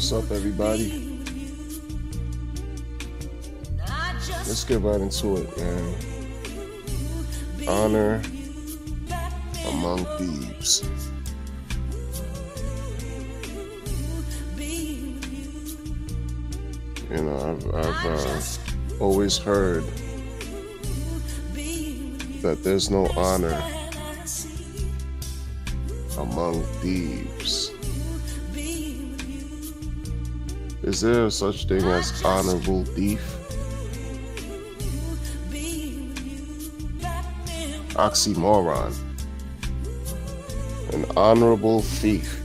What's up, everybody? Let's get right into it, man. Honor among thieves. You know, I've always heard that there's no honor among thieves. Is there such thing as honorable thief? Oxymoron. An honorable thief.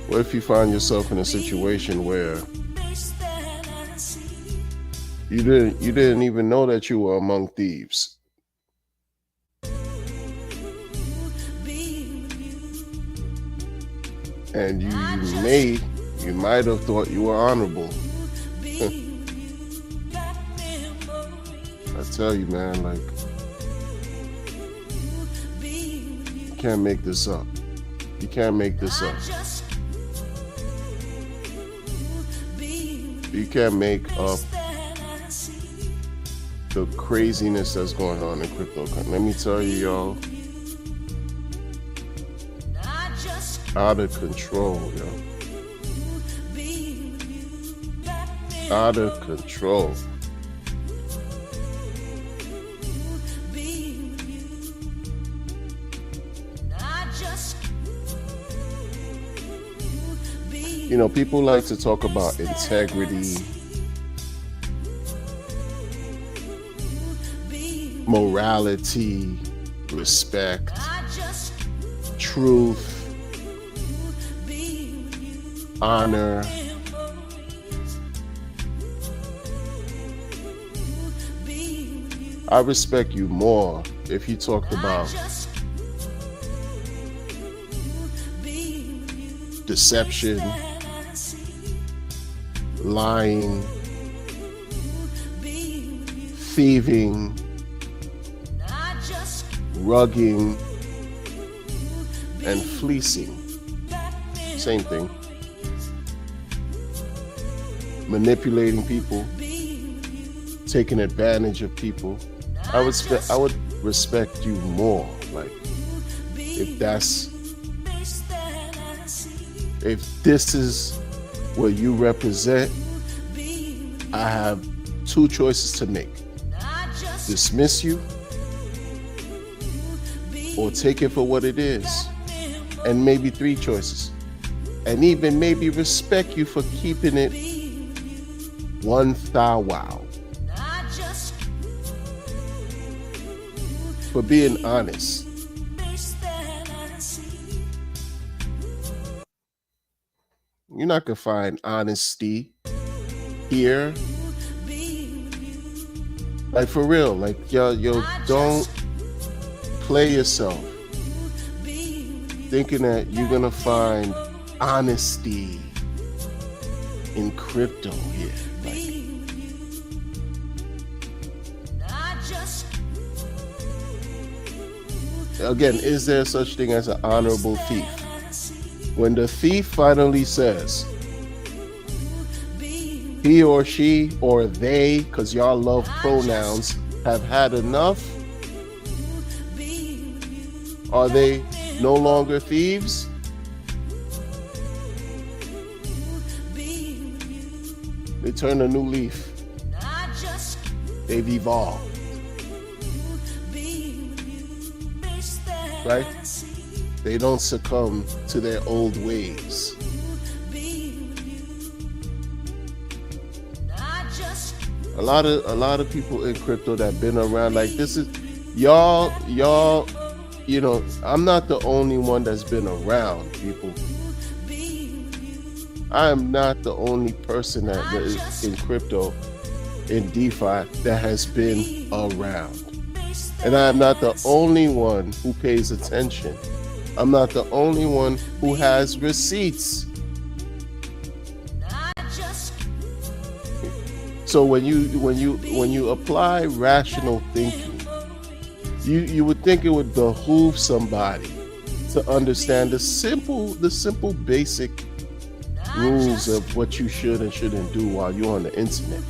What if you find yourself in a situation where you didn't even know that you were among thieves? And you might have thought you were honorable. I tell you, man, like, you can't make this up. You can't make this up. You can't make up the craziness that's going on in crypto. Let me tell you, y'all, out of control, yo. Out of control. You know, people like to talk about integrity, morality, respect, truth, honor. I respect you more if you talked about deception, lying, thieving, rugging, and fleecing. Same thing. Manipulating people, taking advantage of people. I would respect you more. Like, if this is what you represent, I have two choices to make: dismiss you or take it for what it is, and maybe three choices, and even maybe respect you for keeping it one thou wow, for being honest. You're not gonna find honesty here. Like, for real, like, yo, don't play yourself thinking that you're gonna find honesty in crypto here. Like, again, is there such thing as an honorable thief? When the thief finally says, he or she or they, because y'all love pronouns, have had enough, are they no longer thieves? They turn a new leaf. They've evolved. Right? They don't succumb to their old ways. A lot of people in crypto that have been around, like, this is y'all, you know, I'm not the only one that's been around, people. I am not the only person that is in crypto, in DeFi, that has been around. And I am not the only one who pays attention. I'm not the only one who has receipts. So when you apply rational thinking, you would think it would behoove somebody to understand the simple basic rules of what you should and shouldn't do while you're on the internet.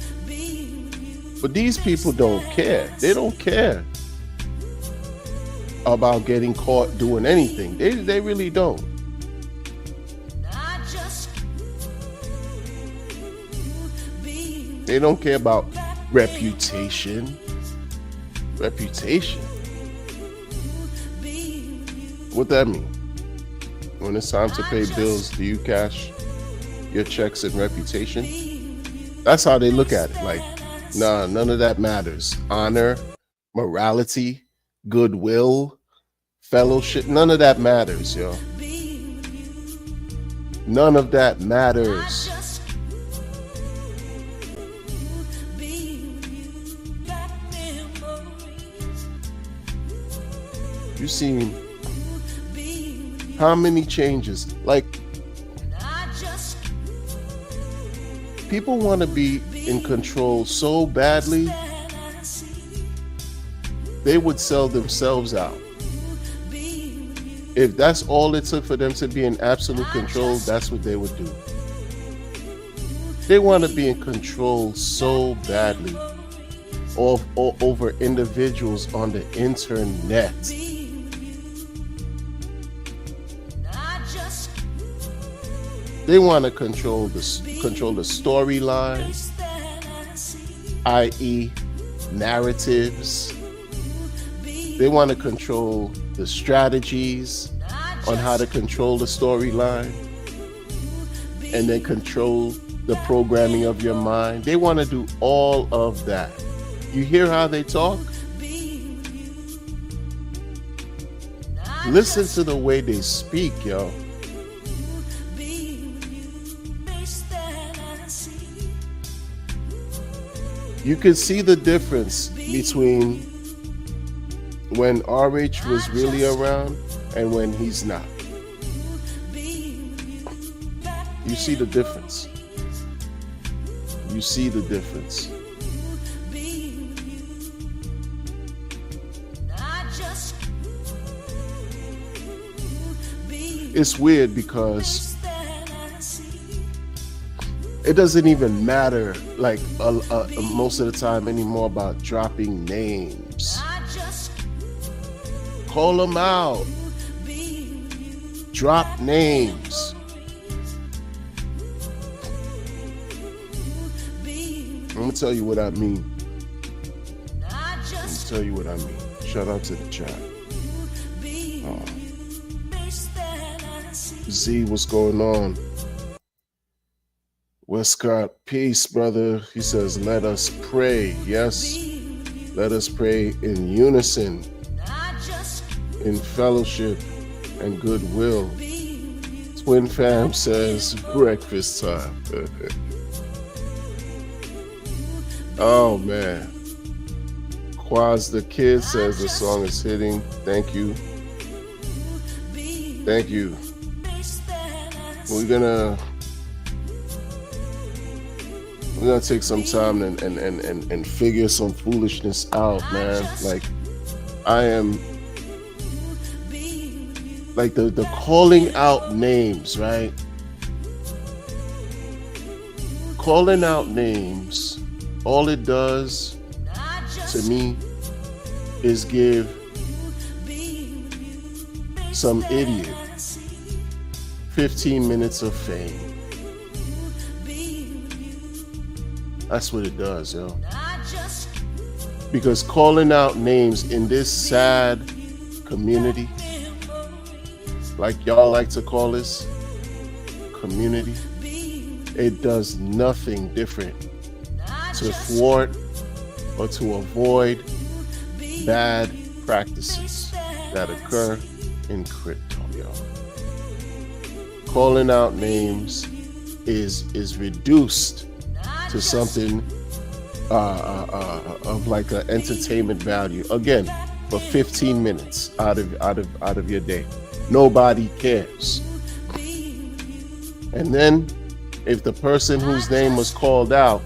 But these people don't care. They don't care about getting caught doing anything. They really don't. They don't care about reputation. Reputation? What that mean? When it's time to pay bills, do you cash your checks and reputation? That's how they look at it. Like, nah, none of that matters. Honor, morality, goodwill, fellowship, none of that matters, yo. None of that matters. You seen how many changes? Like, people want to be in control so badly, they would sell themselves out. If that's all it took for them to be in absolute control, that's what they would do. They want to be in control so badly over individuals on the internet. They want to control the storyline, i.e., narratives. They want to control the strategies on how to control the storyline, and then control the programming of your mind. They want to do all of that. You hear how they talk? Listen to the way they speak, yo. You can see the difference between when RH was really around and when he's not. You see the difference. You see the difference. It's weird because it doesn't even matter, like most of the time anymore, about dropping names. Call them out. Drop names. I'm gonna tell you what I mean. Shout out to the chat. Z, what's going on? Westcott, peace, brother. He says, let us pray. Yes, let us pray in unison, in fellowship and goodwill. Twin Fam says, breakfast time. Oh, man. Quaz the Kid says the song is hitting. Thank you. Thank you. We're gonna take some time and figure some foolishness out, man. Like, I am like the calling out names, right? Calling out names, all it does to me is give some idiot 15 minutes of fame. That's what it does, yo. Because calling out names in this sad community, like y'all like to call this community, it does nothing different to thwart or to avoid bad practices that occur in crypto, yo. Calling out names is reduced to something of like an entertainment value. Again, for 15 minutes out of your day. Nobody cares. And then if the person whose name was called out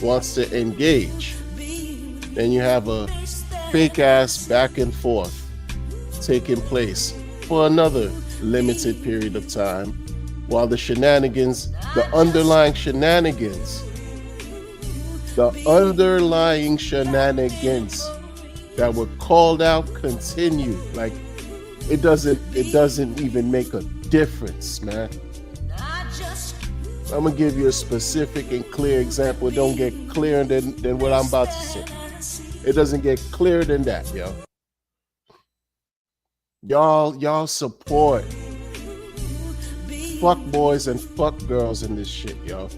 wants to engage, then you have a fake ass back and forth taking place for another limited period of time, while the shenanigans, the underlying shenanigans that were called out continue. Like it doesn't even make a difference, man. I'm gonna give you a specific and clear example. It don't get clearer than what I'm about to say. It doesn't get clearer than that, yo. Y'all support fuck boys and fuck girls in this shit, yo.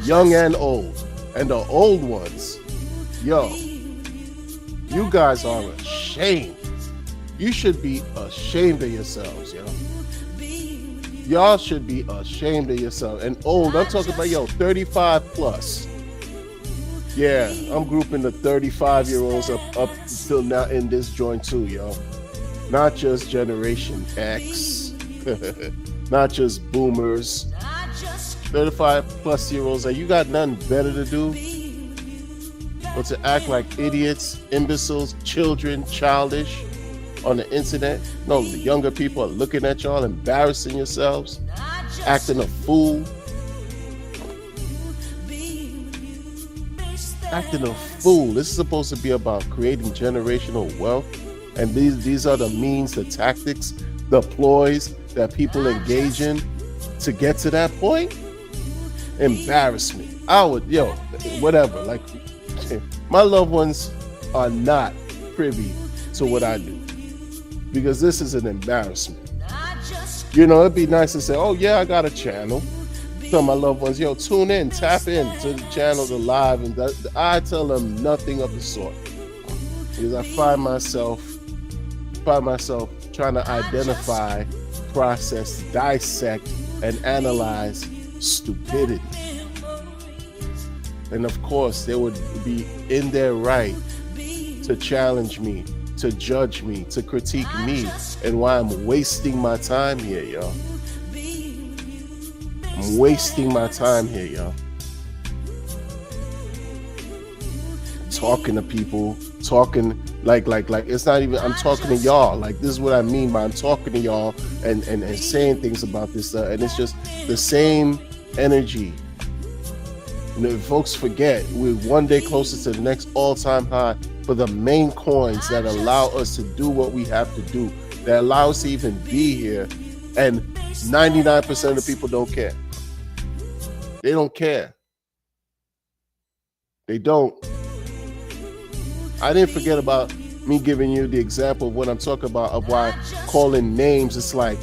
Young and old. And the old ones, yo, you guys are ashamed. You should be ashamed of yourselves, yo. Y'all should be ashamed of yourself. And old, I'm talking about, yo, 35 plus. Yeah, I'm grouping the 35-year-olds up until now in this joint too, yo. Not just Generation X, not just boomers. 35 plus year olds, like, you got nothing better to do but to act like idiots, imbeciles, children, childish on the internet. No, the younger people are looking at y'all, embarrassing yourselves, acting a fool. Acting a fool. This is supposed to be about creating generational wealth. And these are the means, the tactics, the ploys that people engage in to get to that point. Embarrassment. Whatever. Like, my loved ones are not privy to what I do, because this is an embarrassment. You know, it'd be nice to say, oh yeah, I got a channel. Tell my loved ones, yo, tune in, tap in to the channel, the live, and I tell them nothing of the sort, because I find myself trying to identify, process, dissect, and analyze stupidity. And of course, they would be in their right to challenge me, to judge me, to critique me, and why I'm wasting my time here, y'all. I'm wasting my time here, y'all. Talking to people, talking like it's not even, I'm talking to y'all. Like, this is what I mean by I'm talking to y'all and saying things about this stuff, and it's just the same energy. You know, folks forget we're one day closer to the next all-time high for the main coins that allow us to do what we have to do, that allow us to even be here, and 99% of the people don't care. They don't care. They don't. I didn't forget about me giving you the example of what I'm talking about, of why calling names, it's like,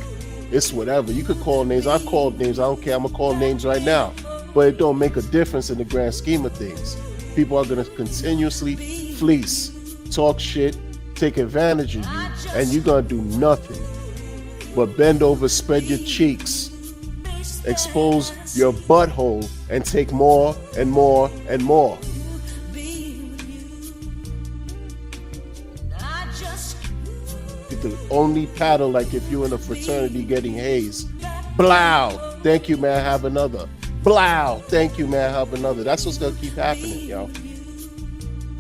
it's whatever. You could call names. I've called names. I don't care. I'm going to call names right now. But it don't make a difference in the grand scheme of things. People are going to continuously fleece, talk shit, take advantage of you, and you're going to do nothing but bend over, spread your cheeks, expose your butthole, and take more and more and more. You can only paddle like if you're in a fraternity getting hazed. Blow. Thank you, man. Have another. Blow. Thank you, man. Have another. That's what's gonna keep happening, y'all.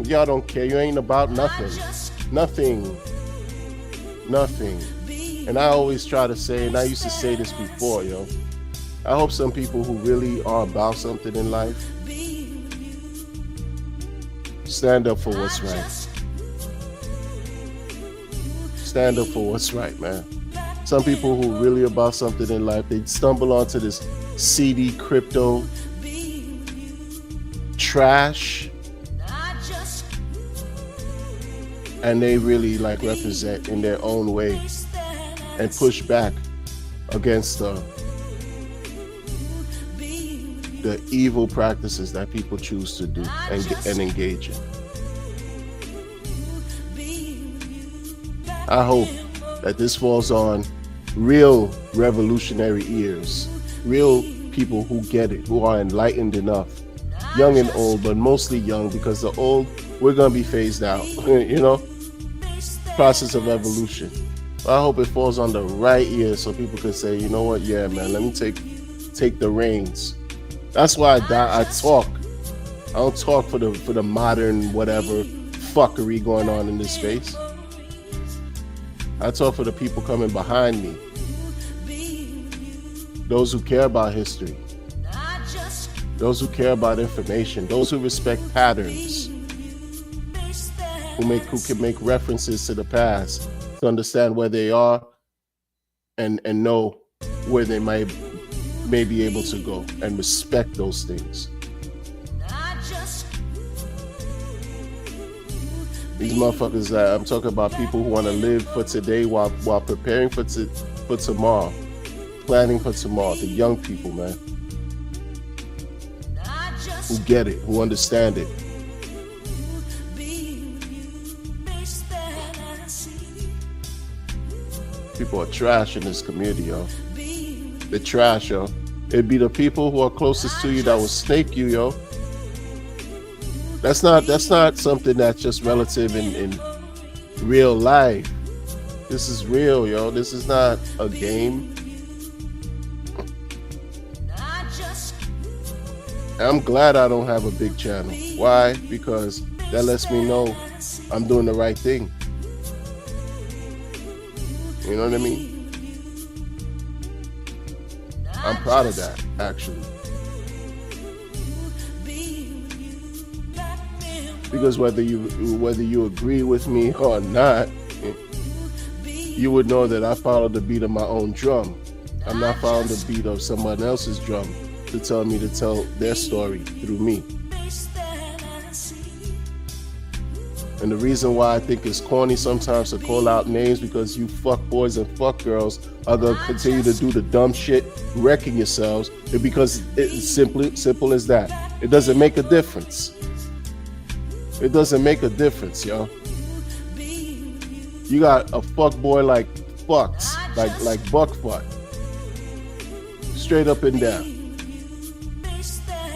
Y'all don't care. You ain't about nothing. Nothing. And I always try to say, and I used to say this before, yo, I hope some people who really are about something in life stand up for what's right. Stand up for what's right, man. Some people who really about something in life, they stumble onto this seedy crypto trash, and they really like represent in their own way and push back against the evil practices that people choose to do and engage in. I hope that this falls on real revolutionary ears, real people who get it, who are enlightened enough, young and old, but mostly young, because the old, we're going to be phased out, you know, process of evolution. I hope it falls on the right ear so people can say, you know what, yeah, man, let me take the reins. That's why I talk. I don't talk for the modern whatever fuckery going on in this space. I talk for the people coming behind me, those who care about history, those who care about information, those who respect patterns, who can make references to the past to understand where they are and know where they may be able to go, and respect those things. These motherfuckers, I'm talking about people who want to live for today while preparing for tomorrow, planning for tomorrow. The young people, man, who get it, who understand it. People are trash in this community, yo. They're trash, yo. It'd be the people who are closest to you that will snake you, yo. That's not something that's just relative in real life. This is real, yo. This is not a game. I'm glad I don't have a big channel. Why? Because that lets me know I'm doing the right thing. You know what I mean? I'm proud of that, actually. Because whether you agree with me or not, you would know that I follow the beat of my own drum. I'm not following the beat of someone else's drum to tell me to tell their story through me. And the reason why I think it's corny sometimes to call out names, because you fuck boys and fuck girls are gonna continue to do the dumb shit, wrecking yourselves, because it's simple as that. It doesn't make a difference. It doesn't make a difference, yo. You got a fuck boy like fucks, like buck fuck, straight up and down,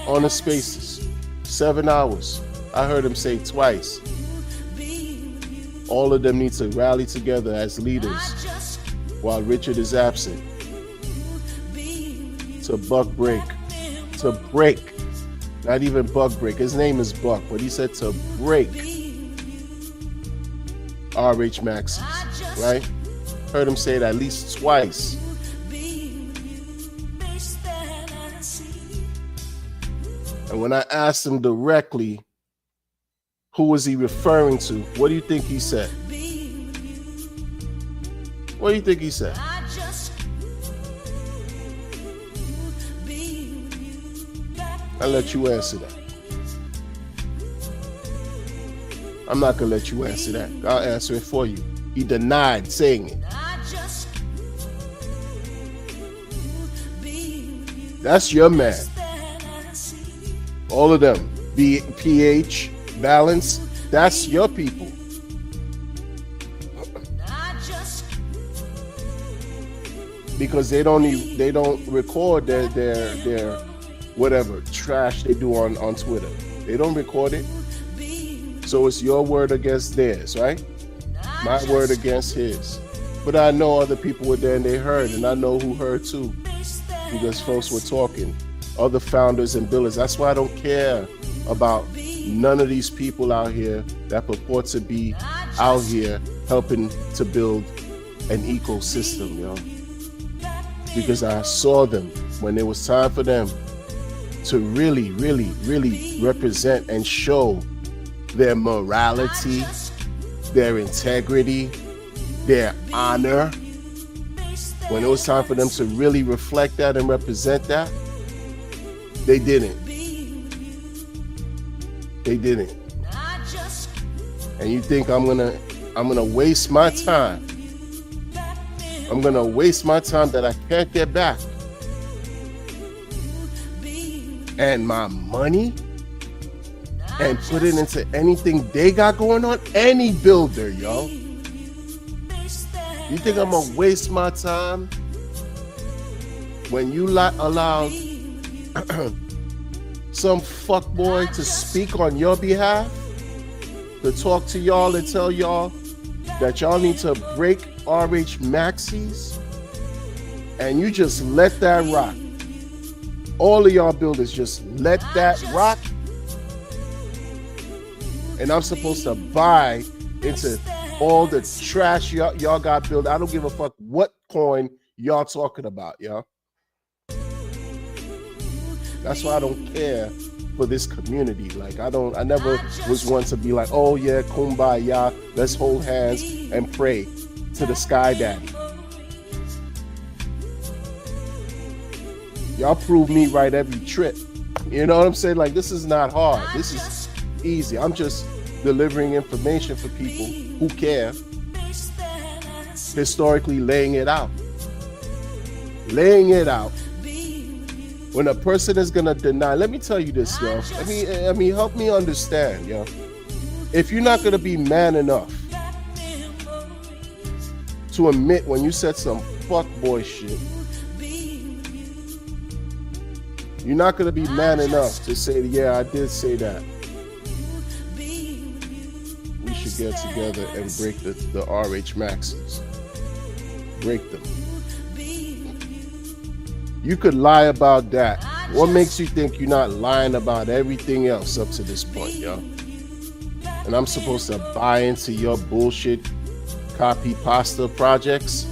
on the spaces, 7 hours. I heard him say twice. All of them need to rally together as leaders while Richard is absent to buck break. To break. Not even buck break. His name is Buck, but he said to break RH Maxis, right? Heard him say it at least twice. And when I asked him directly, who was he referring to? What do you think he said? What do you think he said? I'll let you answer that. I'm not gonna let you answer that. I'll answer it for you. He denied saying it. That's your man. All of them. PH, Balance, that's your people. Because they don't record their whatever trash they do on Twitter. They don't record it. So it's your word against theirs, right? My word against his. But I know other people were there and they heard, and I know who heard too, because folks were talking. Other founders and builders. That's why I don't care about none of these people out here that purport to be out here helping to build an ecosystem, yo. Because I saw them when it was time for them to really, really, really represent and show their morality, their integrity, their honor. When it was time for them to really reflect that and represent that, they didn't. They didn't. And you think I'm gonna waste my time? I'm gonna waste my time that I can't get back, and my money, and put it into anything they got going on? Any builder, yo. You think I'm gonna waste my time when you allowed some fuckboy to speak on your behalf, to talk to y'all and tell y'all that y'all need to break RH Maxis, and you just let that rock? All of y'all builders just let that rock, and I'm supposed to buy into all the trash y'all got built. I don't give a fuck what coin y'all talking about, y'all. That's why I don't care for this community. Like I never was one to be like, oh yeah, kumbaya, let's hold hands and pray to the sky daddy. Y'all prove me right every trip. You know what I'm saying? Like this is not hard. This is easy. I'm just delivering information for people who care. Historically laying it out. Laying it out. When a person is gonna deny, let me tell you this, yo. I mean, help me understand, yo. If you're not gonna be man enough to admit when you said some fuckboy shit, you're not gonna be man enough to say, yeah, I did say that. We should get together and break the RH Maxes. Break them. You could lie about that. What makes you think you're not lying about everything else up to this point, yo? And I'm supposed to buy into your bullshit copy pasta projects?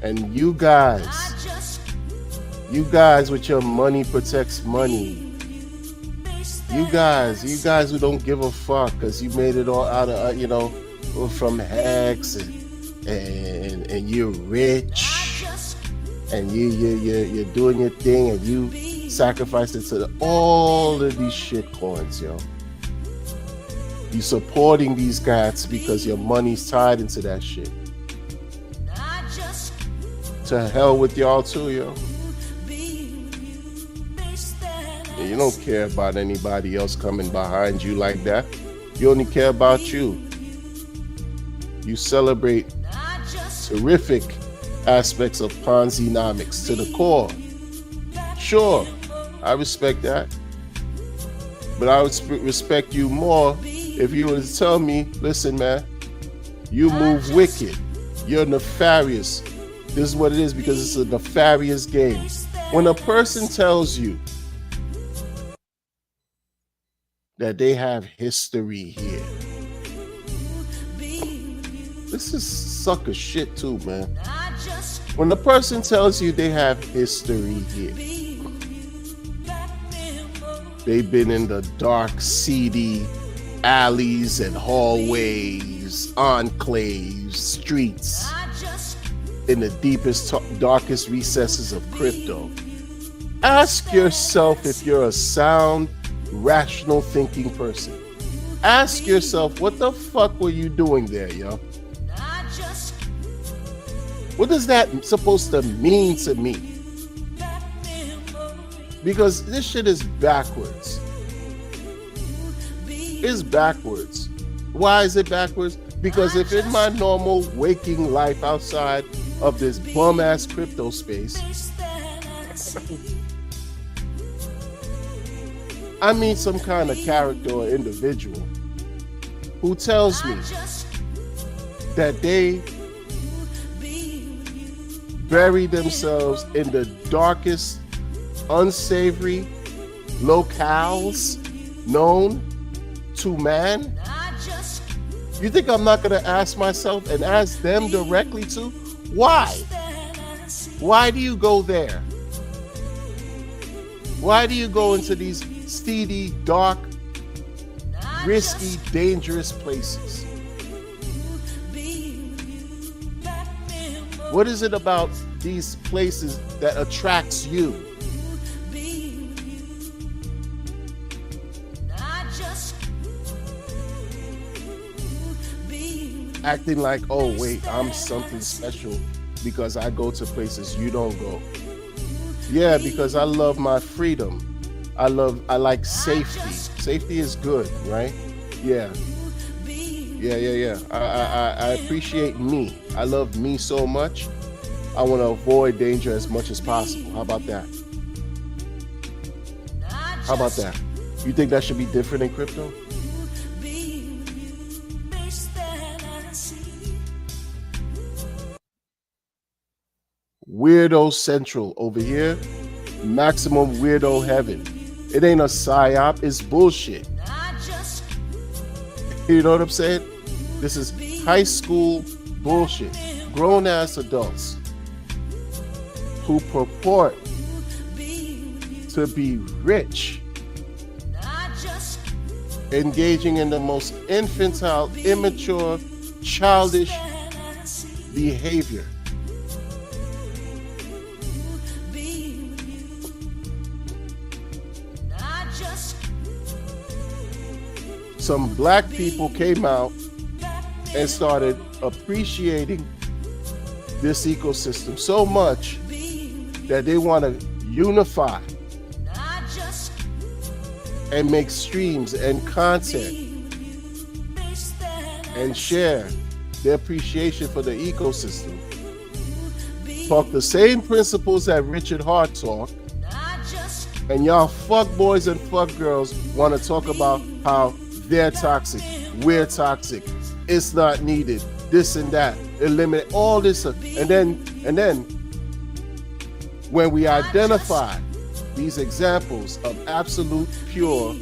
And you guys with your money protects money. You guys who don't give a fuck because you made it all out of, from Hex and you're rich. And you're doing your thing, and you sacrifice it to all of these shit coins, yo. You supporting these guys because your money's tied into that shit. To hell with y'all too, yo. And you don't care about anybody else coming behind you like that. You only care about you. You celebrate terrific aspects of Ponzi-nomics to the core. Sure, I respect that. But I would respect you more if you were to tell me, listen, man, you move wicked. You're nefarious. This is what it is because it's a nefarious game. When a person tells you that they have history here, this is sucker shit too, man. When the person tells you they have history here, they've been in the dark, seedy alleys and hallways, enclaves, streets, in the deepest, darkest recesses of crypto. Ask yourself if you're a sound, rational thinking person. Ask yourself, what the fuck were you doing there, yo? What is that supposed to mean to me? Because this shit is backwards. It's backwards. Why is it backwards? Because if in my normal waking life outside of this bum-ass crypto space, I meet some kind of character or individual who tells me that they bury themselves in the darkest, unsavory locales known to man. You think I'm not going to ask myself and ask them directly too? Why? Why do you go there? Why do you go into these seedy, dark, risky, dangerous places? What is it about these places that attracts you? Acting like, oh wait, I'm something special because I go to places you don't go. Yeah, because I love my freedom. I like safety. Safety is good, right? Yeah. I appreciate me. I love me so much. I want to avoid danger as much as possible. How about that? How about that? You think that should be different in crypto? Weirdo Central over here. Maximum weirdo heaven. It ain't a psyop, it's bullshit. You know what I'm saying? This is high school bullshit. Grown ass adults who purport to be rich, engaging in the most infantile, immature, childish behavior. Some black people came out and started appreciating this ecosystem so much that they want to unify and make streams and content and share their appreciation for the ecosystem. Talk the same principles that Richard Hart talked, and y'all fuck boys and fuck girls want to talk about how they're toxic, we're toxic, it's not needed, this and that, eliminate all this, and then when we identify these examples of absolute pure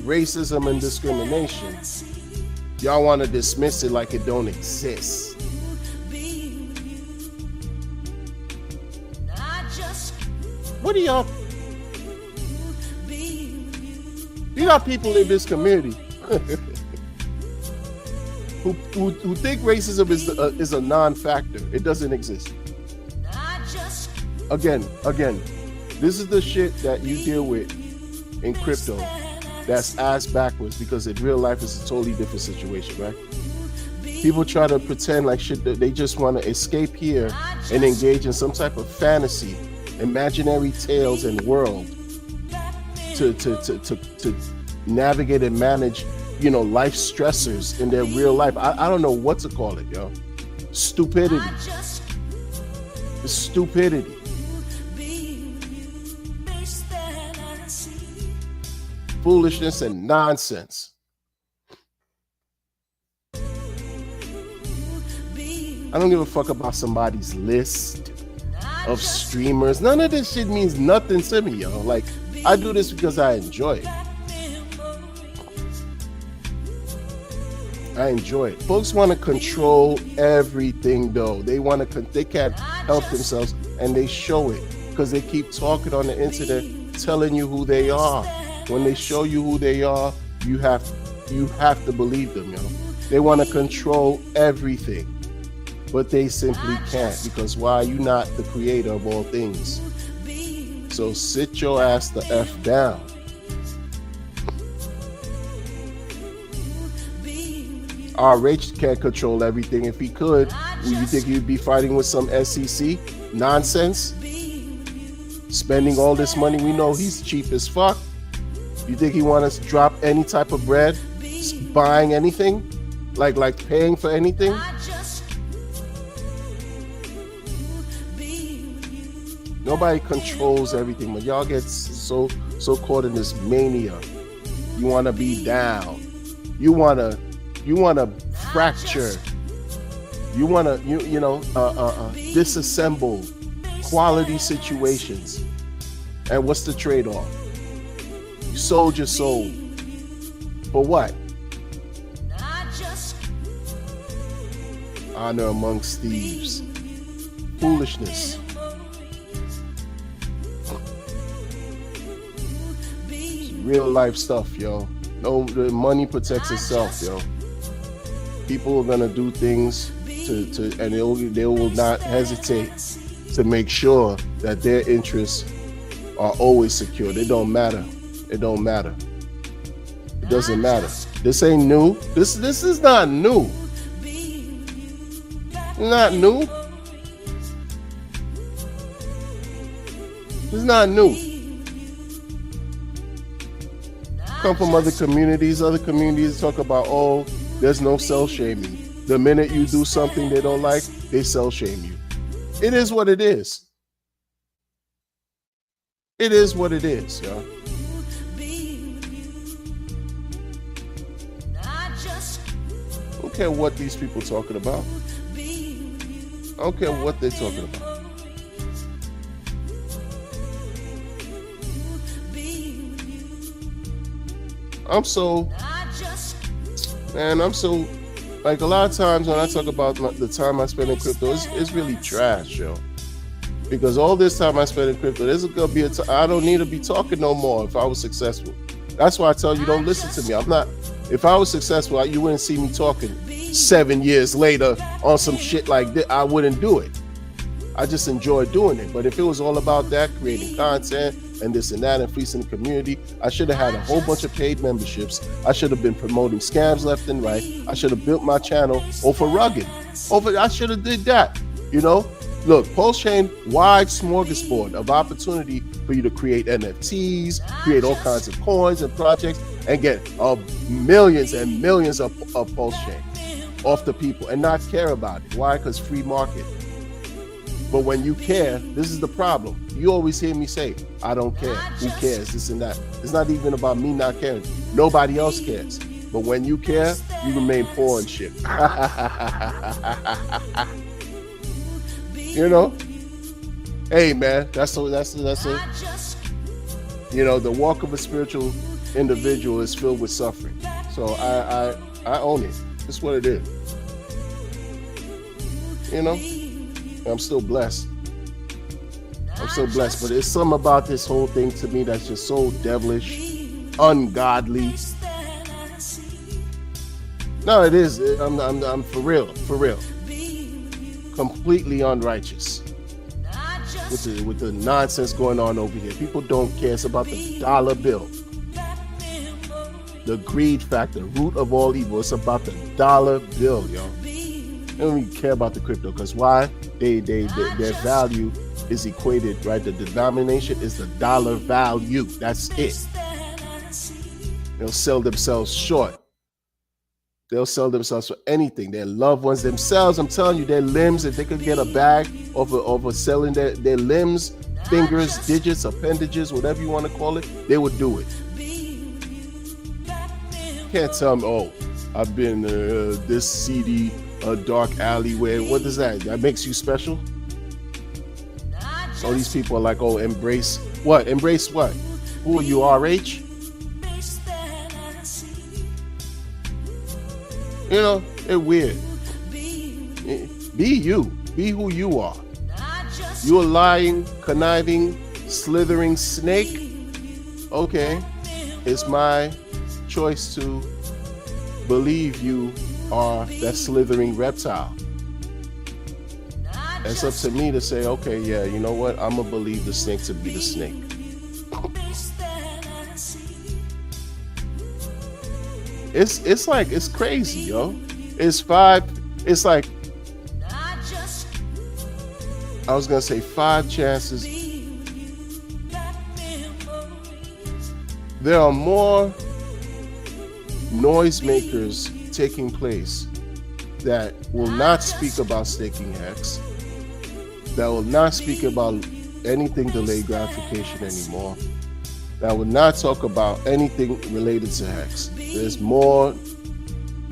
racism and discrimination, y'all want to dismiss it like it don't exist. What do y'all? You got people in this community who think racism is a non-factor. It doesn't exist. Again, this is the shit that you deal with in crypto that's ass backwards, because in real life it's a totally different situation, right? People try to pretend like shit that they just want to escape here and engage in some type of fantasy, imaginary tales and world to navigate and manage, life stressors in their real life. I don't know what to call it, yo. Stupidity. It's stupidity. Foolishness and nonsense. I don't give a fuck about somebody's list of streamers. None of this shit means nothing to me, yo. Like, I do this because I enjoy it. I enjoy it. Folks want to control everything, though. They can't help themselves, and they show it because they keep talking on the internet, telling you who they are. When they show you who they are, you have to believe them, yo. They want to control everything, but they simply can't, because why? You're not the creator of all things. So sit your ass the F down. RH can't control everything. If he could, you think he'd be fighting with some SEC nonsense? Spending all this money? We know he's cheap as fuck. You think he want us to drop any type of bread? Buying anything? Like paying for anything? Nobody controls everything, but y'all get so caught in this mania. You want to be down. You want to fracture. You want to disassemble quality situations. And what's the trade-off? You sold your soul. For what? Honor amongst thieves. Foolishness. It's real life stuff, yo. No, the money protects itself, yo. People are gonna do things and they will not hesitate to make sure that their interests are always secure. It don't matter. It don't matter. It doesn't matter. This ain't new. This is not new. Not new. It's not new. Come from other communities. Other communities talk about, oh, there's no cell shaming. The minute you do something they don't like, they cell shame you. It is what it is. It is what it is, yo. I don't care what these people talking about. I don't care what they're talking about. And I'm so, like, a lot of times when I talk about the time I spend in crypto, it's really trash, yo. Because all this time I spend in crypto, there's gonna be I don't need to be talking no more if I was successful. That's why I tell you, don't listen to me. I'm not. If I was successful, you wouldn't see me talking 7 years later on some shit like that. I wouldn't do it. I just enjoy doing it. But if it was all about that, creating content and this and that, and fleecing the community, I should have had a whole bunch of paid memberships. I should have been promoting scams left and right. I should have built my channel over rugged. I should have did that. You know, look, Pulse-Chain, wide smorgasbord of opportunity for you to create NFTs, create all kinds of coins and projects, and get millions and millions of Pulse-Chain off the people and not care about it. Why? Because free market. But when you care, this is the problem. You always hear me say, I don't care. Who cares? This and that. It's not even about me not caring. Nobody else cares. But when you care, you remain poor and shit. You know? Hey, man, that's a you know, the walk of a spiritual individual is filled with suffering. So I own it. That's what it is. You know? I'm still blessed. I'm still blessed, but there's something about this whole thing to me that's just so devilish, ungodly. No, it is. I'm for real. Completely unrighteous with the nonsense going on over here. People don't care. It's about the dollar bill. The greed factor, root of all evil. It's about the dollar bill, yo. They don't even care about the crypto, because why? Their value is equated, right? The denomination is the dollar value. That's it. They'll sell themselves short. They'll sell themselves for anything. Their loved ones, themselves, I'm telling you, their limbs, if they could get a bag over selling their limbs, fingers, digits, appendages, whatever you want to call it, they would do it. You can't tell me, oh, I've been this seedy, dark alleyway. What is that? That makes you special? All these people are like, oh, embrace what? Embrace what? Who are you, RH? You know, it's weird. Be you. Be who you are. You're a lying, conniving, slithering snake. Okay. It's my choice to believe you are that slithering reptile. It's up to me to say, okay, yeah, you know what? I'm going to believe the snake to be the snake. It's like, it's crazy, yo. It's like, I was going to say 5 chances. There are more noisemakers taking place that will not speak about staking hex, that will not speak about anything delayed gratification anymore, that will not talk about anything related to hex. There's more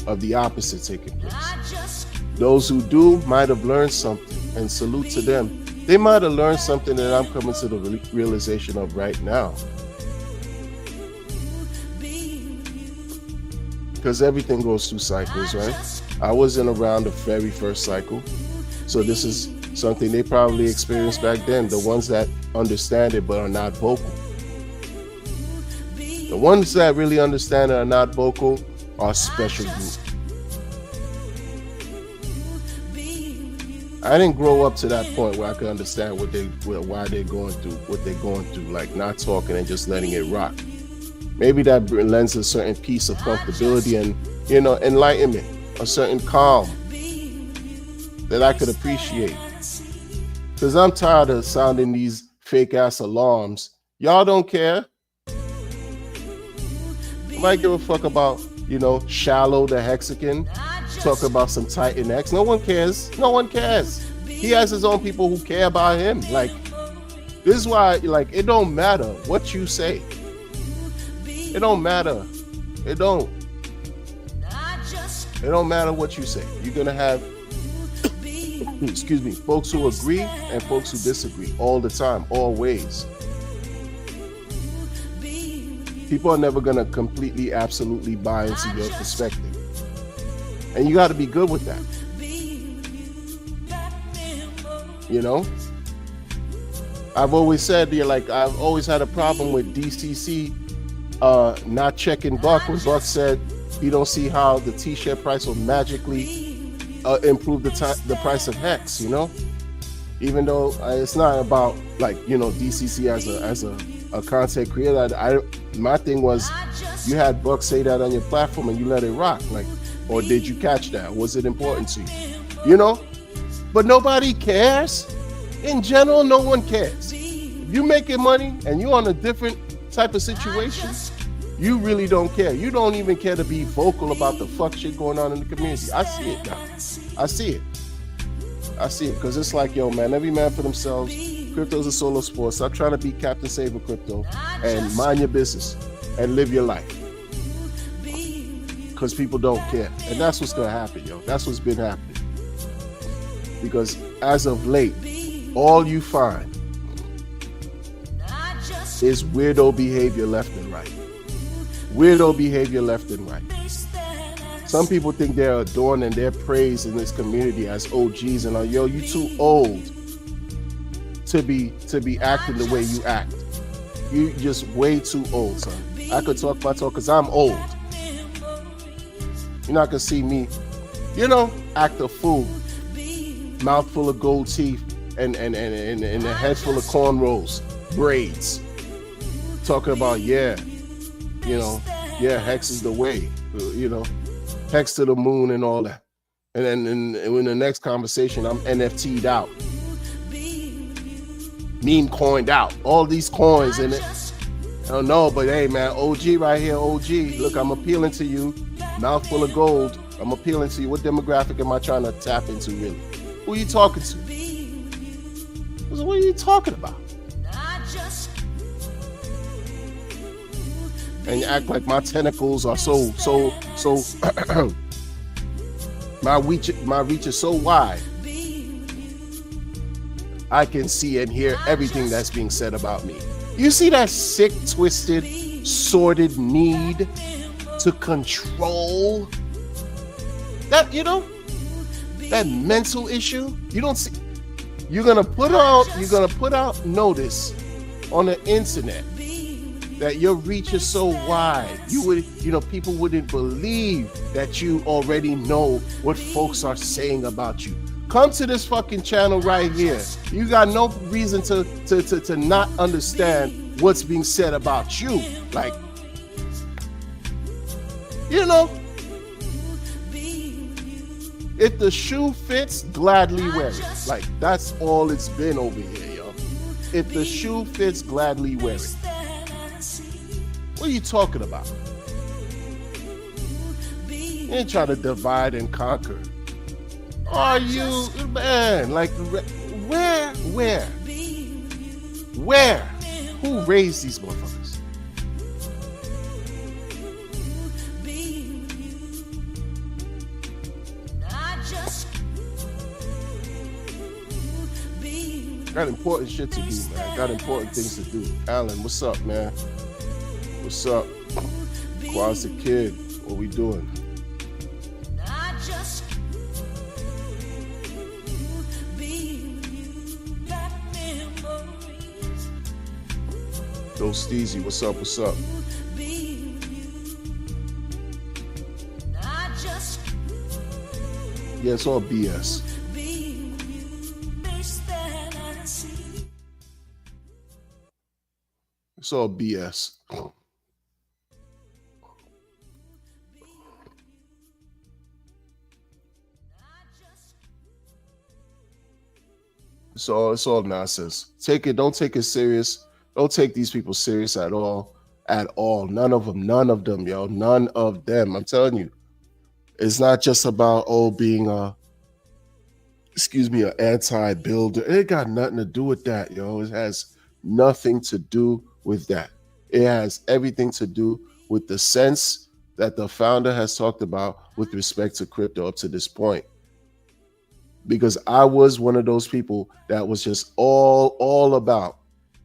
of the opposite taking place. Those who do might have learned something, and salute to them. They might have learned something that I'm coming to the realization of right now. Because everything goes through cycles, right? I wasn't around the very first cycle, so this is something they probably experienced back then, the ones that understand it but are not vocal. The ones that really understand it are not vocal are special group. I didn't grow up to that point where I could understand why they're going through what they're going through, like not talking and just letting it rock. Maybe that lends a certain piece of comfortability and, you know, enlightenment, a certain calm that I could appreciate. Because I'm tired of sounding these fake ass alarms. Y'all don't care. You might give a fuck about, you know, Shallow the Hexagon, talk about some Titan X. No one cares. No one cares. He has his own people who care about him. Like, this is why, like, it don't matter what you say. It don't matter. It don't. It don't matter what you say. You're gonna have, excuse me, folks who agree and folks who disagree all the time, always. People are never gonna completely, absolutely buy into your perspective. And you got to be good with that. You know, I've always said, like, I've always had a problem with DCC not checking Buck when Buck said he don't see how the T-shirt price will magically improve the price of Hex. You know, even though it's not about, like, you know, DCC as a content creator. My thing was, you had Buck say that on your platform and you let it rock, like, or did you catch that? Was it important to you? You know, but nobody cares. In general, no one cares. If you making money and you're on a different type of situation, you really don't care. You don't even care to be vocal about the fuck shit going on in the community. I see it now. I see it. Because it's like, yo, man, every man for themselves. Crypto's a solo sport. Stop trying to be Captain Save of Crypto and mind your business and live your life. Because people don't care. And that's what's going to happen, yo. That's what's been happening. Because as of late, all you find is weirdo behavior left and right. Weirdo behavior left and right. Some people think they're adorned and they're praised in this community as OGs, and yo, you too old to be acting the way you act. You just way too old, son. I could talk my talk because I'm old. You're not gonna see me, you know, act a fool, mouth full of gold teeth and a head full of cornrows, braids, talking about, yeah, you know, yeah, Hex is the way, you know, Hex to the moon and all that. And then in the next conversation, I'm NFT'd out, meme coined out, all these coins in it. I don't know, but hey, man, OG right here, OG. Look, I'm appealing to you, mouth full of gold. I'm appealing to you. What demographic am I trying to tap into, really? Who are you talking to? What are you talking about? And you act like my tentacles are so my reach is so wide. I can see and hear everything that's being said about me. You see that sick, twisted, sordid need to control? That, you know, that mental issue? You don't see. You're gonna put out notice on the internet that your reach is so wide. People wouldn't believe that you already know what folks are saying about you. Come to this fucking channel right here. You got no reason to not understand what's being said about you. Like, you know, if the shoe fits, gladly wear it. Like, that's all it's been over here, yo. If the shoe fits, gladly wear it. What are you talking about? You ain't trying to divide and conquer. Are you, man? Like, where? Who raised these motherfuckers? Got important shit to do, man. Got important things to do. Alan, what's up, man? What's up? Quaz the Kid, what we doing? Joe Steezy, what's up? What's up? Yeah, it's all BS. It's all BS. It's all nonsense. Don't take it serious. Don't take these people serious at all. At all. None of them, yo. None of them. I'm telling you. It's not just about being an anti-builder. It got nothing to do with that, yo. It has nothing to do with that. It has everything to do with the sense that the founder has talked about with respect to crypto up to this point. Because I was one of those people that was just all about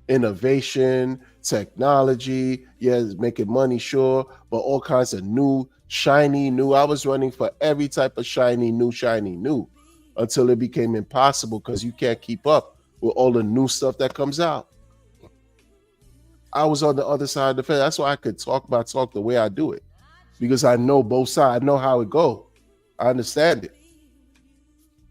innovation, technology, yeah, making money, sure, but all kinds of new, shiny, new. I was running for every type of shiny, new, until it became impossible because you can't keep up with all the new stuff that comes out. I was on the other side of the fence. That's why I could talk my talk the way I do it, because I know both sides. I know how it go. I understand it.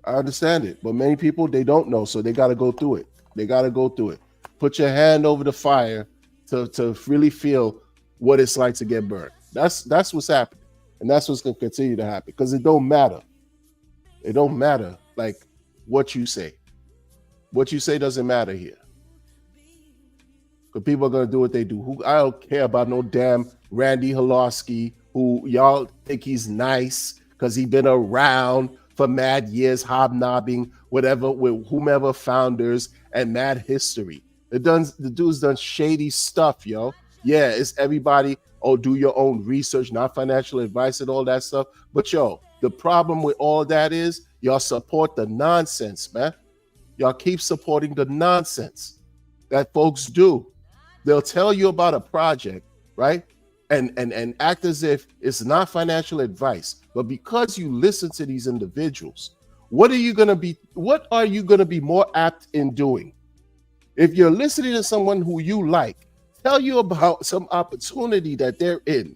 I understand it. But many people, they don't know, so they got to go through it. They got to go through it. Put your hand over the fire to really feel what it's like to get burned. That's what's happening, and that's what's going to continue to happen, because it don't matter. It don't matter like what you say. What you say doesn't matter here. Because people are gonna do what they do. I don't care about no damn Randy Holoski, who y'all think he's nice because he been around for mad years, hobnobbing, whatever, with whomever founders and mad history. The dude's done shady stuff, yo. Yeah, it's everybody, oh, do your own research, not financial advice and all that stuff. But yo, the problem with all that is y'all support the nonsense, man. Y'all keep supporting the nonsense that folks do. They'll tell you about a project, right? And act as if it's not financial advice. But because you listen to these individuals, what are you gonna be more apt in doing? If you're listening to someone who you like, tell you about some opportunity that they're in,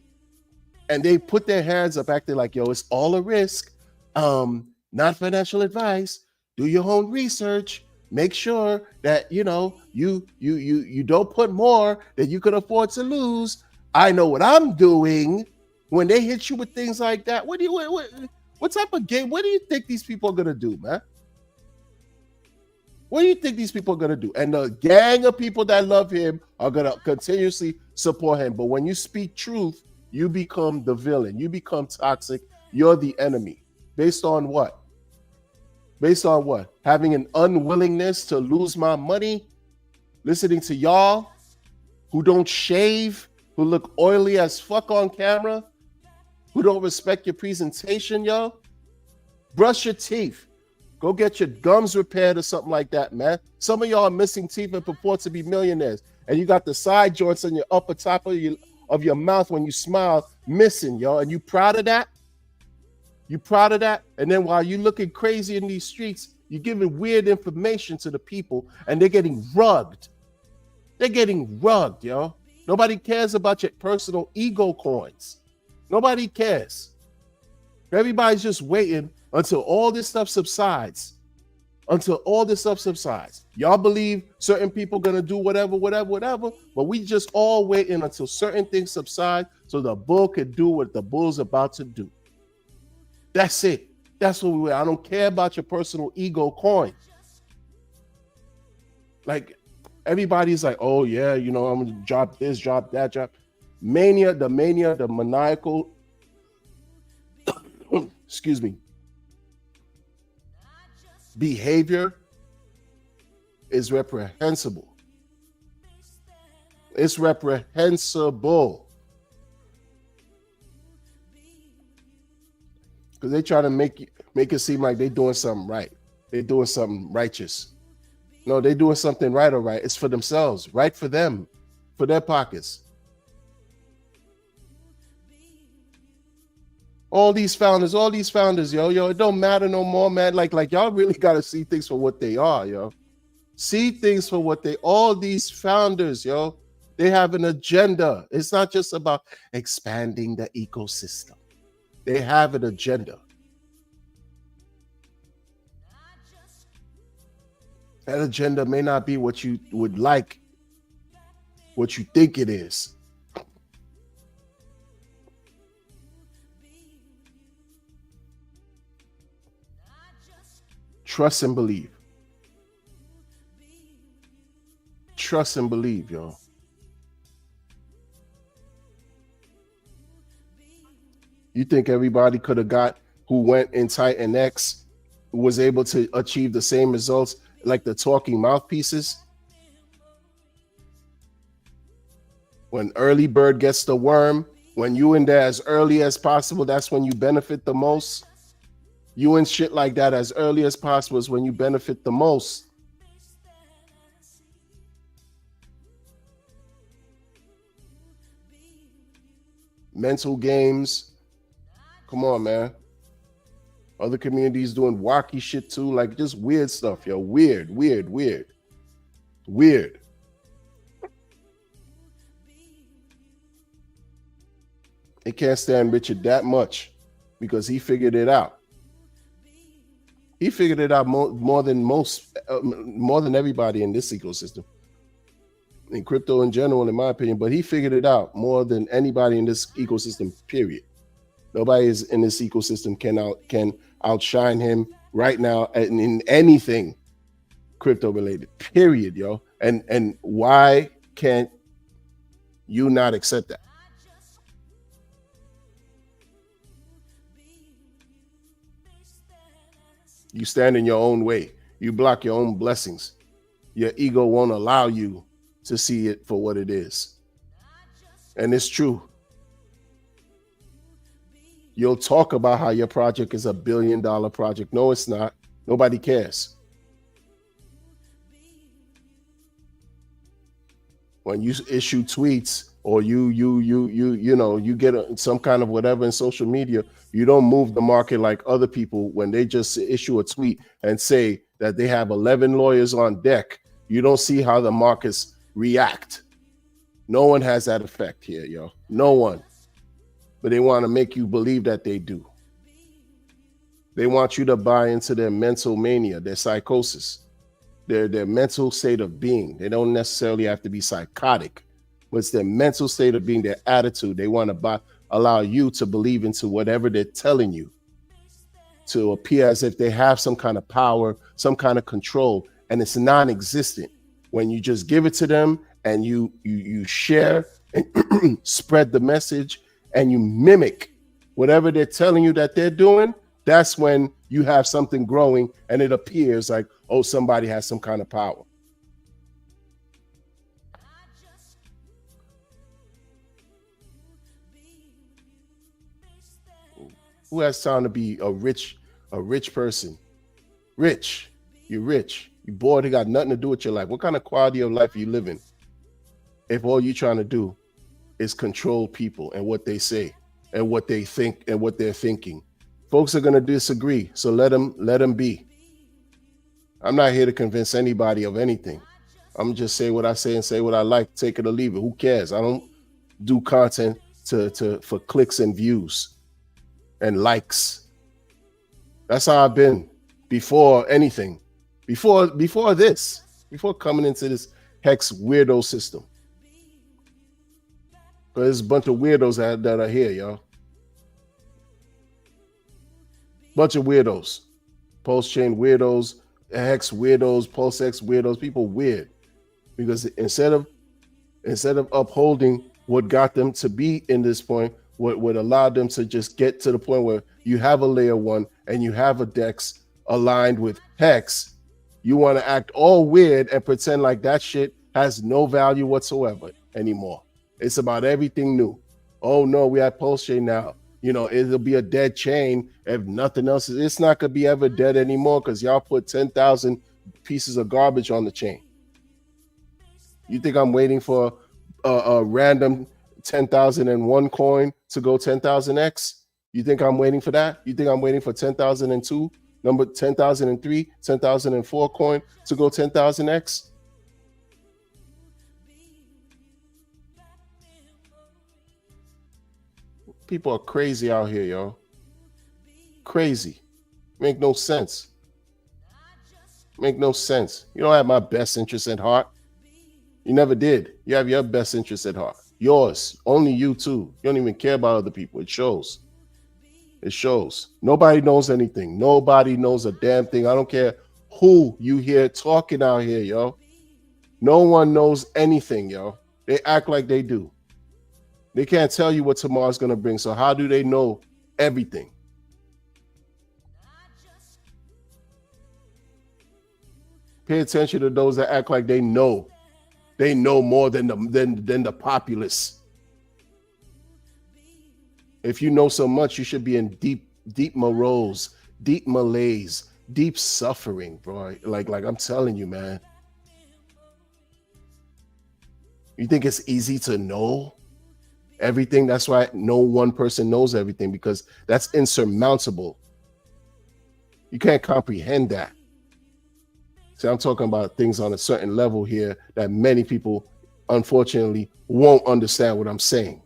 and they put their hands up acting like, yo, it's all a risk. Not financial advice. Do your own research. Make sure that you don't put more than you can afford to lose. I know what I'm doing. When they hit you with things like that, what type of game? What do you think these people are gonna do, man? What do you think these people are gonna do? And the gang of people that love him are gonna continuously support him. But when you speak truth, you become the villain. You become toxic. You're the enemy. Based on what? Based on what? Having an unwillingness to lose my money, listening to y'all who don't shave, who look oily as fuck on camera, who don't respect your presentation, yo. Brush your teeth. Go get your gums repaired or something like that, man. Some of y'all are missing teeth and purport to be millionaires, and you got the side joints on your upper top of your mouth when you smile missing, yo. And you proud of that? You proud of that? And then while you looking crazy in these streets, you're giving weird information to the people, and they're getting rugged. They're getting rugged, yo. Nobody cares about your personal ego coins. Nobody cares. Everybody's just waiting until all this stuff subsides. Until all this stuff subsides. Y'all believe certain people gonna do whatever, but we just all waiting until certain things subside so the bull can do what the bull's about to do. That's it. That's what we wait. I don't care about your personal ego coin. Like, everybody's like, oh yeah, I'm gonna drop this, drop that, drop. The maniacal, excuse me, behavior is reprehensible. It's reprehensible. Because they try to make it seem like they're doing something right. They're doing something righteous. No, they're doing something right, all right. It's for themselves, right for them, for their pockets. All these founders, yo, it don't matter no more, man. Like y'all really gotta see things for what they are, yo. See things for what all these founders, yo, they have an agenda. It's not just about expanding the ecosystem. They have an agenda. That agenda may not be what you would like, what you think it is. Trust and believe. Trust and believe, y'all. You think everybody could have got who went in Titan X was able to achieve the same results like the talking mouthpieces? When early bird gets the worm, when you in there as early as possible, that's when you benefit the most. You and shit like that as early as possible is when you benefit the most. mental games. Come on, man. Other communities doing wacky shit too, like just weird stuff, yo. Weird, weird, weird, weird. They can't stand Richard that much because he figured it out. He figured it out more than most, more than everybody in this ecosystem, in crypto in general, in my opinion. But he figured it out more than anybody in this ecosystem. Period. Nobody is in this ecosystem can outshine him right now in anything crypto related. Period, yo. And why can't you not accept that? You stand in your own way. You block your own blessings. Your ego won't allow you to see it for what it is. And it's true. You'll talk about how your project is $1 billion project. No, it's not. Nobody cares. When you issue tweets or you get some kind of whatever in social media, you don't move the market like other people when they just issue a tweet and say that they have 11 lawyers on deck. You don't see how the markets react. No one has that effect here, yo. No one. But they want to make you believe that they do. They want you to buy into their mental mania, their psychosis, their mental state of being. They don't necessarily have to be psychotic, but it's their mental state of being, their attitude. They want to allow you to believe into whatever they're telling you, to appear as if they have some kind of power, some kind of control, and it's non-existent. When you just give it to them and you share and spread the message and you mimic whatever they're telling you that they're doing, that's when you have something growing and it appears like, oh, somebody has some kind of power. Who has time to be a rich person? Rich. You're rich. You're bored. It got nothing to do with your life. What kind of quality of life are you living if all you're trying to do is control people and what they say and what they think and what they're thinking? Folks are going to disagree, so let them be. I'm not here to convince anybody of anything. I'm just say what I say and say what I like, take it or leave it. Who cares? I don't do content for clicks and views and likes. That's how I've been before anything. Before this, before coming into this hex weirdo system. But there's a bunch of weirdos that are here, y'all. Bunch of weirdos. Post-chain weirdos, hex weirdos, post-hex weirdos, people weird. Because instead of upholding what got them to be in this point, what allowed them to just get to the point where you have a layer one and you have a DEX aligned with hex, you want to act all weird and pretend like that shit has no value whatsoever anymore. It's about everything new. Oh no, we have post-chain now. You know, it'll be a dead chain if nothing else is. It's not gonna be ever dead anymore because y'all put 10,000 pieces of garbage on the chain. You think I'm waiting for a random 10,001 coin to go 10,000x? You think I'm waiting for that? You think I'm waiting for 10,002, number 10,003, 10,004 coin to go 10,000x? People are crazy out here, yo. Crazy. Make no sense. Make no sense. You don't have my best interest at heart. You never did. You have your best interest at heart. Yours. Only you too. You don't even care about other people. It shows. It shows. Nobody knows anything. Nobody knows a damn thing. I don't care who you hear talking out here, yo. No one knows anything, yo. They act like they do. They can't tell you what tomorrow's going to bring. So how do they know everything? Pay attention to those that act like they know. They know more than the populace. If you know so much, you should be in deep morose, deep malaise, deep suffering, bro. Like I'm telling you, man. You think it's easy to know everything. That's why no one person knows everything, because that's insurmountable. You can't comprehend that. See, I'm talking about things on a certain level here that many people, unfortunately, won't understand what I'm saying.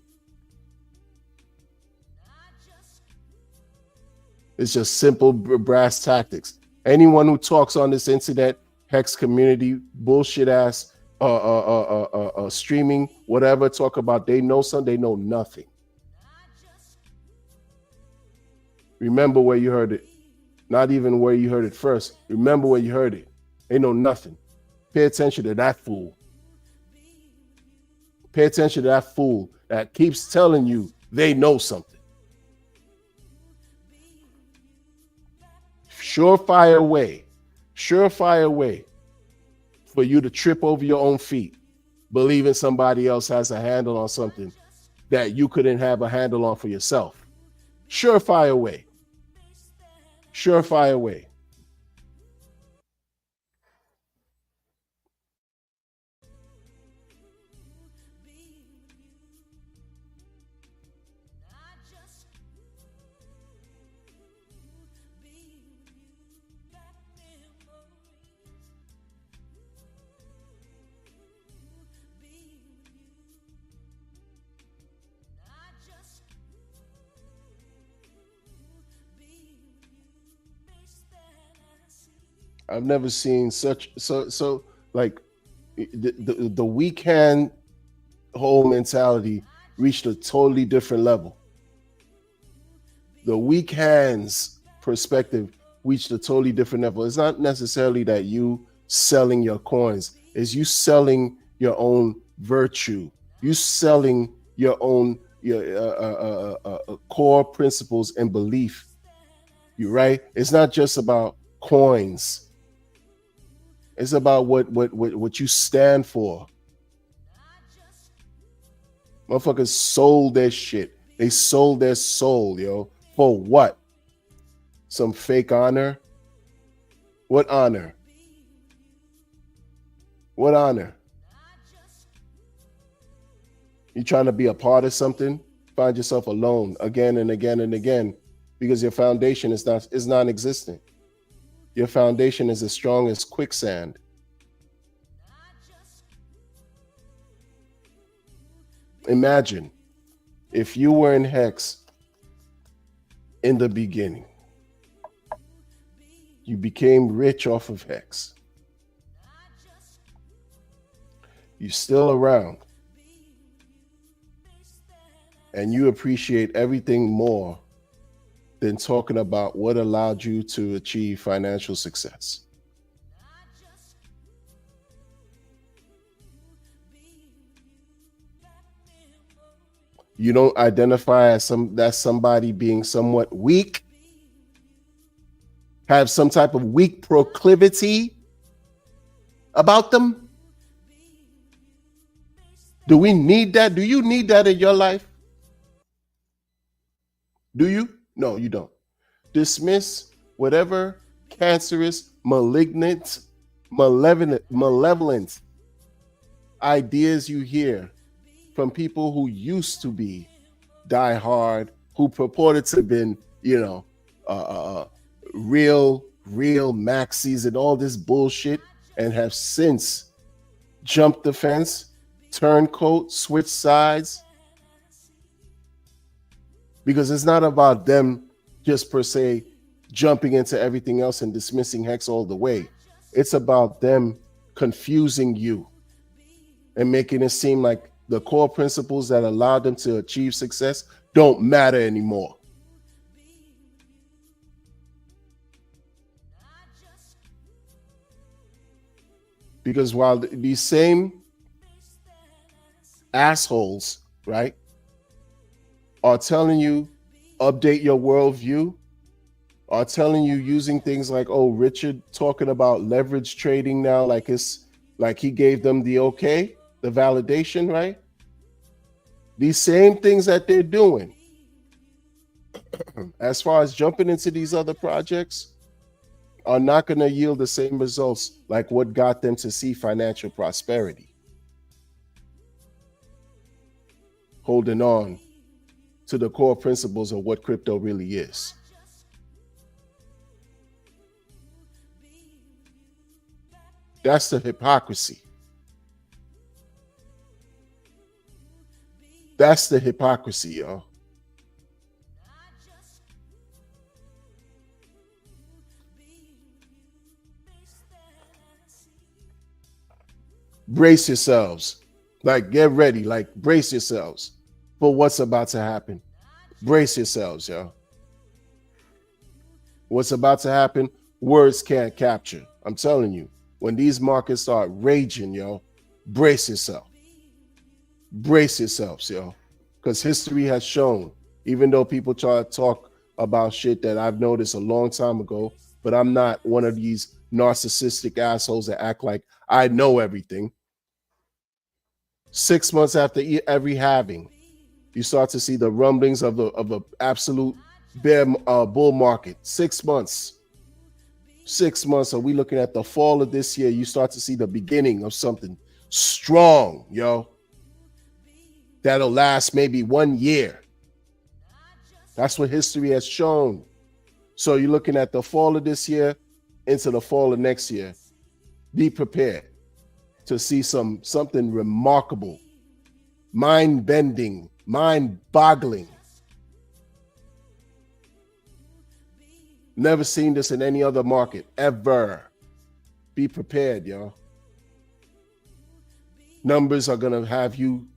It's just simple brass tactics. Anyone who talks on this internet, hex community, bullshit ass, streaming, whatever, talk about they know something, they know nothing. Remember where you heard it. Not even where you heard it first. Remember where you heard it. They know nothing. Pay attention to that fool. Pay attention to that fool that keeps telling you they know something. Surefire way for you to trip over your own feet, believing somebody else has a handle on something that you couldn't have a handle on for yourself. Surefire way. Surefire way. I've never seen such so like the weak hand whole mentality reached a totally different level. The weak hands perspective reached a totally different level. It's not necessarily that you selling your coins, it's you selling your own virtue. You selling your own core principles and belief. You right? It's not just about coins. It's about what you stand for. Motherfuckers sold their shit. They sold their soul, yo. For what? Some fake honor? What honor? What honor? You trying to be a part of something? Find yourself alone again and again and again, because your foundation is non-existent. Your foundation is as strong as quicksand. Imagine if you were in hex in the beginning. You became rich off of hex. You're still around. And you appreciate everything more than talking about what allowed you to achieve financial success. You don't identify as somebody being somewhat weak, have some type of weak proclivity about them. Do we need that? Do you need that in your life? Do you? No, you don't. Dismiss whatever cancerous, malignant, malevolent ideas you hear from people who used to be diehard, who purported to have been, real maxis and all this bullshit, and have since jumped the fence, turncoat, switched sides. Because it's not about them just per se jumping into everything else and dismissing hex all the way. It's about them confusing you and making it seem like the core principles that allowed them to achieve success don't matter anymore. Because while these same assholes, right, are telling you update your worldview, are telling you using things like, oh, Richard talking about leverage trading now, like it's like he gave them the okay, the validation, right? These same things that they're doing, as far as jumping into these other projects, are not going to yield the same results like what got them to see financial prosperity. holding on to the core principles of what crypto really is. That's the hypocrisy. That's the hypocrisy, y'all. Brace yourselves. Like, get ready. Like, brace yourselves for what's about to happen. Brace yourselves, y'all. What's about to happen, words can't capture. I'm telling you, when these markets start raging, yo, brace yourself. Brace yourselves, yo. Because history has shown, even though people try to talk about shit that I've noticed a long time ago, but I'm not one of these narcissistic assholes that act like I know everything. 6 months after every halving, you start to see the rumblings of the absolute bear bull market. 6 months. 6 months. Are we looking at the fall of this year? You start to see the beginning of something strong, yo. That'll last maybe 1 year. That's what history has shown. So you're looking at the fall of this year into the fall of next year. Be prepared to see something remarkable, mind-bending, mind-boggling. Never seen this in any other market, ever. Be prepared, y'all. Numbers are going to have you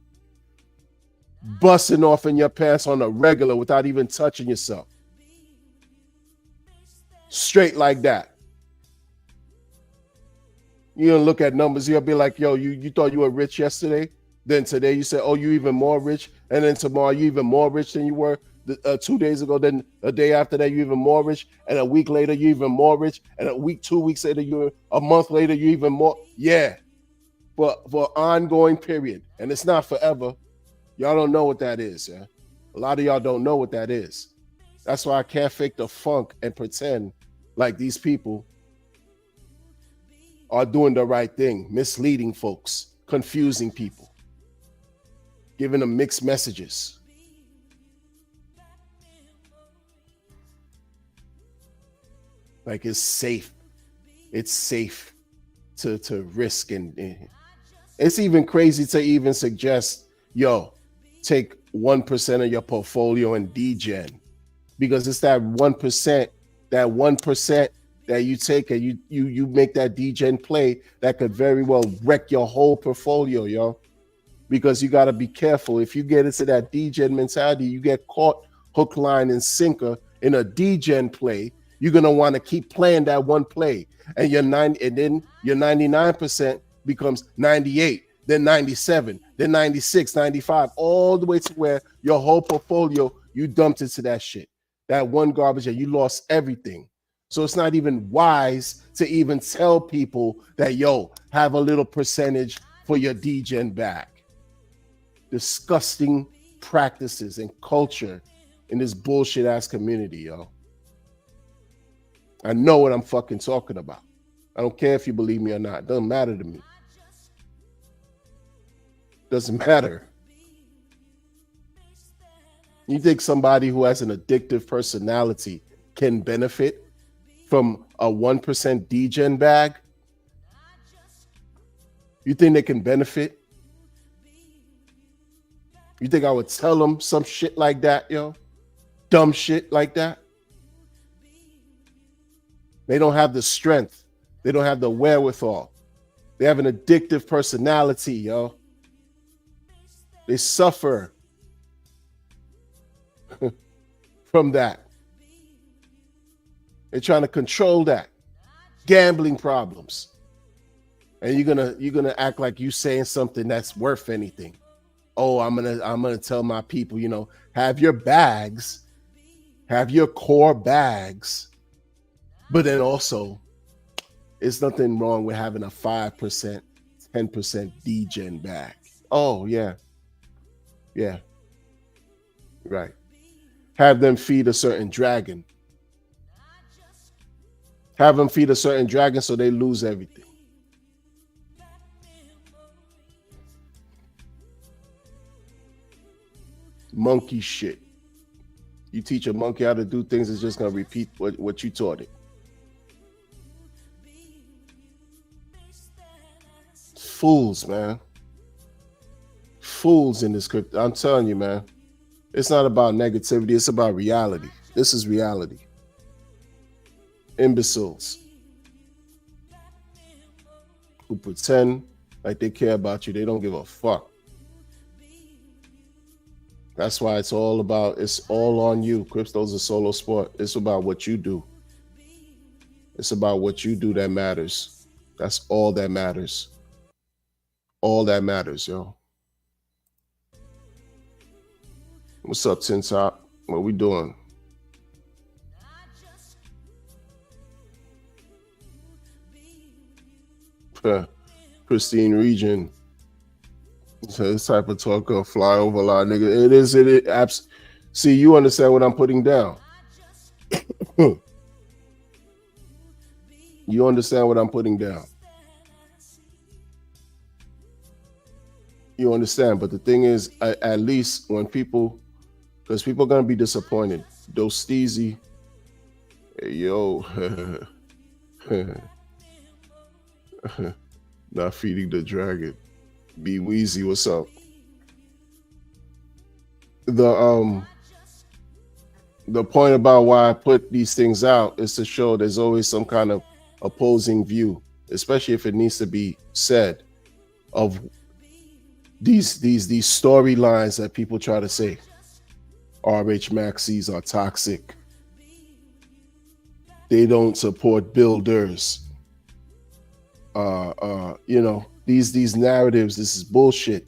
busting off in your pants on a regular without even touching yourself. Straight like that. You don't look at numbers, you'll be like, yo, you thought you were rich yesterday? Then today you say, oh, you even more rich. And then tomorrow you even more rich than you were 2 days ago. Then a day after that, you even more rich. And a week later, you even more rich. And a week, 2 weeks later, a month later, you even more. Yeah. For ongoing period. And it's not forever. Y'all don't know what that is. Yeah. A lot of y'all don't know what that is. That's why I can't fake the funk and pretend like these people are doing the right thing, misleading folks, confusing people, giving them mixed messages. Like it's safe. It's safe to risk. And it's even crazy to even suggest, yo, take 1% of your portfolio and degen, because it's that 1%, that you take and you make that degen play that could very well wreck your whole portfolio, yo. Because you got to be careful. If you get into that degen mentality, you get caught hook, line, and sinker in a degen play. You're gonna want to keep playing that one play, and then your 99% becomes 98, then 97, then 96, 95, all the way to where your whole portfolio you dumped into that shit, that one garbage, and you lost everything. So it's not even wise to even tell people that, yo, have a little percentage for your degen back. Disgusting practices and culture in this bullshit ass community, yo. I know what I'm fucking talking about. I don't care if you believe me or not. It doesn't matter to me. Doesn't matter. You think somebody who has an addictive personality can benefit from a 1% degen bag? You think they can benefit? You think I would tell them some shit like that, yo? Dumb shit like that? They don't have the strength. They don't have the wherewithal. They have an addictive personality, yo. They suffer from that. They're trying to control that. Gambling problems. And you're gonna act like you saying something that's worth anything. Oh, I'm gonna tell my people, you know, have your bags, have your core bags, but then also, it's nothing wrong with having a 5%, 10% degen bag. Oh yeah, yeah, right. Have them feed a certain dragon. Have them feed a certain dragon so they lose everything. monkey shit. You teach a monkey how to do things, it's just gonna repeat what you taught it. Fools, man. Fools in this crypto. I'm telling you, man. It's not about negativity. It's about reality. This is reality. Imbeciles who pretend like they care about you. They don't give a fuck. That's why it's all on you. Crypto's a solo sport. It's about what you do. It's about what you do that matters. That's all that matters. All that matters, yo. What's up, Tin Top? What we doing? Pristine region. So this type of talk will fly over a lot, nigga. It is. See, you understand what I'm putting down. You understand what I'm putting down. You understand, but the thing is, at least when people, because people are gonna be disappointed. Those steezy, hey, yo, not feeding the dragon. Be Weezy, what's up? The point about why I put these things out is to show there's always some kind of opposing view, especially if it needs to be said, of these storylines that people try to say. RH Maxis are toxic. They don't support builders. You know, these narratives, this is bullshit.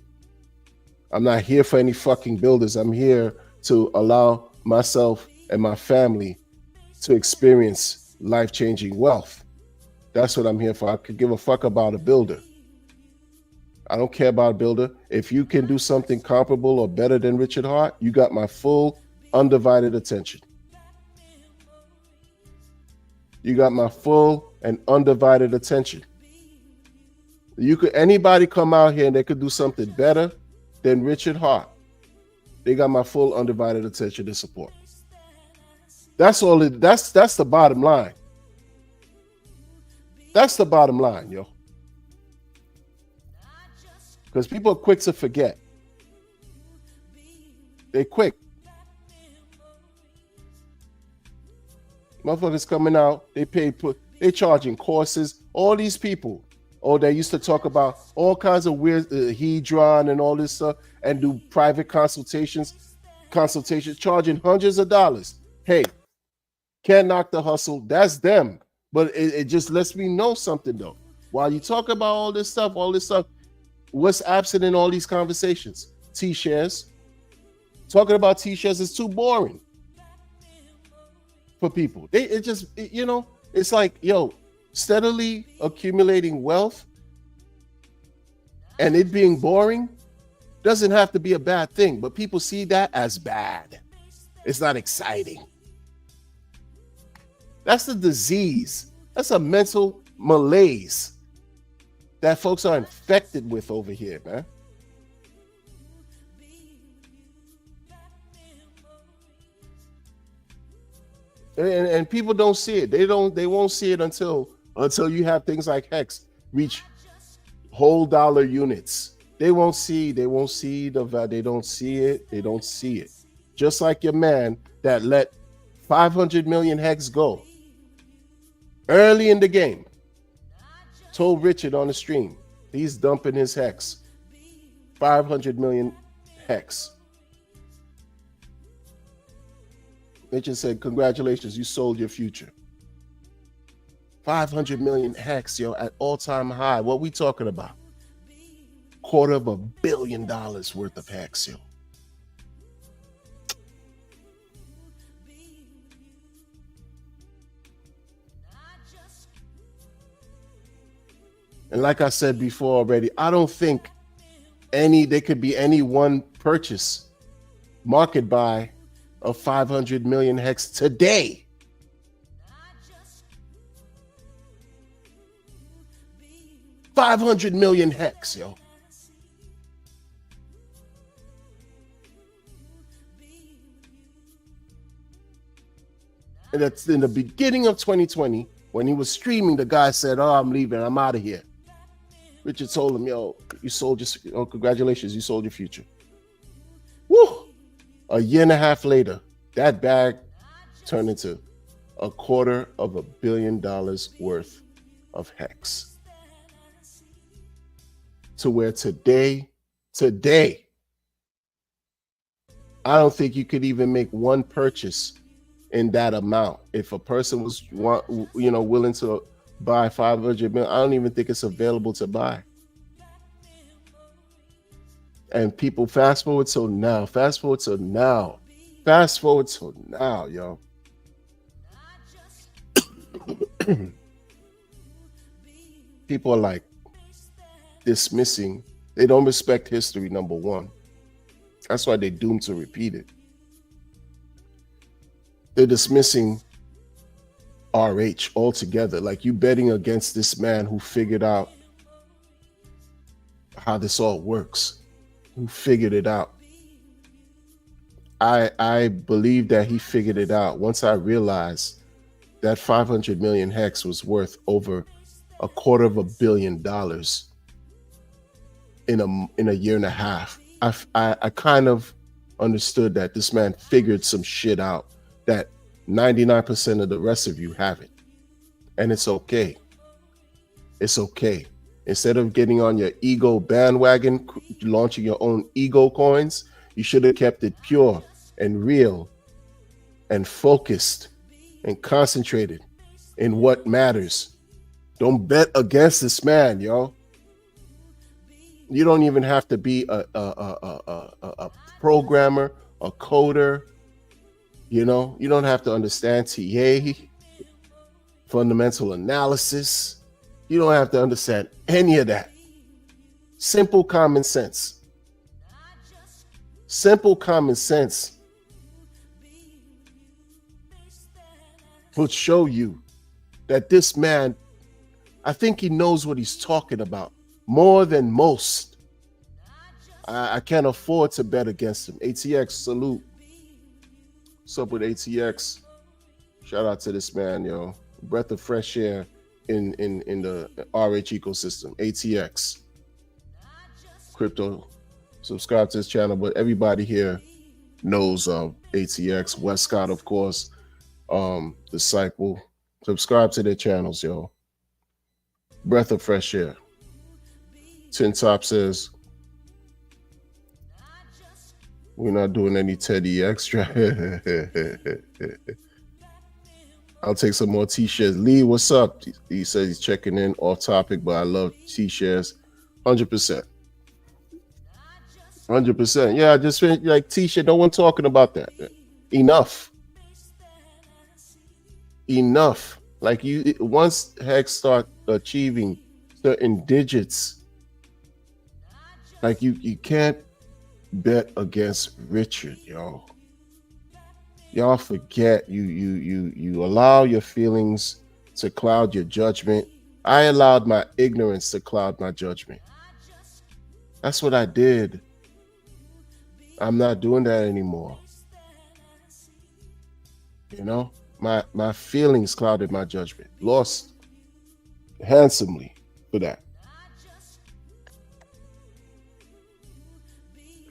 I'm not here for any fucking builders. I'm here to allow myself and my family to experience life-changing wealth. That's what I'm here for. I could give a fuck about a builder. I don't care about a builder. If you can do something comparable or better than Richard Hart, you got my full, undivided attention. You got my full and undivided attention. Anybody come out here and they could do something better than Richard Hart. They got my full undivided attention and support. That's all that's the bottom line. That's the bottom line, yo. Because people are quick to forget. They quick. Motherfuckers coming out, they charging courses. All these people, they used to talk about all kinds of weird hedron and all this stuff, and do private consultations, charging hundreds of dollars. Hey, can't knock the hustle. That's them. But it just lets me know something though. While you talk about all this stuff, what's absent in all these conversations? T-shares. Talking about T-shares is too boring for people. It's like, yo, steadily accumulating wealth and it being boring doesn't have to be a bad thing, but people see that as bad. It's not exciting. That's a disease. That's a mental malaise that folks are infected with over here, man. And people don't see it. They won't see it until you have things like Hex reach whole dollar units. They won't see it. Just like your man that let 500 million Hex go early in the game. Told Richard on the stream, he's dumping his Hex. 500 million Hex. Richard said, congratulations, you sold your future. 500 million Hex, yo, at all-time high. What we talking about? $250 million worth of Hex, yo. And like I said before already, I don't think there could be any one purchase market buy of 500 million Hex today. $500 million Hex, yo. And that's in the beginning of 2020, when he was streaming, the guy said, "Oh, I'm leaving. I'm out of here." Richard told him, "Yo, you sold your, oh, congratulations, you sold your future." Woo! A year and a half later, that bag turned into $250 million worth of hex. To where today, I don't think you could even make one purchase in that amount. If a person was, willing to buy 500 million, I don't even think it's available to buy. And people fast forward till now, yo. People are like dismissing. They don't respect history, number one. That's why they're doomed to repeat it. They're dismissing RH altogether. Like, you betting against this man who figured out how this all works, who figured it out. I believe that he figured it out once I realized that 500 million hex was worth over $250 million in a year and a half. I kind of understood that this man figured some shit out that 99% of the rest of you haven't. And it's okay. It's okay. Instead of getting on your ego bandwagon, launching your own ego coins, you should have kept it pure and real and focused and concentrated in what matters. Don't bet against this man, yo. You don't even have to be a programmer, a coder. You don't have to understand TA, fundamental analysis. You don't have to understand any of that. Simple common sense. Simple common sense will show you that this man, I think he knows what he's talking about more than most. I can't afford to bet against him. ATX, salute. What's up with ATX? Shout out to this man, yo. Breath of fresh air in the RH ecosystem. ATX. Crypto. Subscribe to this channel, but everybody here knows ATX. Westcott, of course. Disciple. Subscribe to their channels, yo. Breath of fresh air. Tin Top says, we're not doing any Teddy extra. I'll take some more T-shares. Lee, what's up? He says he's checking in, off topic, but I love T-shares. 100%. 100%. Yeah, I just feel like T-shirt, no one talking about that. Enough. Like, once Hex start achieving certain digits, like you can't bet against Richard, yo. Y'all forget, you allow your feelings to cloud your judgment. I allowed my ignorance to cloud my judgment. That's what I did. I'm not doing that anymore. My feelings clouded my judgment. Lost handsomely for that.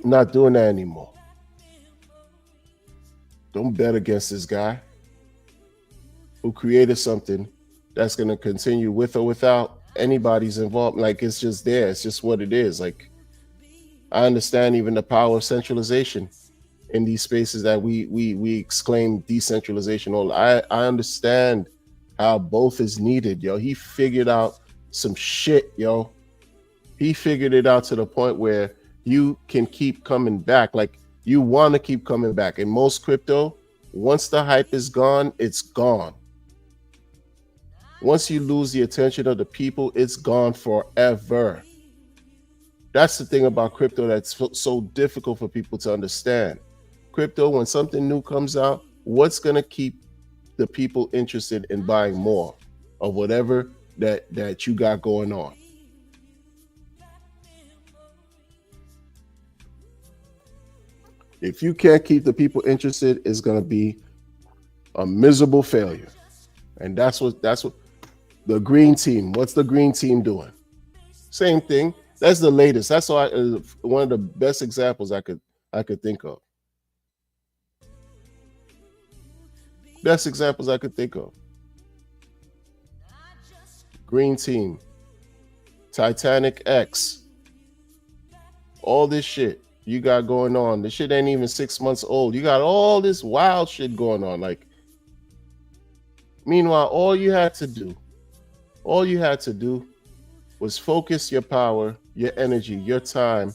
I'm not doing that anymore. Don't bet against this guy who created something that's going to continue with or without anybody's involvement. Like, it's just there. It's just what it is. Like, I understand even the power of centralization in these spaces that we exclaim decentralization. I understand how both is needed, yo. He figured out some shit, yo. He figured it out to the point where you can keep coming back. Like, you want to keep coming back. In most crypto, once the hype is gone, it's gone. Once you lose the attention of the people, it's gone forever. That's the thing about crypto that's so difficult for people to understand. Crypto, when something new comes out, what's going to keep the people interested in buying more of whatever that you got going on? If you can't keep the people interested, it's going to be A miserable failure. And that's what the green team. What's the green team doing? Same thing. That's the latest. That's why one of the best examples I could think of. Best examples I could think of. Green team, Titanic X, all this shit you got going on. The shit ain't even 6 months old. You got all this wild shit going on. Like, meanwhile, all you had to do was focus your power, your energy, your time,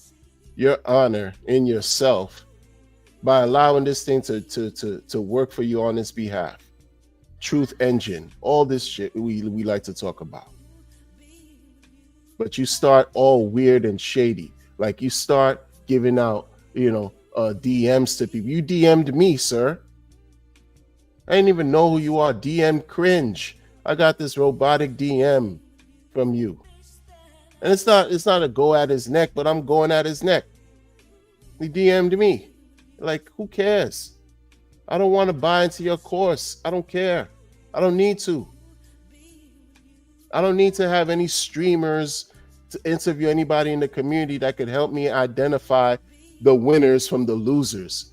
your honor in yourself by allowing this thing to work for you on its behalf. Truth engine, all this shit we like to talk about. But you start all weird and shady. Like you start giving out, DMs to people. You DM'd me, sir. I didn't even know who you are. DM cringe. I got this robotic DM from you. And it's not a go at his neck, but I'm going at his neck. He DM'd me. Like, who cares? I don't want to buy into your course. I don't care. I don't need to. I don't need to have any streamers to interview anybody in the community that could help me identify the winners from the losers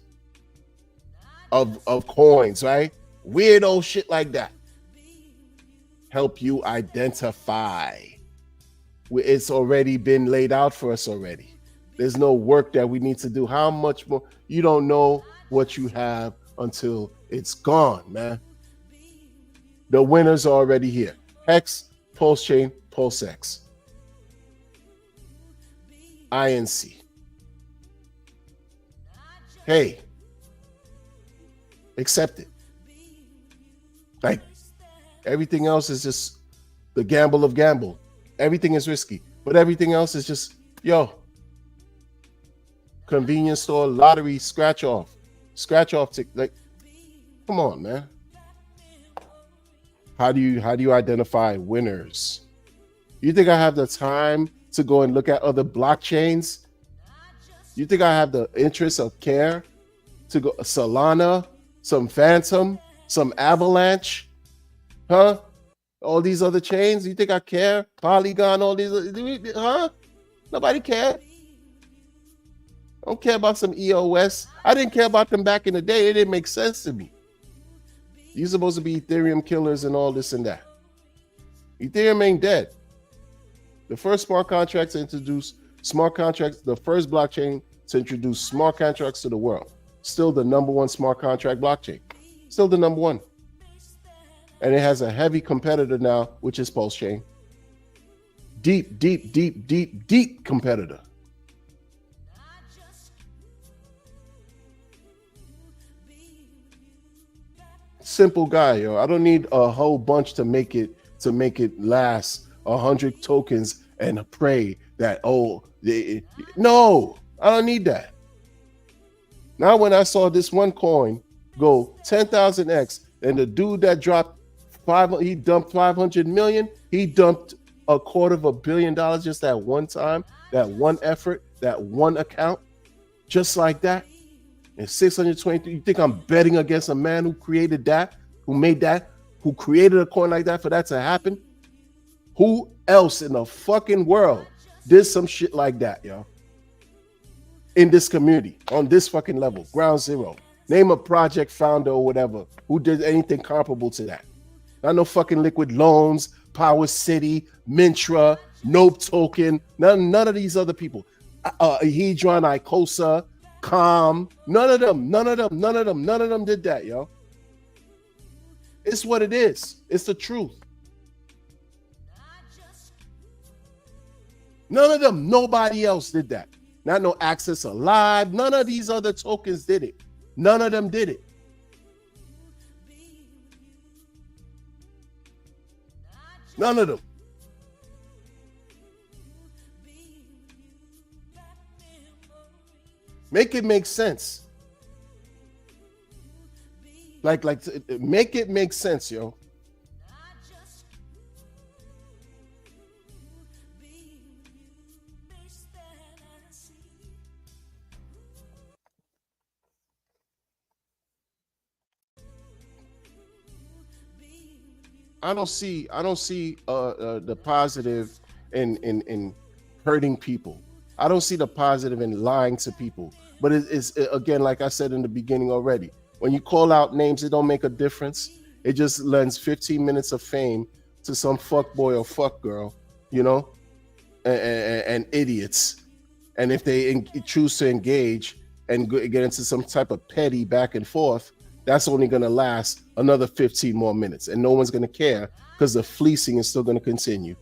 of coins, right? Weirdo shit like that. Help you identify. It's already been laid out for us already. There's no work that we need to do. How much more? You don't know what you have until it's gone, man. The winners are already here. Hex, Pulse Chain, Pulse X. INC. Hey, accept it. Like, everything else is just the gamble of gamble. Everything is risky, but everything else is just, convenience store, lottery, scratch off. Like, come on, man. How do you identify winners? You think I have the time to go and look at other blockchains? You think I have the interest of care to go Solana, some Phantom, some Avalanche, huh? All these other chains? You think I care? Polygon, all these, huh? Nobody care. I don't care about some EOS. I didn't care about them back in the day. It didn't make sense to me. You're supposed to be Ethereum killers and all this and that. Ethereum ain't dead. The first smart contract to introduce smart contracts, the first blockchain to introduce smart contracts to the world. Still the number one smart contract blockchain. Still the number one. And it has a heavy competitor now, which is Pulse Chain. Deep competitor. Simple guy, yo. I don't need a whole bunch to make it last 100 tokens and pray that no, I don't need that. Now when I saw this one coin go 10,000x and the dude that dropped he dumped 500 million, he dumped $250 million just that one time, that one effort, that one account, just like that. And 623, you think I'm betting against a man who created that, who made that, who created a coin like that for that to happen? Who else in the fucking world did some shit like that, yo? In this community, on this fucking level, ground zero. Name a project founder or whatever who did anything comparable to that. Not no fucking Liquid Loans, Power City, Mintra, Nope Token, none of these other people. Hedron, Icosa, Calm, none of them did that, yo. It's what it is. It's the truth. None of them, nobody else did that. Not no Access Alive. None of these other tokens did it. None of them did it. None of them. Make it make sense. Like, make it make sense, yo. I don't see the positive in hurting people. I don't see the positive in lying to people. But it's again, like I said in the beginning already, when you call out names, it don't make a difference. It just lends 15 minutes of fame to some fuck boy or fuck girl, you know, and idiots. And if they choose to engage and get into some type of petty back and forth, that's only going to last another 15 more minutes, and no one's going to care because the fleecing is still going to continue.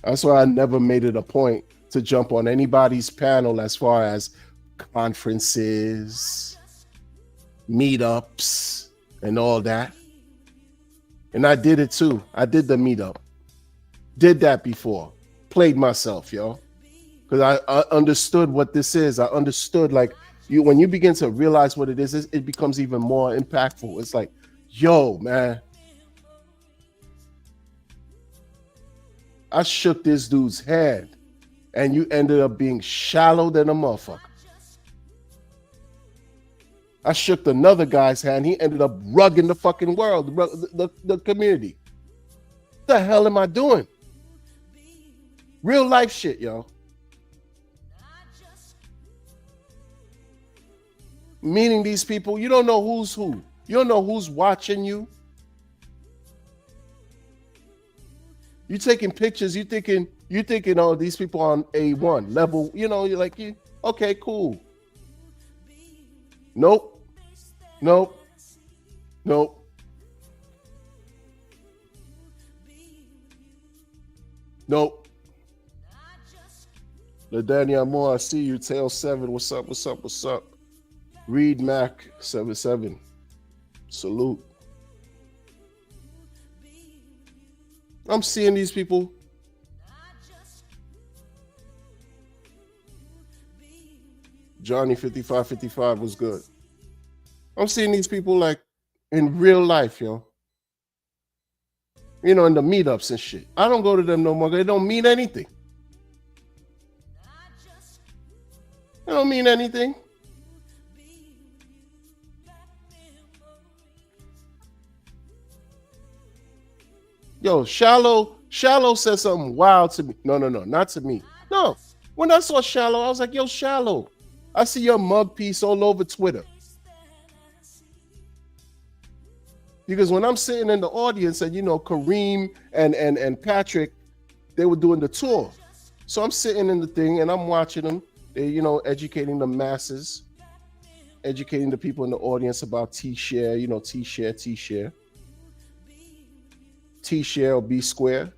That's why I never made it a point to jump on anybody's panel as far as conferences, meetups, and all that. And I did it too. I did the meetup. Did that before. Played myself, yo. Because I understood what this is. I understood, like, when you begin to realize what it is, it becomes even more impactful. It's like, yo, man, I shook this dude's hand, and you ended up being shallow than a motherfucker. I shook another guy's hand. He ended up rugging the fucking world, the community. What the hell am I doing? Real life shit, yo. Meeting these people, you don't know who's who. You don't know who's watching you. You taking pictures, you thinking, oh, these people on A1 level, you know, you're like, okay, cool. Nope. Nope. LaDania Moore, I see you. Tail 7, what's up? Reed Mac 77. Salute. I'm seeing these people. Johnny 5555 was good. I'm seeing these people like in real life, yo. You know, in the meetups and shit. I don't go to them no more. They don't mean anything. They don't mean anything. Yo, Shallow said something wild to me. No, not to me. No. When I saw Shallow, I was like, yo, Shallow, I see your mug piece all over Twitter. Because when I'm sitting in the audience and, you know, Kareem and Patrick, they were doing the tour. So I'm sitting in the thing and I'm watching them. They, you know, educating the masses, educating the people in the audience about T-share, you know, T-share. T-share or B square.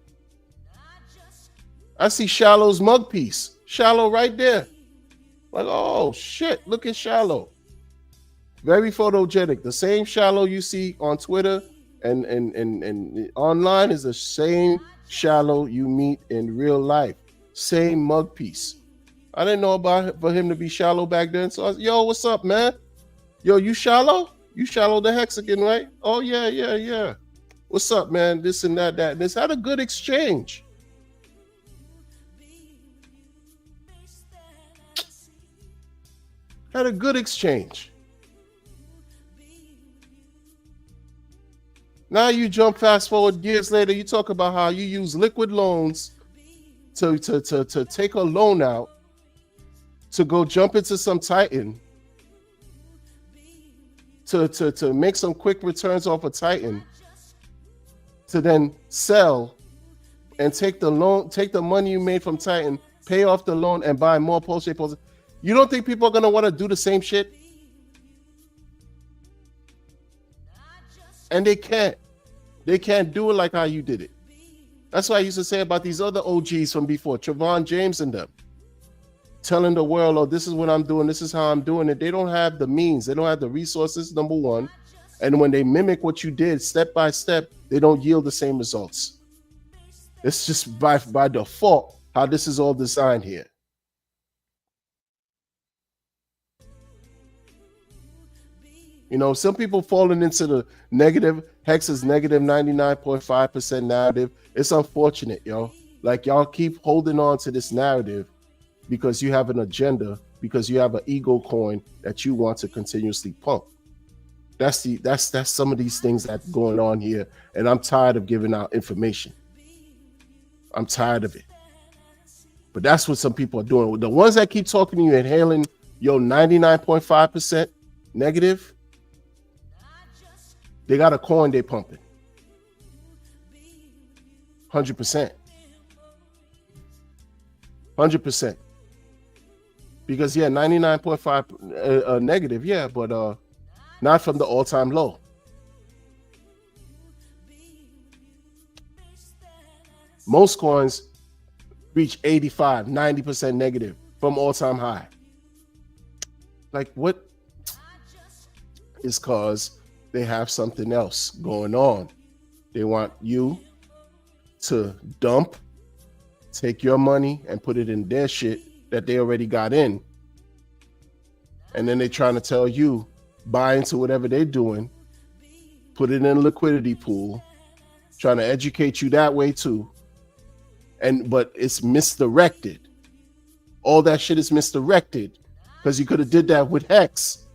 I see Shallow's mug piece. Shallow right there. Like, oh shit, look at Shallow. Very photogenic. The same Shallow you see on Twitter and online is the same Shallow you meet in real life. Same mug piece. I didn't know about for him to be shallow back then. So I was, yo, what's up, man? Yo, you Shallow? You Shallow the Hexagon, right? Oh, yeah. What's up, man? This and that. And this had a good exchange. Had a good exchange. Now you jump fast forward years later, you talk about how you use liquid loans to take a loan out to go jump into some Titan to make some quick returns off a Titan to then sell and take the loan, take the money you made from Titan, pay off the loan and buy more post-trade posts. You don't think people are going to want to do the same shit? And they can't. They can't do it like how you did it. That's what I used to say about these other OGs from before, Trevon James and them. Telling the world, oh, this is what I'm doing, this is how I'm doing it. They don't have the means. They don't have the resources, number one. And when they mimic what you did step by step, they don't yield the same results. It's just by default how this is all designed here. You know, some people falling into the negative, Hex's negative 99.5% narrative. It's unfortunate, yo. Like, y'all keep holding on to this narrative because you have an agenda because you have an ego coin that you want to continuously pump. That's some of these things that's going on here, and I'm tired of giving out information. I'm tired of it. But that's what some people are doing. The ones that keep talking to you and hailing your 99.5% negative, they got a coin they pumping. 100%. 100%. Because 99.5 negative, but not from the all-time low. Most coins reach 85, 90% negative from all-time high. Like what? It's because they have something else going on. They want you to dump, take your money and put it in their shit that they already got in. And then they're trying to tell you, buy into whatever they're doing, put it in a liquidity pool, trying to educate you that way too. But it's misdirected. All that shit is misdirected because you could have did that with Hex.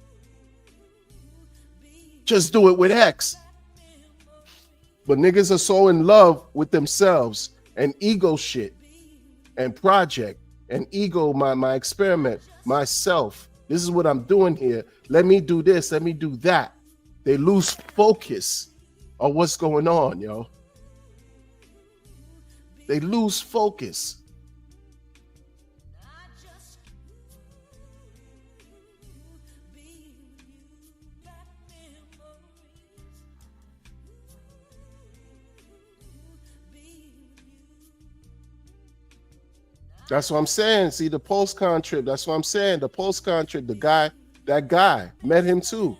Just do it with Hex. But niggas are so in love with themselves and ego shit and project and ego, my experiment, myself. This is what I'm doing here. Let me do this. Let me do that. They lose focus on what's going on, yo. They lose focus. That's what I'm saying. See, the PulseCon trip, that's what I'm saying. The PulseCon trip, that guy, met him too.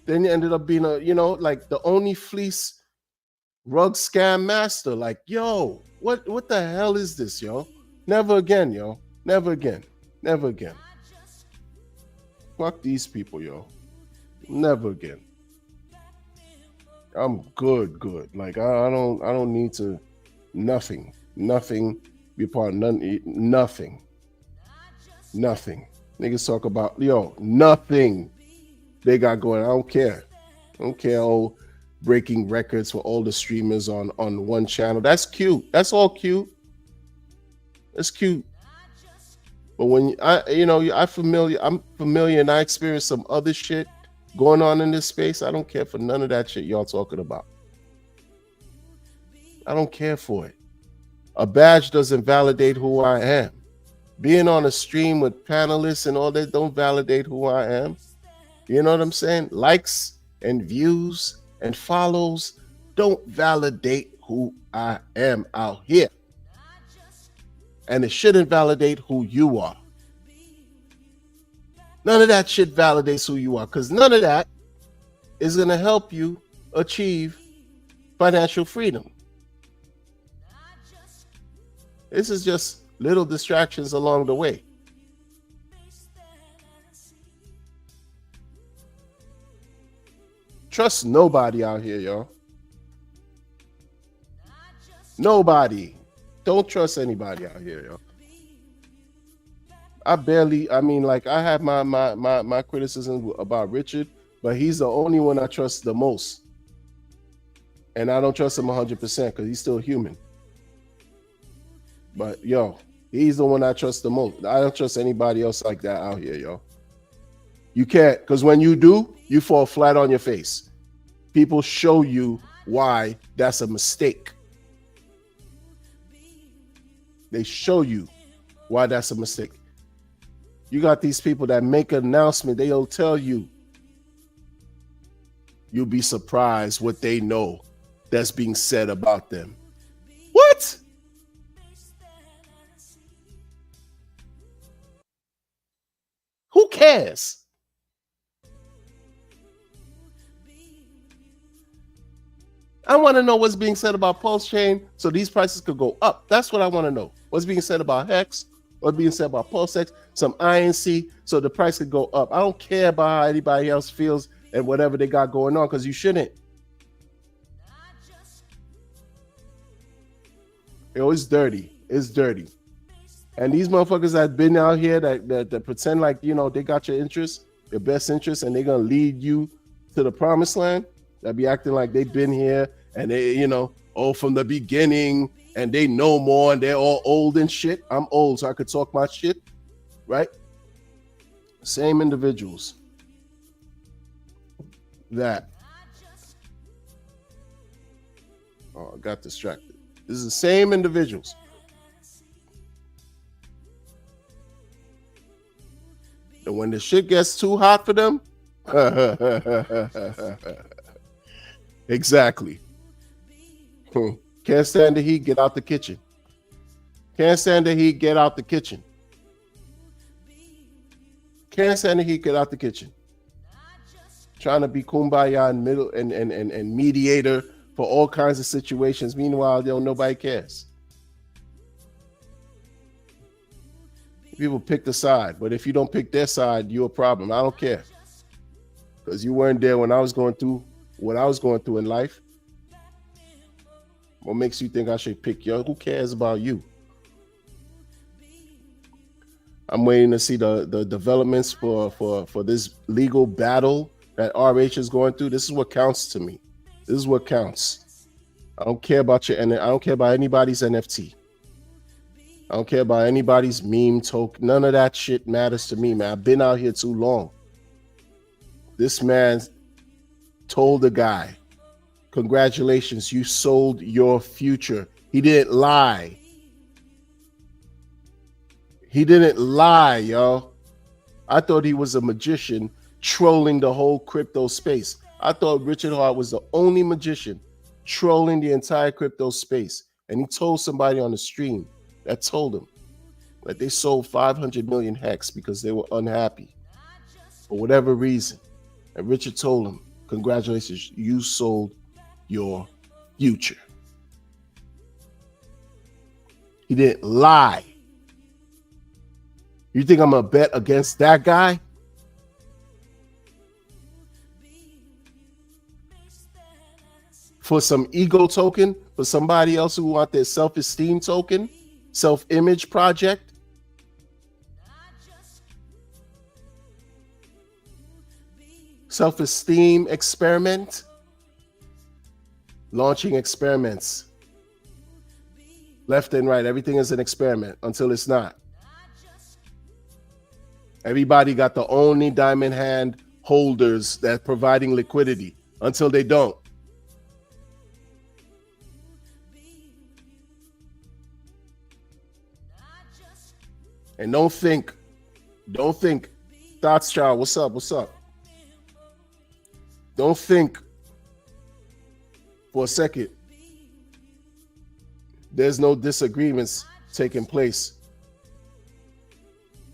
Then he ended up being like the only fleece rug scam master. Like, yo, what the hell is this, yo? Never again, yo. Never again. Never again. Fuck these people, yo. Never again. I'm good. Like, I don't need to, nothing. Be part of nothing. Niggas talk about, nothing they got going. I don't care. Oh, breaking records for all the streamers on one channel. That's cute. That's all cute. That's cute. But when I'm familiar and I experience some other shit going on in this space, I don't care for none of that shit y'all talking about. I don't care for it. A badge doesn't validate who I am. Being on a stream with panelists and all that don't validate who I am. You know what I'm saying? Likes and views and follows don't validate who I am out here. And it shouldn't validate who you are. None of that shit validates who you are, because none of that is going to help you achieve financial freedom. This is just little distractions along the way. Trust nobody out here, y'all. Nobody. Don't trust anybody out here, yo. I have my criticism about Richard, but he's the only one I trust the most. And I don't trust him 100% because he's still human. But he's the one I trust the most. I don't trust anybody else like that out here, yo. You can't, because when you do, you fall flat on your face. People show you why that's a mistake. They show you why that's a mistake. You got these people that make an announcement, they'll tell you. You'll be surprised what they know that's being said about them. What? Who cares? I want to know what's being said about Pulse Chain so these prices could go up. That's what I want to know. What's being said about Hex? What's being said about Pulse X? Some INC so the price could go up. I don't care about how anybody else feels and whatever they got going on, because you shouldn't. It's dirty. It's dirty. And these motherfuckers that been out here that pretend like, you know, they got your interest, your best interest, and they're gonna lead you to the promised land, that be acting like they've been here and they, you know, oh, from the beginning, and they know more and they're all old and shit. I'm old, so I could talk my shit, right? Same individuals that, oh, I got distracted. This is the same individuals and when the shit gets too hot for them, exactly. Can't stand the heat, get out the kitchen. Can't stand the heat, get out the kitchen. Can't stand the heat, get out the kitchen. Trying to be kumbaya and middle and mediator for all kinds of situations. Meanwhile, nobody cares. People pick the side, but if you don't pick their side, you're a problem. I don't care. Because you weren't there when I was going through what I was going through in life. What makes you think I should pick you? Who cares about you? I'm waiting to see the developments for this legal battle that RH is going through. This is what counts to me. This is what counts. I don't care about your, and I don't care about anybody's NFT. I don't care about anybody's meme token. None of that shit matters to me, man. I've been out here too long. This man told the guy, congratulations, you sold your future. He didn't lie. He didn't lie, yo. I thought he was a magician trolling the whole crypto space. I thought Richard Hart was the only magician trolling the entire crypto space. And he told somebody on the stream that told him that they sold 500 million hex because they were unhappy for whatever reason. And Richard told him, congratulations, you sold your future. He didn't lie. You think I'm gonna bet against that guy? For some ego token, for somebody else who want their self-esteem token, self-image project? Self-esteem experiment? Launching experiments. Left and right, everything is an experiment until it's not. Everybody got the only diamond hand holders that providing liquidity until they don't. And don't think, Thoughts Child, what's up? Don't think for a second there's no disagreements taking place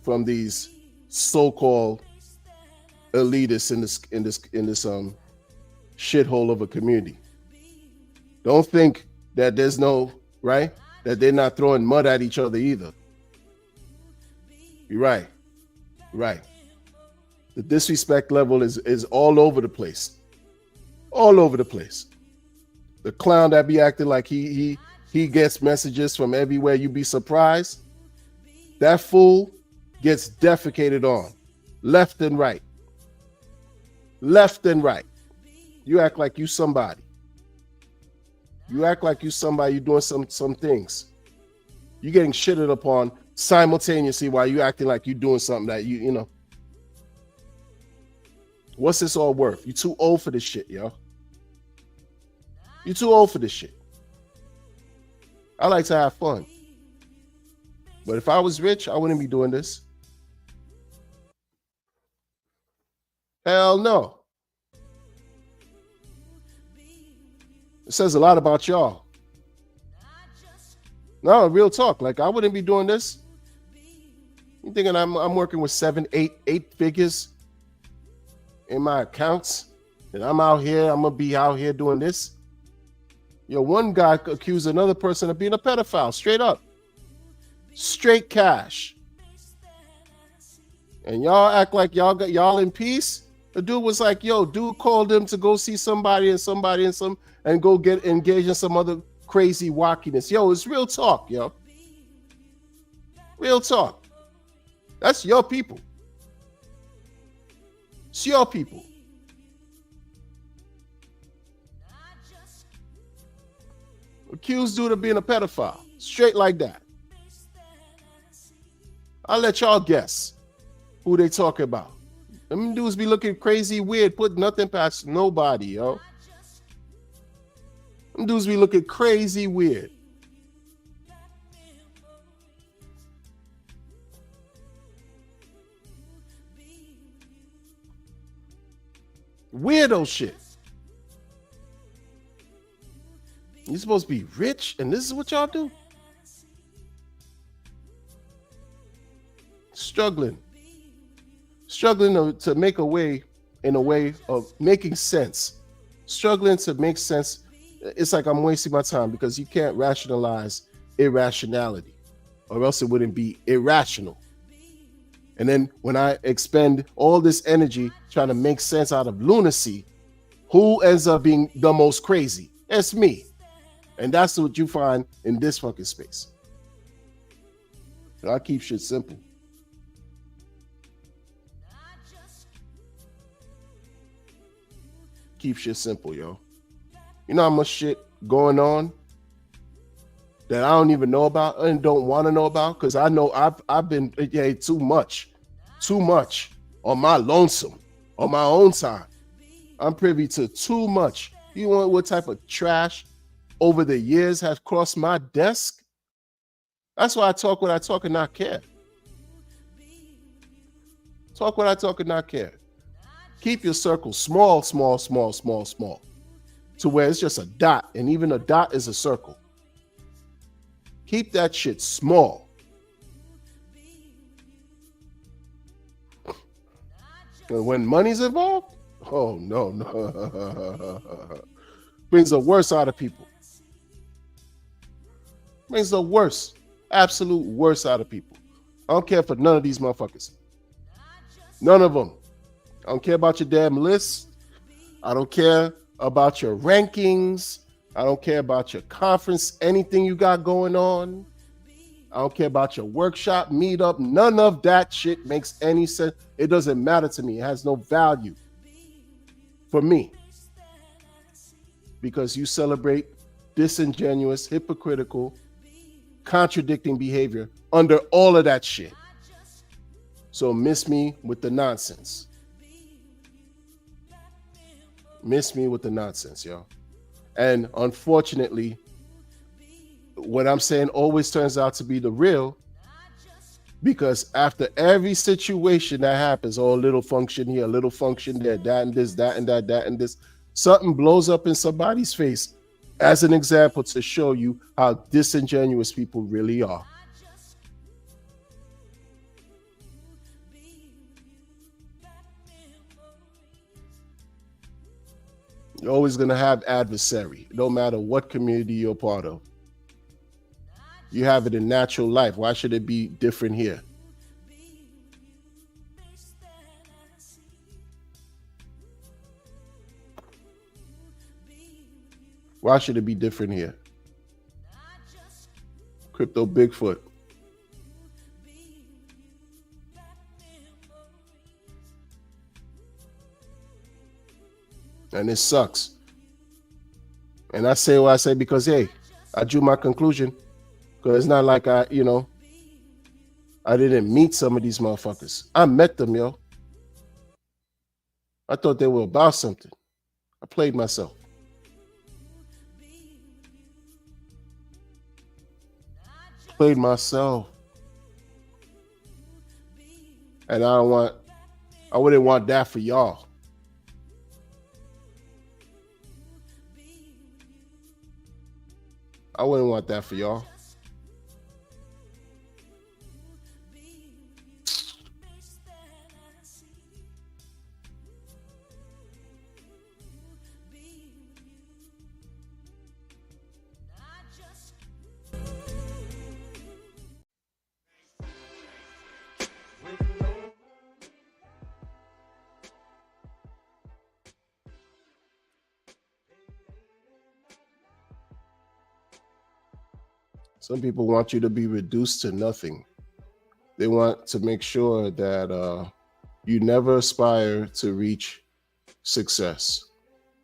from these so-called elitists in this shithole of a community. Don't think that there's no, right? That they're not throwing mud at each other either. You're right. Right. The disrespect level is all over the place. All over the place. The clown that be acting like he gets messages from everywhere, you be surprised. That fool gets defecated on left and right. Left and right. You act like you somebody. You act like you somebody, you doing some things. You're getting shitted upon simultaneously while you acting like you doing something that you know. What's this all worth? You too old for this shit, yo. You too old for this shit. I like to have fun. But if I was rich, I wouldn't be doing this. Hell no. It says a lot about y'all. No, real talk. Like, I wouldn't be doing this. You thinking I'm working with 7, 8 figures in my accounts, and I'm gonna be out here doing this? Yo, one guy accused another person of being a pedophile, straight up. Straight cash. And y'all act like y'all in peace. The dude was like, yo, dude called him to go see somebody and go get engaged in some other crazy wackiness. Yo, it's real talk, yo. Real talk. That's your people. It's your people. Accused dude of being a pedophile. Straight like that. I'll let y'all guess who they talking about. Them dudes be looking crazy weird, put nothing past nobody, yo. Them dudes be looking crazy weird. Weirdo shit. You're supposed to be rich, and this is what y'all do? Struggling to make a way in a way of making sense. Struggling to make sense. It's like I'm wasting my time because you can't rationalize irrationality, or else it wouldn't be irrational. And then when I expend all this energy trying to make sense out of lunacy, who ends up being the most crazy? It's me. And that's what you find in this fucking space. I keep shit simple. Keep shit simple, yo. You know how much shit going on that I don't even know about and don't want to know about? Because I know I've been too much on my lonesome, on my own time. I'm privy to too much. You know what type of trash over the years has crossed my desk? That's why I talk what I talk and not care. Talk what I talk and not care. Keep your circle small, to where it's just a dot, and even a dot is a circle. Keep that shit small. And when money's involved, oh no. Brings the worst out of people. Brings the worst, absolute worst out of people. I don't care for none of these motherfuckers. None of them. I don't care about your damn list. I don't care about your rankings. I don't care about your conference, anything you got going on. I don't care about your workshop, meetup. None of that shit makes any sense. It doesn't matter to me. It has no value for me. Because you celebrate disingenuous, hypocritical, contradicting behavior under all of that shit. So miss me with the nonsense. Miss me with the nonsense, y'all. And unfortunately, what I'm saying always turns out to be the real, because after every situation that happens, oh, little function here, little function there, that and this, that and that, that and this, something blows up in somebody's face as an example to show you how disingenuous people really are. You're always going to have adversary, no matter what community you're part of. You have it in natural life. Why should it be different here? Why should it be different here? Crypto Bigfoot. And it sucks. And I say what I say because, hey, I drew my conclusion. Because it's not like I didn't meet some of these motherfuckers. I met them, yo. I thought they were about something. I played myself. Played myself. And I wouldn't want that for y'all. I wouldn't want that for y'all. Some people want you to be reduced to nothing. They want to make sure that you never aspire to reach success.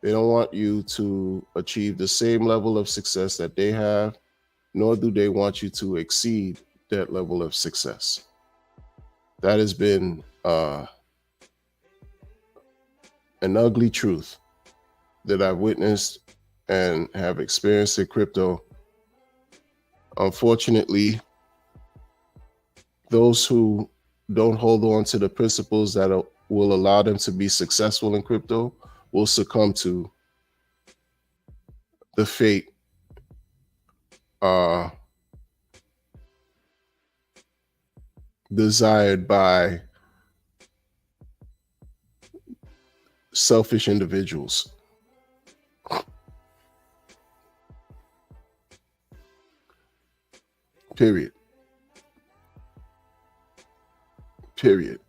They don't want you to achieve the same level of success that they have, nor do they want you to exceed that level of success. That has been an ugly truth that I've witnessed and have experienced in crypto. Unfortunately, those who don't hold on to the principles that will allow them to be successful in crypto will succumb to the fate desired by selfish individuals. Period. Period.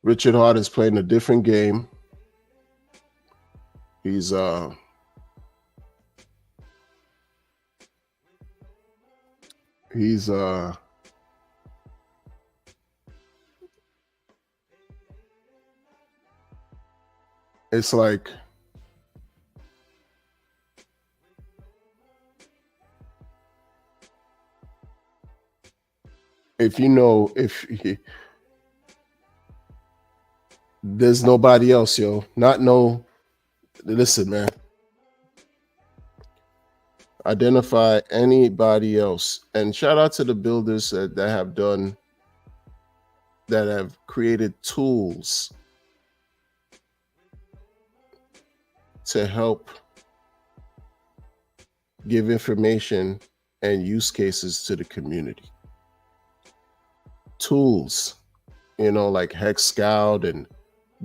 Richard Hart is playing a different game. He's it's like if there's nobody else, yo. Listen, man. Identify anybody else. And shout out to the builders that have created tools to help give information and use cases to the community. Tools, like Hex Scout and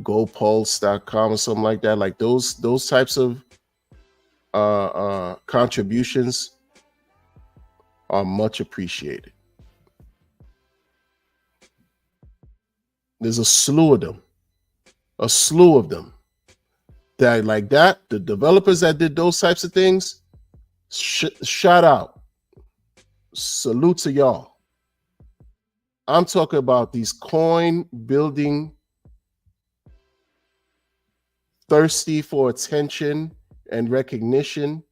GoPulse.com or something like that. Like those types of contributions are much appreciated. There's a slew of them that like that. The developers that did those types of things, shout out, salute to y'all. I'm talking about these coin building, thirsty for attention and recognition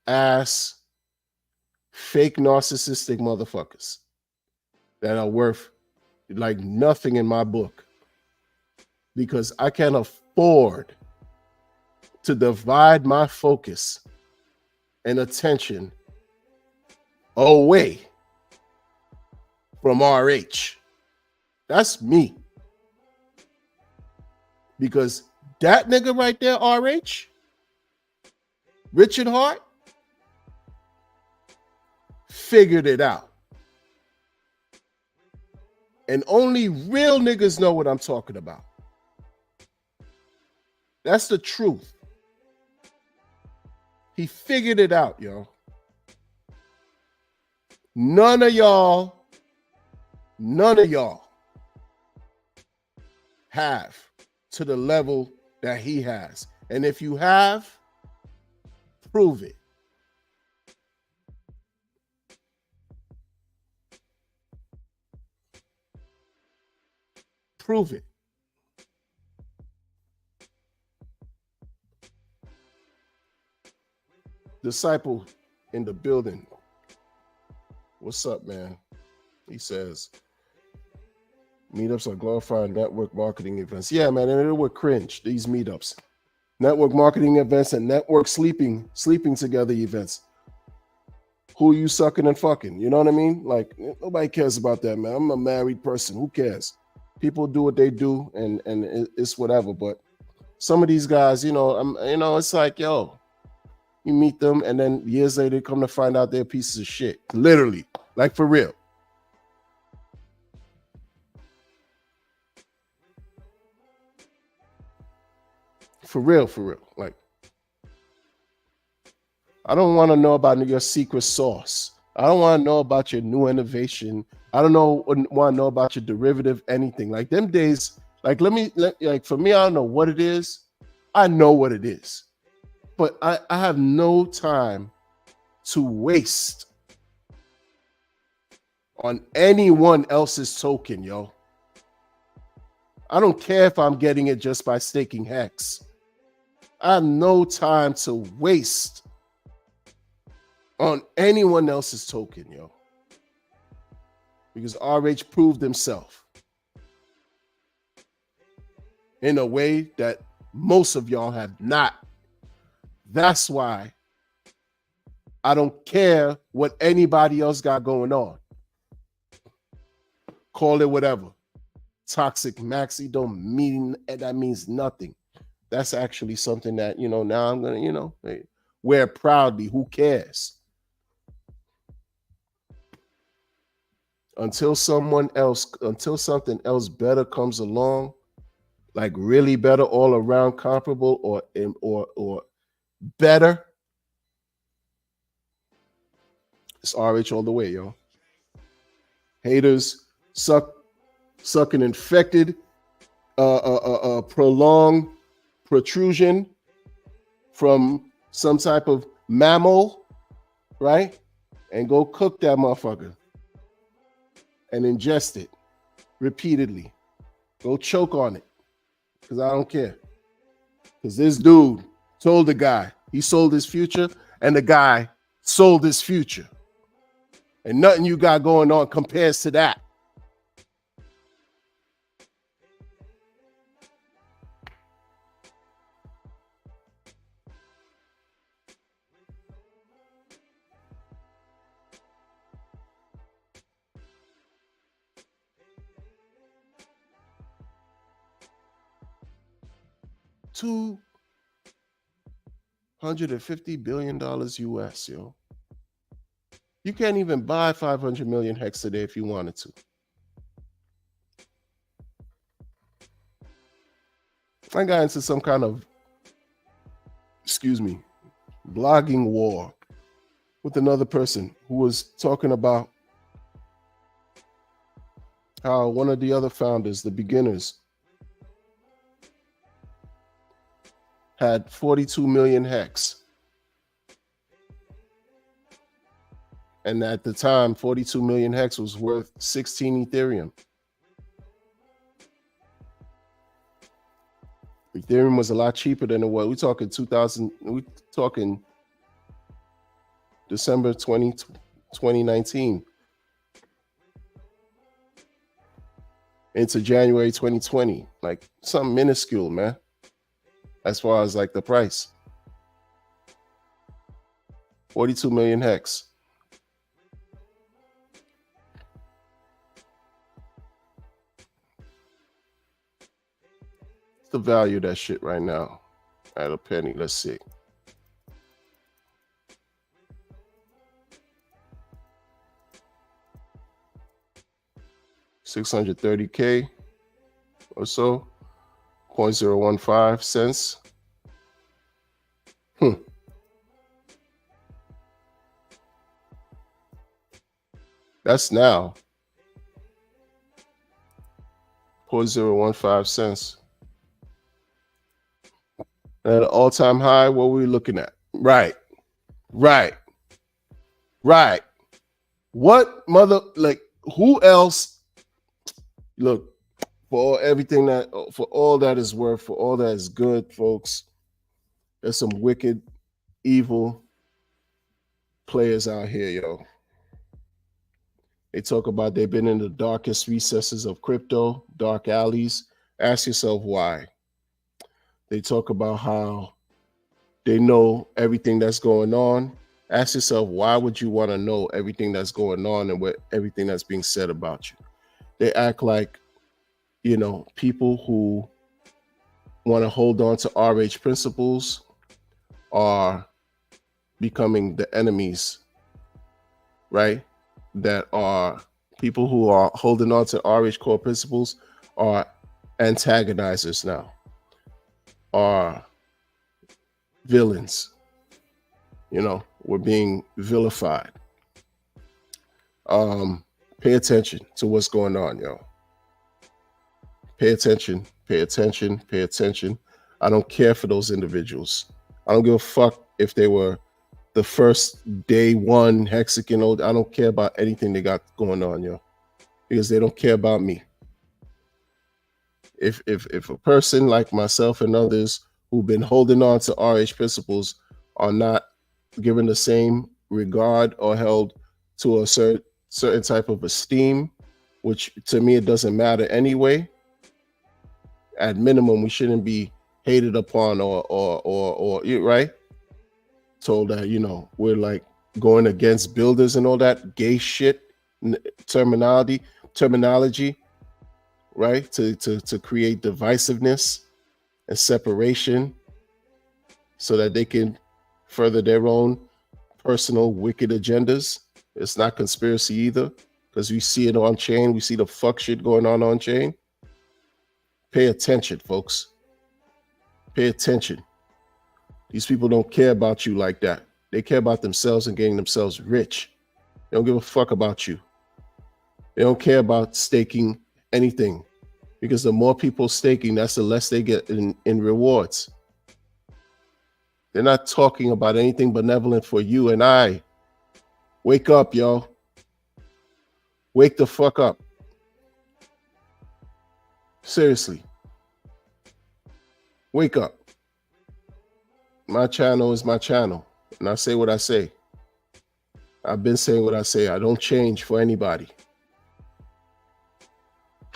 ass fake narcissistic motherfuckers that are worth like nothing in my book, because I can't afford to divide my focus and attention away from RH. That's me. Because that nigga right there, RH, Richard Hart, figured it out. And only real niggas know what I'm talking about. That's the truth. He figured it out, yo. None of y'all have to the level that he has. And if you have, prove it. Prove it. Disciple in the building. What's up, man? He says, meetups are glorified network marketing events. Yeah, man, and it would cringe, these meetups. Network marketing events and network sleeping together events. Who you sucking and fucking? You know what I mean? Like, nobody cares about that, man. I'm a married person. Who cares? People do what they do, and it's whatever. But some of these guys, it's like, yo, you meet them, and then years later, come to find out they're pieces of shit. Literally, like for real. For real. Like, I don't want to know about your secret sauce. I don't want to know about your new innovation. I don't want to know about your derivative anything. Like them days, like for me, I don't know what it is, I know what it is. But I have no time to waste on anyone else's token, yo. I don't care if I'm getting it just by staking Hex. I have no time to waste on anyone else's token, yo. Because RH proved himself in a way that most of y'all have not. That's why I don't care what anybody else got going on. Call it whatever. Toxic maxi don't mean that means nothing. That's actually something that, now I'm going to, wear proudly. Who cares? Until something else better comes along, like really better, all around comparable or better, it's RH all the way, yo. Haters suck an infected, prolonged protrusion from some type of mammal, right? And go cook that motherfucker and ingest it repeatedly. Go choke on it, because I don't care. Because this dude told the guy he sold his future, and the guy sold his future. And nothing you got going on compares to that. $250 billion US, yo. You can't even buy 500 million Hex today if you wanted to. I got into some kind of, blogging war with another person who was talking about how one of the other founders, the beginners, had 42 million Hex. And at the time, 42 million Hex was worth 16 Ethereum. Ethereum was a lot cheaper than it was. We're talking December 2019 into January 2020. Like something minuscule, man, as far as like the price. 42 million Hex. What's the value of that shit right now at a penny? Let's see. $630K or so, 0.015 cents. That's now 0.015 cents. At an all-time high, what were we looking at? Right. What who else? Look, for all that is worth, for all that is good, folks, there's some wicked, evil players out here, yo. They talk about they've been in the darkest recesses of crypto, dark alleys. Ask yourself why. They talk about how they know everything that's going on. Ask yourself, why would you want to know everything that's going on and everything that's being said about you? They act like, people who want to hold on to RH principles are becoming the enemies, right? That are people who are holding on to RH core principles are antagonizers now, are villains. We're being vilified. Pay attention to what's going on, yo. Pay attention. I don't care for those individuals. I don't give a fuck if they were the first day one Mexican old. I don't care about anything they got going on, yo, because they don't care about me. If a person like myself and others who've been holding on to RH principles are not given the same regard or held to a certain type of esteem, which to me it doesn't matter anyway. At minimum, we shouldn't be hated upon or right, told that we're like going against builders and all that gay shit terminology, right? To create divisiveness and separation so that they can further their own personal wicked agendas. It's not conspiracy either, because we see it on chain. We see the fuck shit going on chain. Pay attention, folks. Pay attention. These people don't care about you like that. They care about themselves and getting themselves rich. They don't give a fuck about you. They don't care about staking anything, because the more people staking, that's the less they get in rewards. They're not talking about anything benevolent for you and I. Wake up, yo. Wake the fuck up. Seriously. Wake up. My channel is my channel, and I say what I say. I've been saying what I say. I don't change for anybody.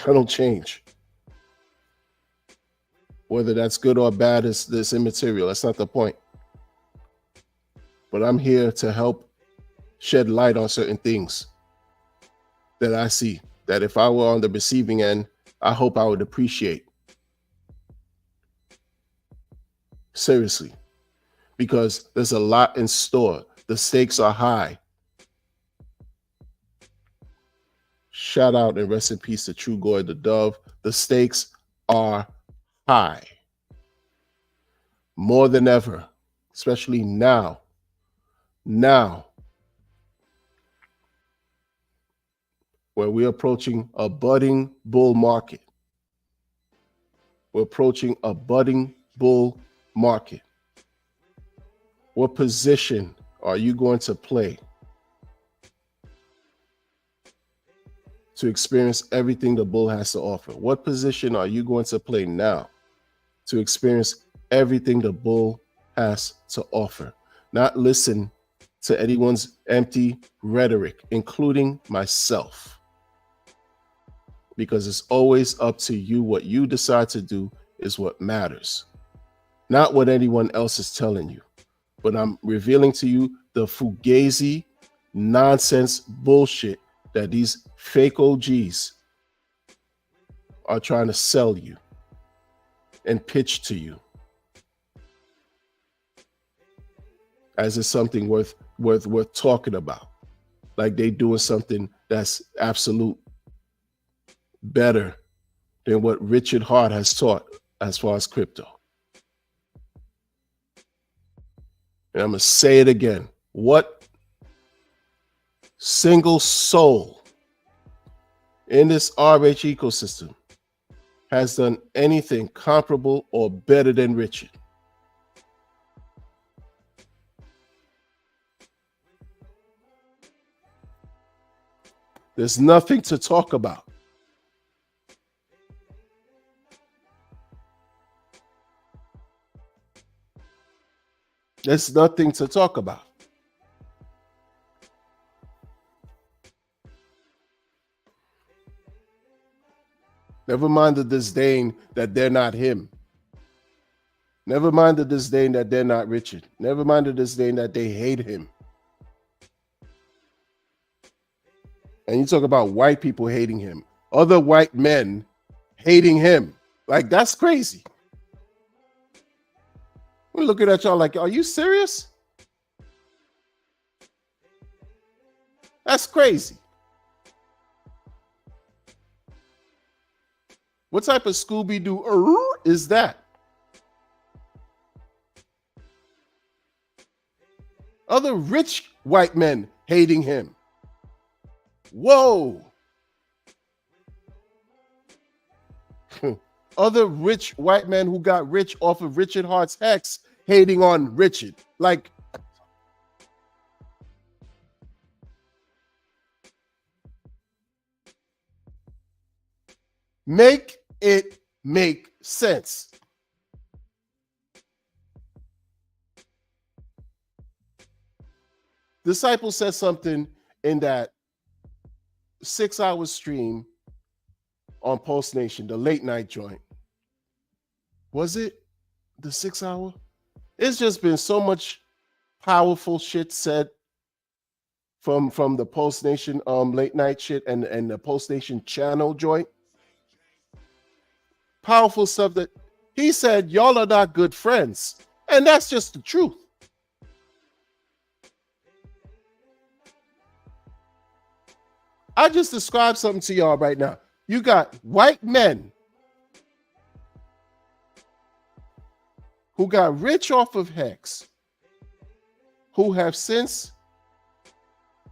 I don't change. Whether that's good or bad is immaterial. That's not the point. But I'm here to help shed light on certain things that I see, that if I were on the receiving end, I hope I would appreciate. Seriously. Because there's a lot in store. The stakes are high. Shout out and rest in peace to True Goy the Dove. The stakes are high. More than ever, especially now. Now, where we're approaching a budding bull market. We're approaching a budding bull market. What position are you going to play to experience everything the bull has to offer? What position are you going to play now to experience everything the bull has to offer? Not listen to anyone's empty rhetoric, including myself. Because it's always up to you. What you decide to do is what matters. Not what anyone else is telling you. But I'm revealing to you the fugazi nonsense bullshit that these fake OGs are trying to sell you and pitch to you as it's something worth talking about. Like they doing something that's absolute better than what Richard Hart has taught as far as crypto. And I'm going to say it again. What single soul in this RH ecosystem has done anything comparable or better than Richard? There's nothing to talk about. There's nothing to talk about. Never mind the disdain that they're not him. Never mind the disdain that they're not Richard. Never mind the disdain that they hate him. And you talk about white people hating him. Other white men hating him. Like, that's crazy. We're looking at y'all like, are you serious? That's crazy. What type of Scooby-Doo is that? Other rich white men hating him. Whoa. other rich white men who got rich off of Richard Hart's hex hating on Richard. Like, make it make sense. Disciple said something in that 6-hour stream on Post Nation, the late night joint. Was it the 6-hour? It's just been so much powerful shit said from the Post Nation late night shit and the Post Nation channel joint. Powerful stuff that he said, y'all are not good friends. And that's just the truth. I just described something to y'all right now. You got white men who got rich off of Hex, who have since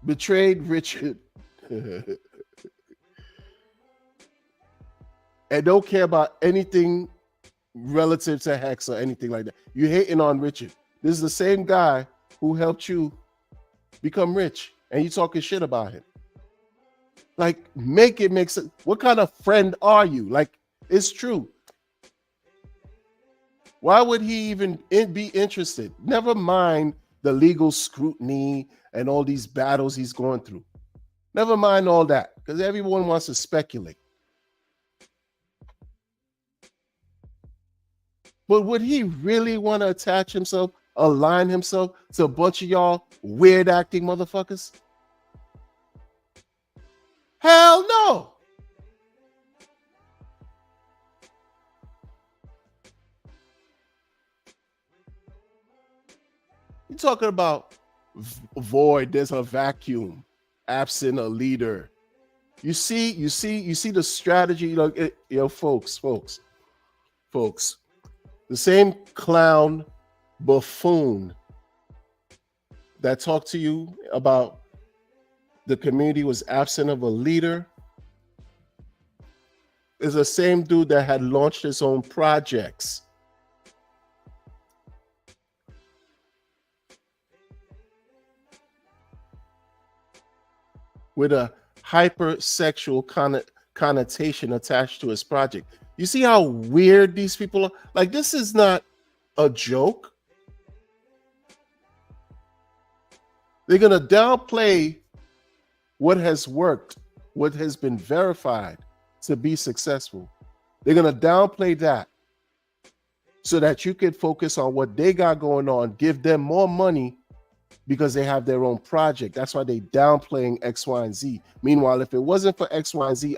betrayed Richard and don't care about anything relative to Hex or anything like that. You hating on Richard. This is the same guy who helped you become rich, and you talking shit about him. Like, make it make sense. What kind of friend are you? Like, it's true. Why would he even be interested? Never mind the legal scrutiny and all these battles he's going through. Never mind all that, because everyone wants to speculate. But would he really want to attach himself, align himself to a bunch of y'all weird acting motherfuckers? Hell no. You're talking about void, there's a vacuum, absent a leader. You see the strategy, folks. The same clown buffoon that talked to you about the community was absent of a leader is the same dude that had launched his own projects. With a hypersexual connotation attached to his project. You see how weird these people are? Like, this is not a joke. They're going to downplay what has worked, what has been verified to be successful. They're going to downplay that so that you can focus on what they got going on, give them more money because they have their own project. That's why they downplaying X, Y, and Z. Meanwhile, if it wasn't for X, Y, and Z,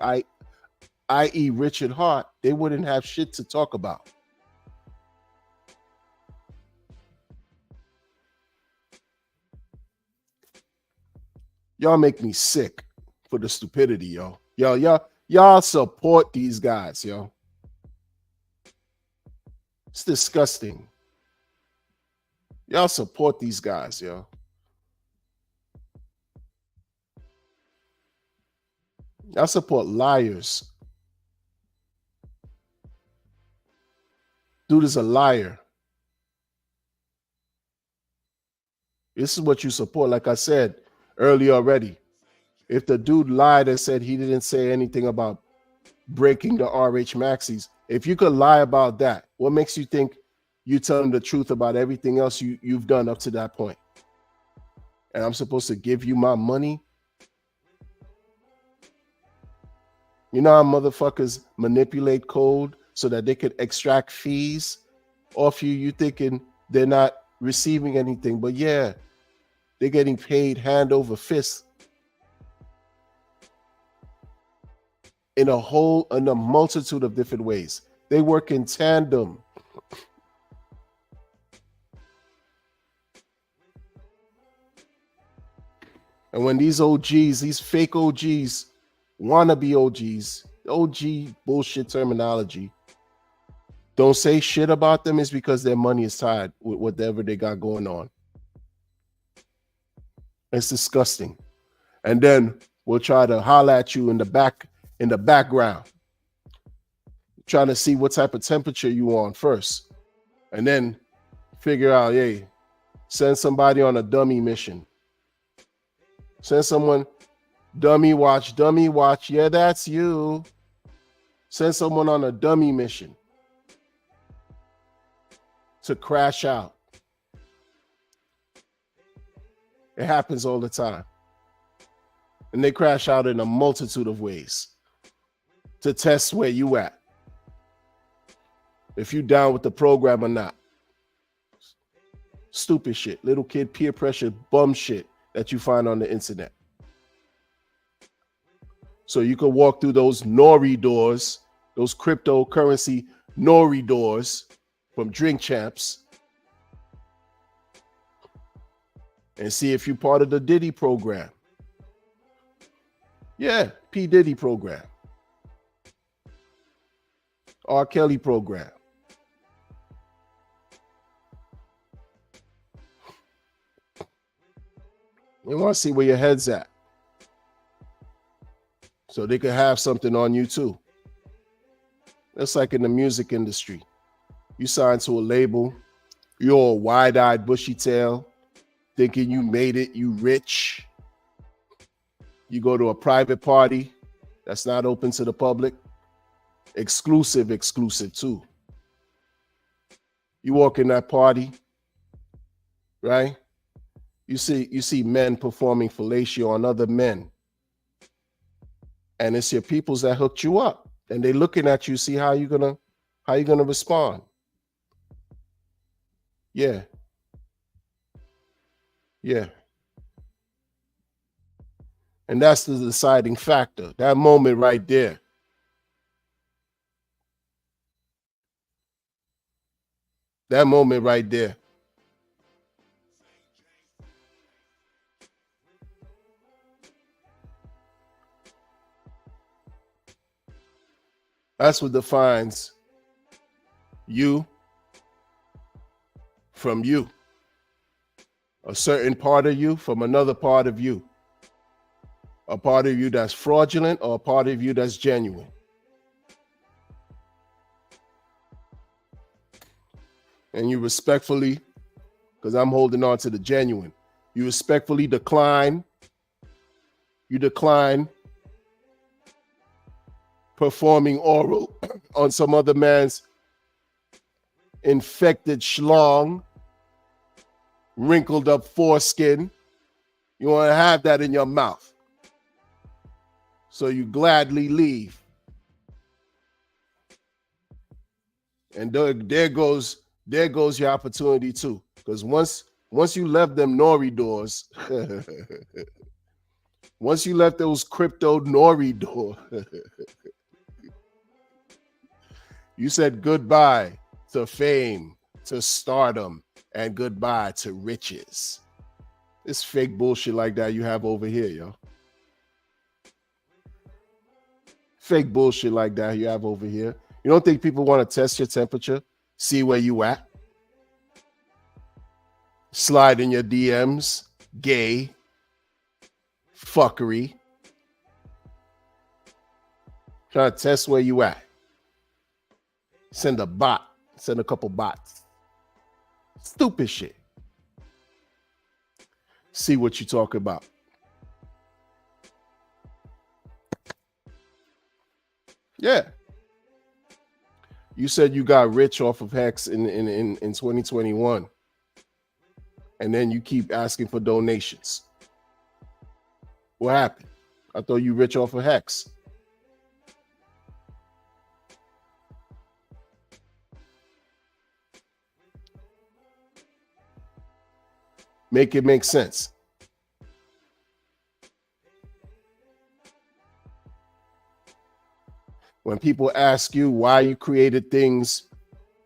i.e. Richard Hart, they wouldn't have shit to talk about. Y'all make me sick for the stupidity, yo. Y'all support these guys, yo. It's disgusting. Y'all support these guys, yo. Y'all support liars. Dude is a liar. This is what you support. Like I said earlier already, if the dude lied and said he didn't say anything about breaking the RH Maxis, if you could lie about that, what makes you think you telling the truth about everything else you've done up to that point? And I'm supposed to give you my money? You know how motherfuckers manipulate code so that they could extract fees off you? You thinking they're not receiving anything, but yeah, they're getting paid hand over fist in a multitude of different ways. They work in tandem. And when these OGs, these fake OGs, wannabe OGs, OG bullshit terminology, don't say shit about them, is because their money is tied with whatever they got going on. It's disgusting. And then we'll try to holler at you in the background. trying to see what type of temperature you on first, and then figure out, hey, send somebody on a dummy mission. Send someone, dummy watch. Yeah, that's you. Send someone on a dummy mission to crash out. It happens all the time. And they crash out in a multitude of ways to test where you at. If you down with the program or not. Stupid shit, little kid peer pressure, bum shit that you find on the internet. So you can walk through those nori doors, those cryptocurrency nori doors from Drink Champs, and see if you're part of the Diddy program. Yeah, P. Diddy program. R. Kelly program. They want to see where your head's at, so they could have something on you too. That's like in the music industry. You sign to a label, you're all wide-eyed, bushy-tail, thinking you made it, you rich. You go to a private party that's not open to the public. Exclusive too. You walk in that party, right? You see men performing fellatio on other men. And it's your peoples that hooked you up. And they looking at you, see how you gonna respond. Yeah. Yeah. And that's the deciding factor. That moment right there. That moment right there. That's what defines you from you. A certain part of you from another part of you. A part of you that's fraudulent or a part of you that's genuine. And you respectfully, because I'm holding on to the genuine, you respectfully decline. You decline performing oral on some other man's infected schlong, wrinkled up foreskin. You want to have that in your mouth. So you gladly leave. And there goes your opportunity too. Because once you left them nori doors, once you left those crypto nori doors, you said goodbye to fame, to stardom, and goodbye to riches. It's fake bullshit like that you have over here, yo. Fake bullshit like that you have over here. You don't think people want to test your temperature, see where you at? Slide in your DMs, gay, fuckery. Trying to test where you at. Send a bot, send a couple bots. Stupid shit. See what you talk about. Yeah. You said you got rich off of Hex in 2021. And then you keep asking for donations. What happened? I thought you rich off of Hex. Make it make sense. When people ask you why you created things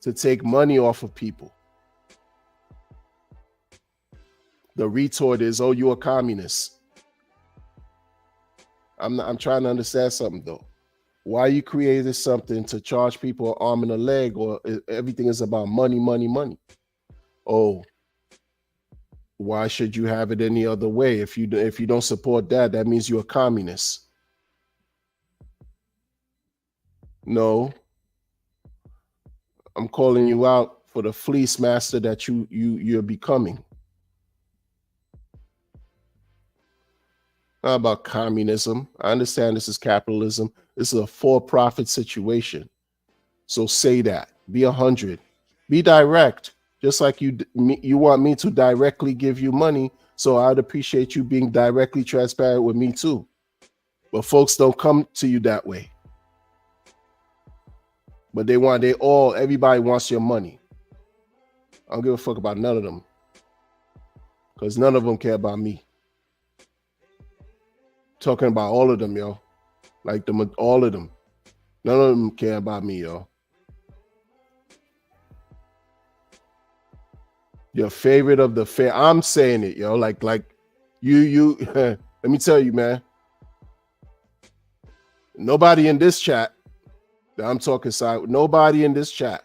to take money off of people, the retort is, "Oh, you're a communist." I'm trying to understand something though. Why you created something to charge people an arm and a leg, or everything is about money, money, money? Oh, why should you have it any other way? If you don't support that, that means you're a communist. No, I'm calling you out for the fleece master that you're becoming. Not about communism. I understand this is capitalism. This is a for-profit situation. So say that. Be 100. Be direct. Just like you want me to directly give you money. So I'd appreciate you being directly transparent with me too. But folks don't come to you that way. But everybody wants your money. I don't give a fuck about none of them. Because none of them care about me. Talking about all of them, yo. Like all of them. None of them care about me, yo. Your favorite of the fair. I'm saying it, yo. Like you let me tell you, man. Nobody in this chat that I'm talking side. Nobody in this chat.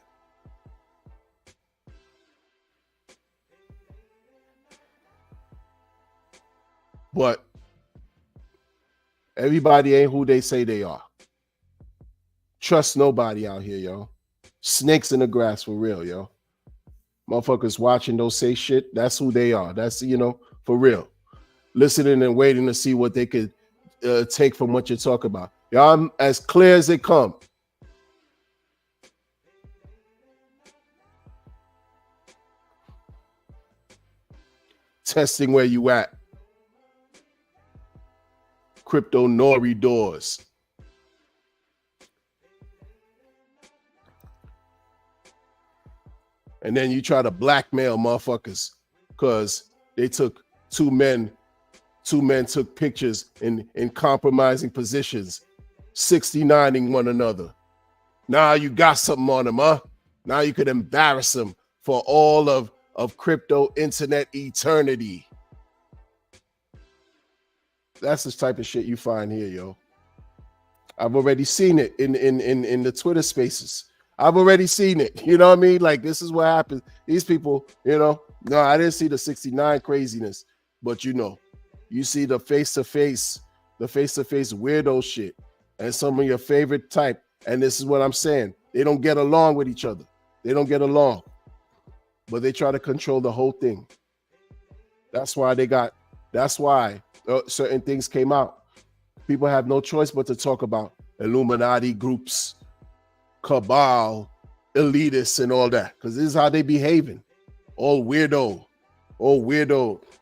But everybody ain't who they say they are. Trust nobody out here, yo. Snakes in the grass for real, yo. Motherfuckers watching those say shit. That's who they are. That's, for real. Listening and waiting to see what they could take from what you talk about. Y'all, I'm as clear as they come. Testing where you at. Crypto nori doors. And then you try to blackmail motherfuckers because they took two men took pictures in compromising positions, 69ing one another. Now you got something on them, huh? Now you could embarrass them for all of crypto internet eternity. That's the type of shit you find here, yo. I've already seen it in the Twitter spaces. I've already seen it. You know what I mean? Like, this is what happens. These people, no, I didn't see the 69 craziness, but you see the face-to-face weirdo shit and some of your favorite type. And this is what I'm saying. They don't get along with each other. They don't get along, but they try to control the whole thing. That's why certain things came out. People have no choice but to talk about Illuminati groups, cabal, elitists, and all that, because this is how they behaving. All weirdo.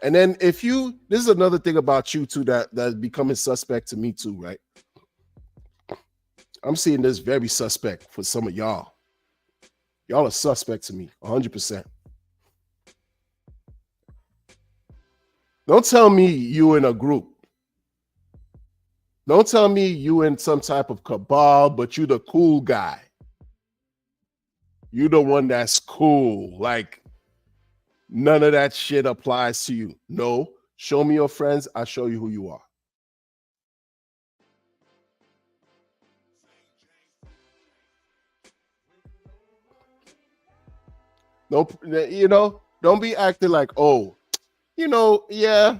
And then this is another thing about you too that's becoming suspect to me too, right? I'm seeing this very suspect for some of y'all. Y'all are suspect to me, 100%. Don't tell me you in a group. Don't tell me you in some type of cabal, but you the cool guy. You the one that's cool. Like, none of that shit applies to you. No, show me your friends. I'll show you who you are. Don't be acting like, yeah.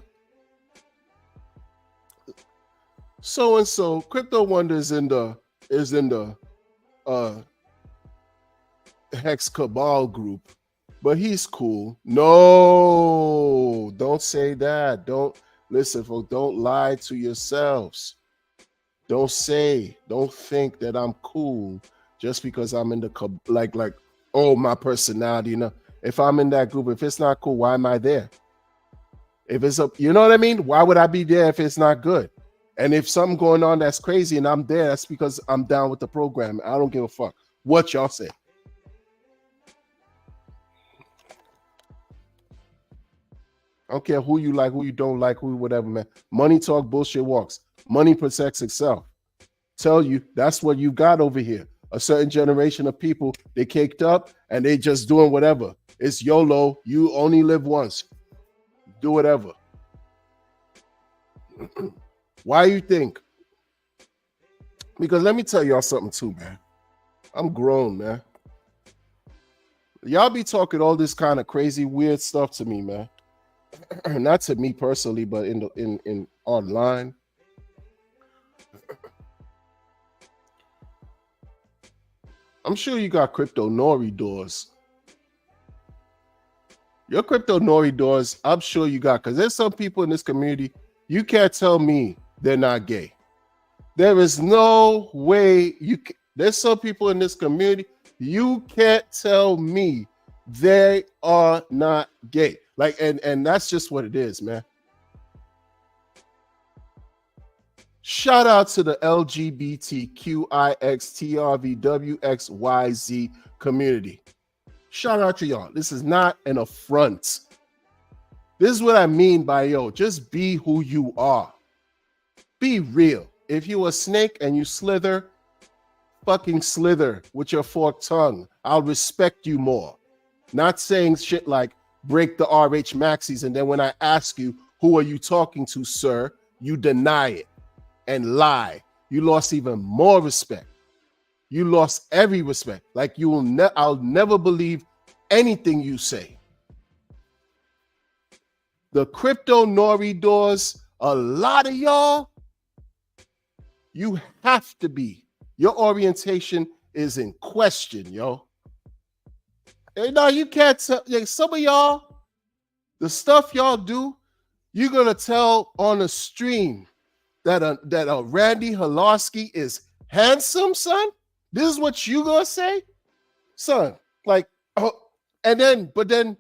So and so, Crypto Wonder is in the Hex Cabal group, but he's cool. No, don't say that. Don't listen, folks. Don't lie to yourselves. Don't think that I'm cool just because I'm in the like my personality. If I'm in that group, if it's not cool, why am I there? If it's you know what I mean? Why would I be there if it's not good? And if something going on that's crazy and I'm there, that's because I'm down with the program. I don't give a fuck what y'all say. I don't care who you like, who you don't like, who whatever, man. Money talk, bullshit walks. Money protects itself. Tell you, that's what you got over here. A certain generation of people, they caked up and they just doing whatever. It's YOLO. You only live once. Do whatever. Why you think? Because let me tell y'all something too, man. I'm grown, man. Y'all be talking all this kind of crazy, weird stuff to me, man. Not to me personally, but in online. I'm sure you got crypto nori doors. Your crypto nori doors, I'm sure you got, because there's some people in this community, you can't tell me they're not gay. There is no way you can. There's some people in this community, you can't tell me they are not gay. Like, and that's just what it is, man. Shout out to the LGBTQIXTRVWXYZ community. Shout out to y'all. This is not an affront. This is what I mean by, yo, just be who you are. Be real. If you a snake and you slither, fucking slither with your forked tongue. I'll respect you more. Not saying shit like break the RH Maxis, and then when I ask you, who are you talking to, sir? You deny it and lie. You lost even more respect. You lost every respect. Like you will I'll never believe anything you say. The crypto nori doors, a lot of y'all, you have to be. Your orientation is in question, yo. And now you can't tell. Like, some of y'all, the stuff y'all do, you're gonna tell on a stream that a Randy Halarski is handsome, son. This is what you gonna say, son. Like, oh, and then, but then,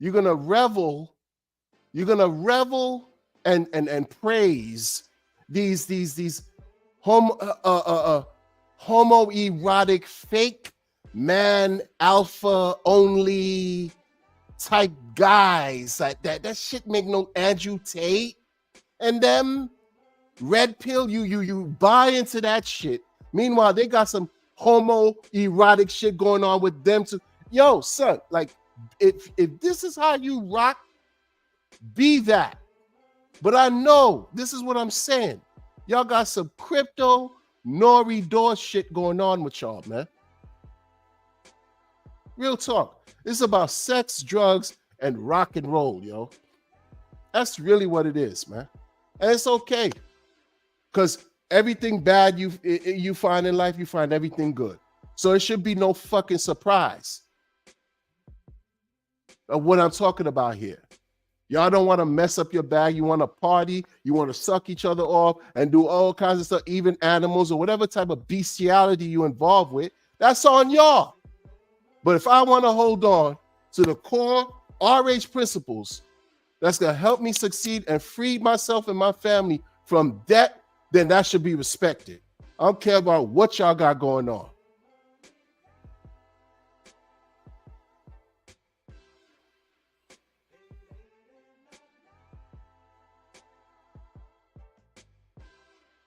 you're gonna revel and praise these homoerotic fake man alpha only type guys. Like that shit make no Andrew Tate and them red pill. You buy into that shit. Meanwhile, they got some homoerotic shit going on with them too. Yo, son, like if this is how you rock, be that. But I know this is what I'm saying. Y'all got some crypto nori door shit going on with y'all, man. Real talk. It's about sex, drugs, and rock and roll, yo. That's really what it is, man. And it's okay. Because everything bad you find in life, you find everything good. So it should be no fucking surprise of what I'm talking about here. Y'all don't want to mess up your bag. You want to party. You want to suck each other off and do all kinds of stuff, even animals or whatever type of bestiality you involved with. That's on y'all. But if I want to hold on to the core RH principles that's going to help me succeed and free myself and my family from debt, then that should be respected. I don't care about what y'all got going on.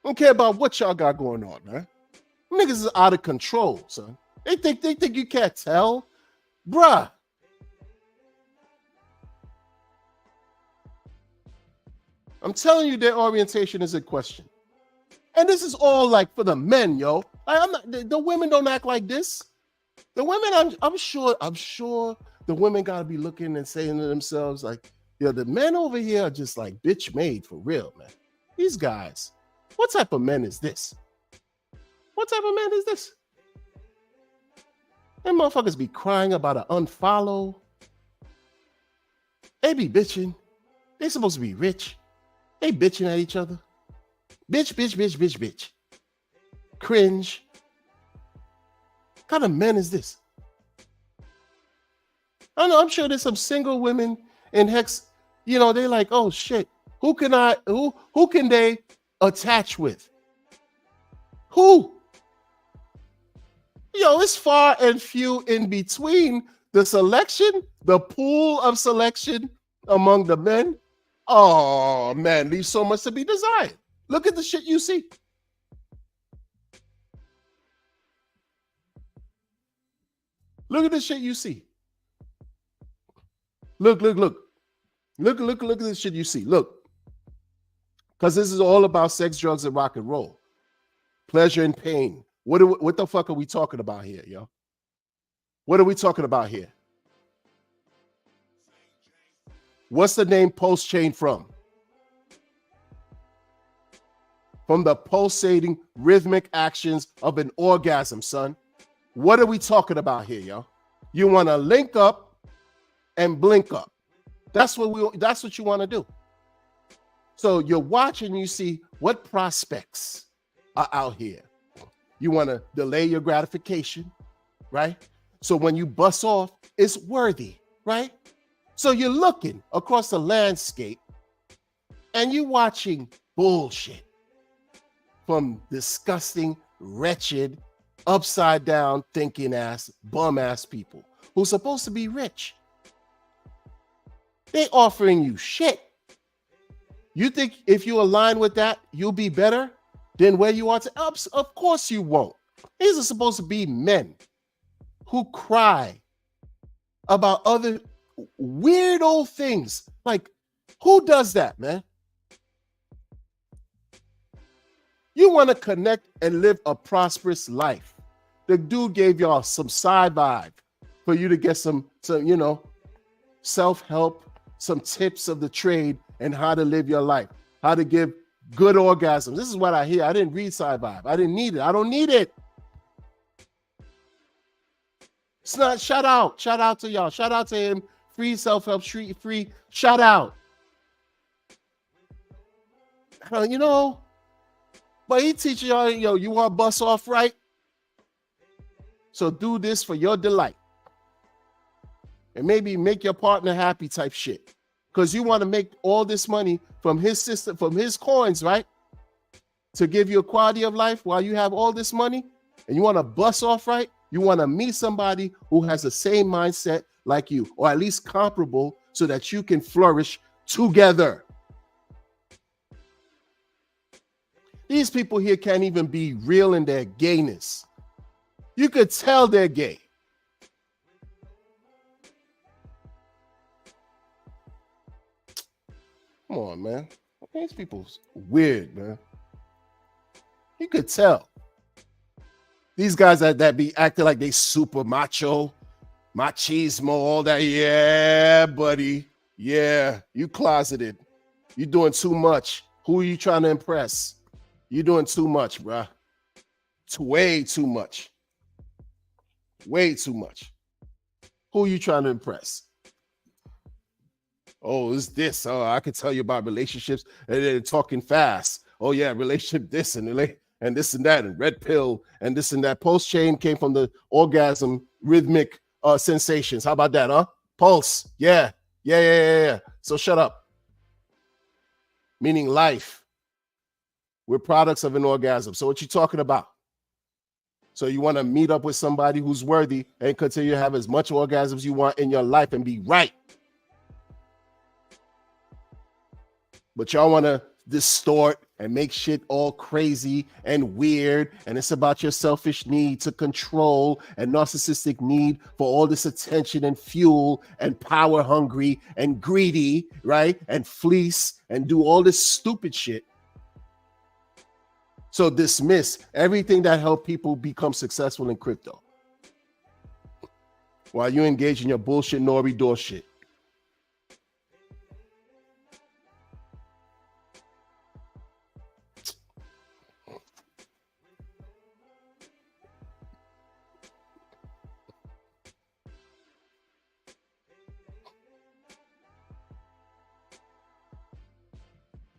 I don't care about what y'all got going on, man. Niggas is out of control, son. They think you can't tell. Bruh. I'm telling you, their orientation is in question. And this is all like for the men, yo. Like, the women don't act like this. The women, I'm sure the women gotta be looking and saying to themselves, like, yo, the men over here are just like bitch made for real, man. These guys, what type of men is this? What type of man is this? Them motherfuckers be crying about an unfollow. They be bitching. They supposed to be rich. They bitching at each other. Bitch, bitch, bitch, bitch, bitch. Cringe. What kind of men is this? I don't know. I'm sure there's some single women in Hex. You know, they like, oh shit. Who can they attach with? Who? Yo, it's far and few in between the selection, the pool of selection among the men. Oh man, leaves so much to be desired. Look at the shit you see. Look at the shit you see. Look at the shit you see. Look. Because this is all about sex, drugs, and rock and roll. Pleasure and pain. What the fuck are we talking about here, yo? What are we talking about here? What's the name Pulse Chain from? From the pulsating rhythmic actions of an orgasm, son. What are we talking about here, yo? You want to link up and blink up. That's what you want to do. So you're watching, you see what prospects are out here. You want to delay your gratification, right? So when you bust off, it's worthy, right? So you're looking across the landscape and you're watching bullshit from disgusting, wretched, upside down thinking ass, bum ass people who's supposed to be rich. They offering you shit. You think if you align with that, you'll be better than where you are to ups? Of course you won't. These are supposed to be men who cry about other weird old things. Like, who does that, man? You want to connect and live a prosperous life. The dude gave y'all some side vibe for you to get some self-help, some tips of the trade and how to live your life, how to give good orgasms. This is what I hear. I didn't read side vibe. I didn't need it. I don't need it. It's not, shout out to y'all. Shout out to him. Free self-help, free, shout out. But he teaching y'all, you want to bust off, right? So do this for your delight. And maybe make your partner happy type shit. Because you want to make all this money from his system, from his coins, right? To give you a quality of life while you have all this money and you want to bust off, right? You want to meet somebody who has the same mindset like you, or at least comparable, so that you can flourish together. These people here can't even be real in their gayness. You could tell they're gay. Come on, man. These people's weird, man. You could tell. These guys that be acting like they super macho, machismo, all that. Yeah, buddy. Yeah, you closeted. You doing too much. Who are you trying to impress? You doing too much, bruh. It's way too much. Way too much. Who are you trying to impress? Oh, it's this. Oh, I can tell you about relationships and they're talking fast. Oh, yeah, relationship this and this and that and red pill and this and that. Pulse chain came from the orgasm rhythmic sensations. How about that, huh? Pulse. Yeah. So shut up. Meaning life. We're products of an orgasm. So what you talking about? So you want to meet up with somebody who's worthy and continue to have as much orgasms you want in your life and be right. But y'all want to distort and make shit all crazy and weird. And it's about your selfish need to control and narcissistic need for all this attention and fuel and power hungry and greedy, right? And fleece and do all this stupid shit. So dismiss everything that helped people become successful in crypto while you engage in your bullshit Nori door shit.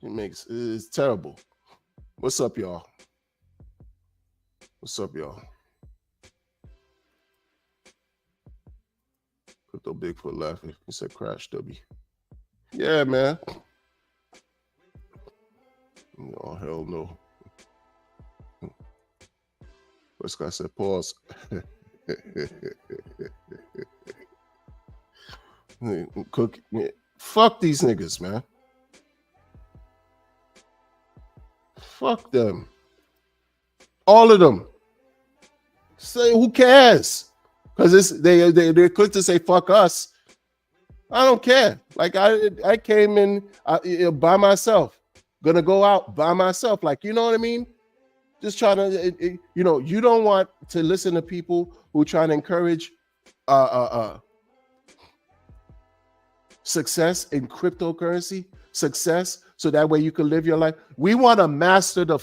It's terrible. What's up, y'all? What's up, y'all? Crypto Bigfoot laughing. He said crash W. Yeah, man. Oh, hell no. This guy said pause. Cook. Fuck these niggas, man. Fuck them. All of them. Say who cares? Because they're quick to say fuck us. I don't care. Like I came in by myself. Gonna go out by myself. Like, you know what I mean? Just trying to, you don't want to listen to people who try to encourage success in cryptocurrency, success, so that way you can live your life. We want to master the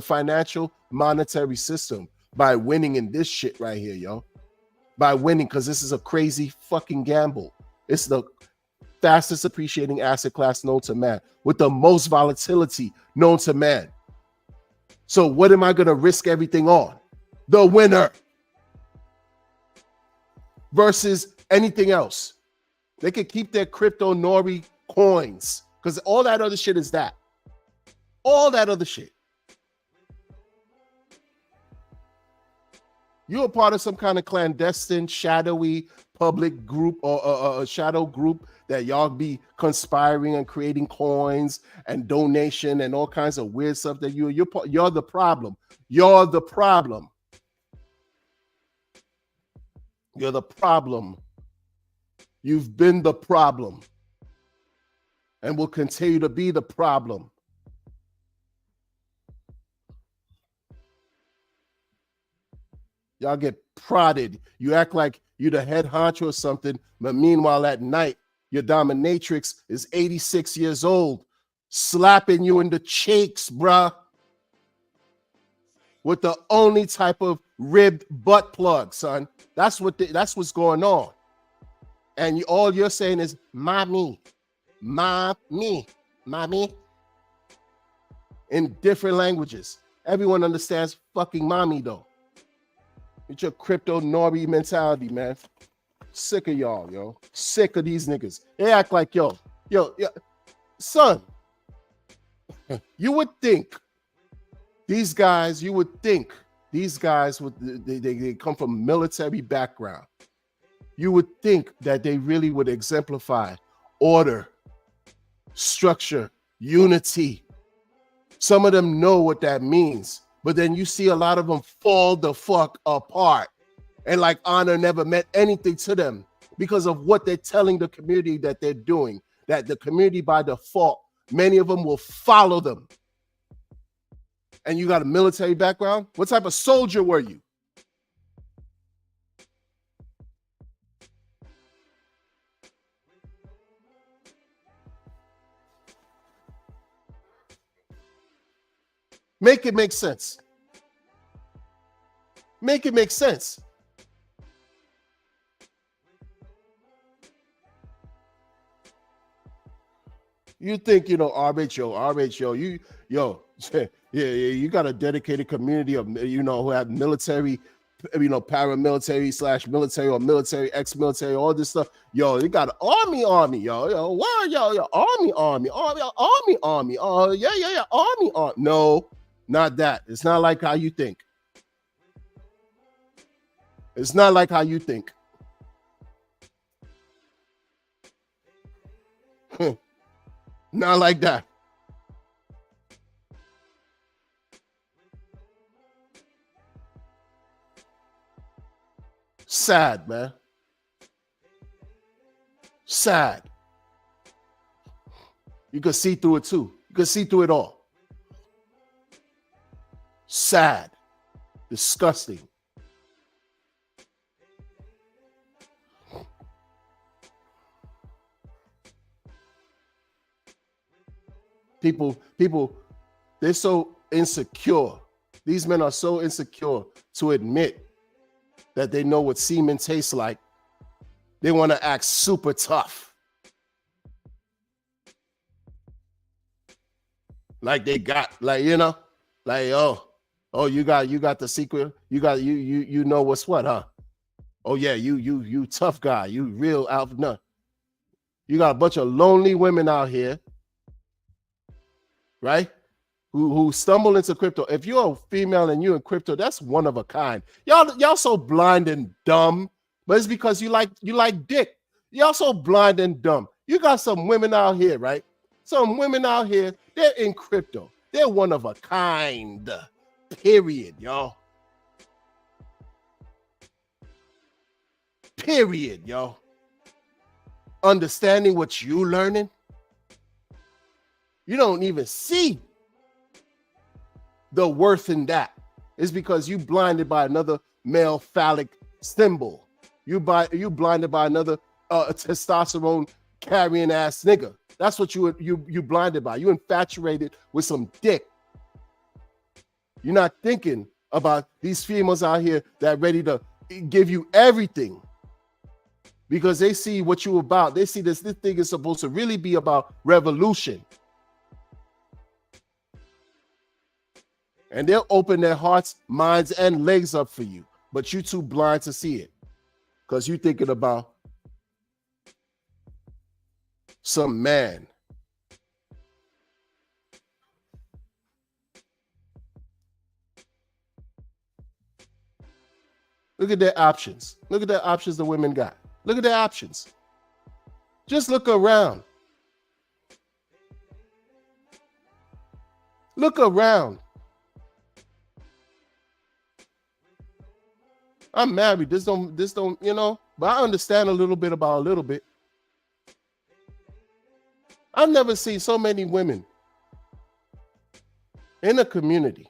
financial monetary system. by winning in this shit right here, yo. By winning, because this is a crazy fucking gamble. It's the fastest appreciating asset class known to man with the most volatility known to man. So what am I going to risk everything on? The winner versus anything else. They could keep their crypto nori coins because all that other shit is that. All that other shit. You're a part of some kind of clandestine, shadowy public group or a shadow group that y'all be conspiring and creating coins and donation and all kinds of weird stuff that you're the problem. You're the problem. You're the problem. You've been the problem and will continue to be the problem. Y'all get prodded. You act like you're the head honcho or something, but meanwhile at night, your dominatrix is 86 years old, slapping you in the cheeks, bruh, with the only type of ribbed butt plug, son. That's what's going on. And all you're saying is, mommy, mommy, mommy, in different languages. Everyone understands fucking mommy, though. It's your crypto Norby mentality, man. Sick of y'all, yo. Sick of these niggas. They act like, yo, son, you would think these guys would, they come from military background. You would think that they really would exemplify order, structure, unity. Some of them know what that means. But then you see a lot of them fall the fuck apart. And like honor never meant anything to them because of what they're telling the community that they're doing. That the community by default, many of them will follow them. And you got a military background? What type of soldier were you? Make it make sense. Make it make sense. You think, RHO, you got a dedicated community of, who have military, paramilitary / military or military, ex-military, all this stuff. Yo, you got army, army. Oh, yeah, army. No, not that. It's not like how you think. It's not like how you think. Not like that. Sad, man. Sad. You can see through it too. You can see through it all. Sad. Disgusting. People, they're so insecure. These men are so insecure to admit that they know what semen tastes like. They want to act super tough. Like they got, you got the secret. You know what's what, huh? Oh yeah, you tough guy. You real alpha. No. You got a bunch of lonely women out here, right? Who stumble into crypto. If you're a female and you're in crypto, that's one of a kind. Y'all so blind and dumb, but it's because you like dick. Y'all so blind and dumb. You got some women out here, right? Some women out here, they're in crypto. They're one of a kind. Period, y'all. Period, y'all. Understanding what you learning. You don't even see the worth in that. It's because you blinded by another male phallic symbol. You blinded by another testosterone carrying ass nigga. That's what you blinded by. You infatuated with some dick. You're not thinking about these females out here that ready to give you everything because they see what you about. They see this thing is supposed to really be about revolution. And they'll open their hearts, minds, and legs up for you. But you too blind to see it because you're thinking about some man. Look at their options. Look at the options the women got. Look at their options. Just look around. Look around. I'm married. This don't, you know, but I understand a little bit about a little bit. I've never seen so many women in a community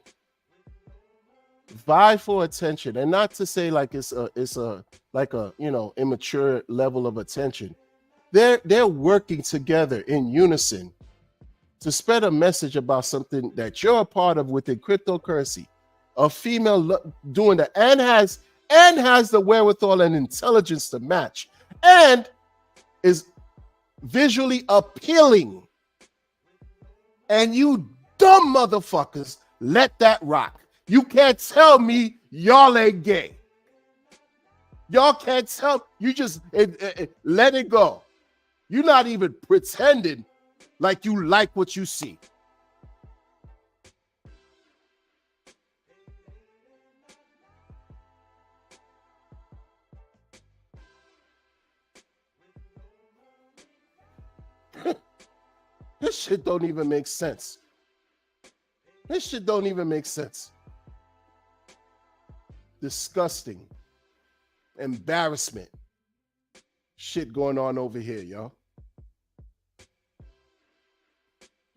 vie for attention, and not to say like it's a like a, you know, immature level of attention. They're working together in unison to spread a message about something that you're a part of within cryptocurrency. A female doing that and has the wherewithal and intelligence to match and is visually appealing. And you dumb motherfuckers let that rock. You can't tell me y'all ain't gay. Y'all can't tell. You just let it go. You're not even pretending like you like what you see. This shit don't even make sense. This shit don't even make sense. Disgusting. Embarrassment. Shit going on over here, y'all.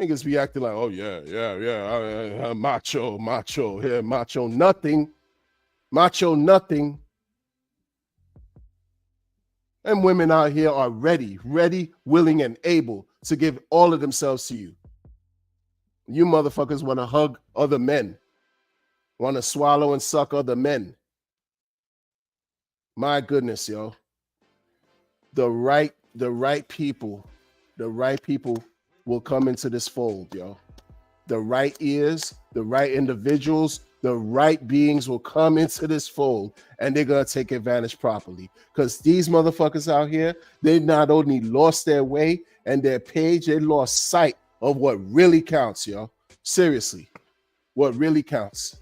Niggas be acting like, oh yeah, macho, yeah, macho nothing. Macho nothing. And women out here are ready, willing, and able to give all of themselves to you. You motherfuckers want to hug other men, want to swallow and suck other men. My goodness, yo. The right people will come into this fold, yo. The right ears, the right individuals, the right beings will come into this fold, and they're going to take advantage properly. Because these motherfuckers out here, they not only lost their way and their page, they lost sight of what really counts, yo. Seriously, what really counts.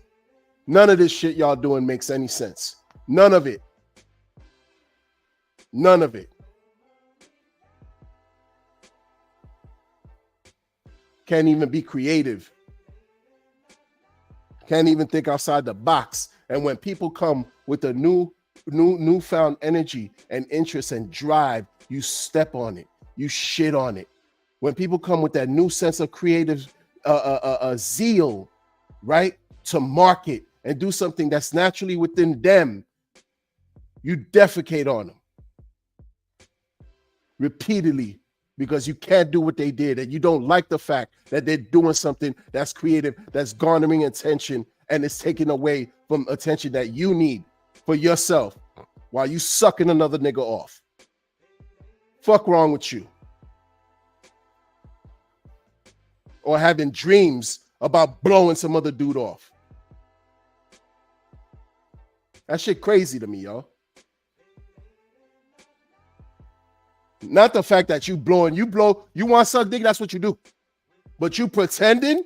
None of this shit y'all doing makes any sense. None of it. None of it. Can't even be creative. Can't even think outside the box. And when people come with a newfound energy and interest and drive, you step on it. You shit on it. When people come with that new sense of creative zeal, right, to market and do something that's naturally within them, you defecate on them repeatedly because you can't do what they did, and you don't like the fact that they're doing something that's creative, that's garnering attention, and it's taking away from attention that you need for yourself while you sucking another nigga off. Fuck wrong with you? Or having dreams about blowing some other dude off. That shit crazy to me, y'all. Not the fact that you blow, you want to suck dick, that's what you do. But you pretending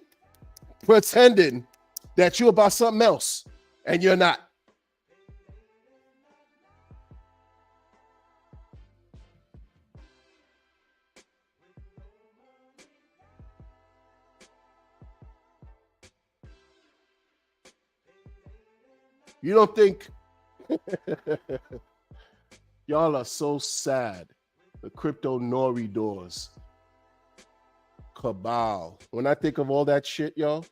that you about something else, and you're not. You don't think y'all are so sad. The crypto nori doors, cabal. When I think of all that shit, y'all,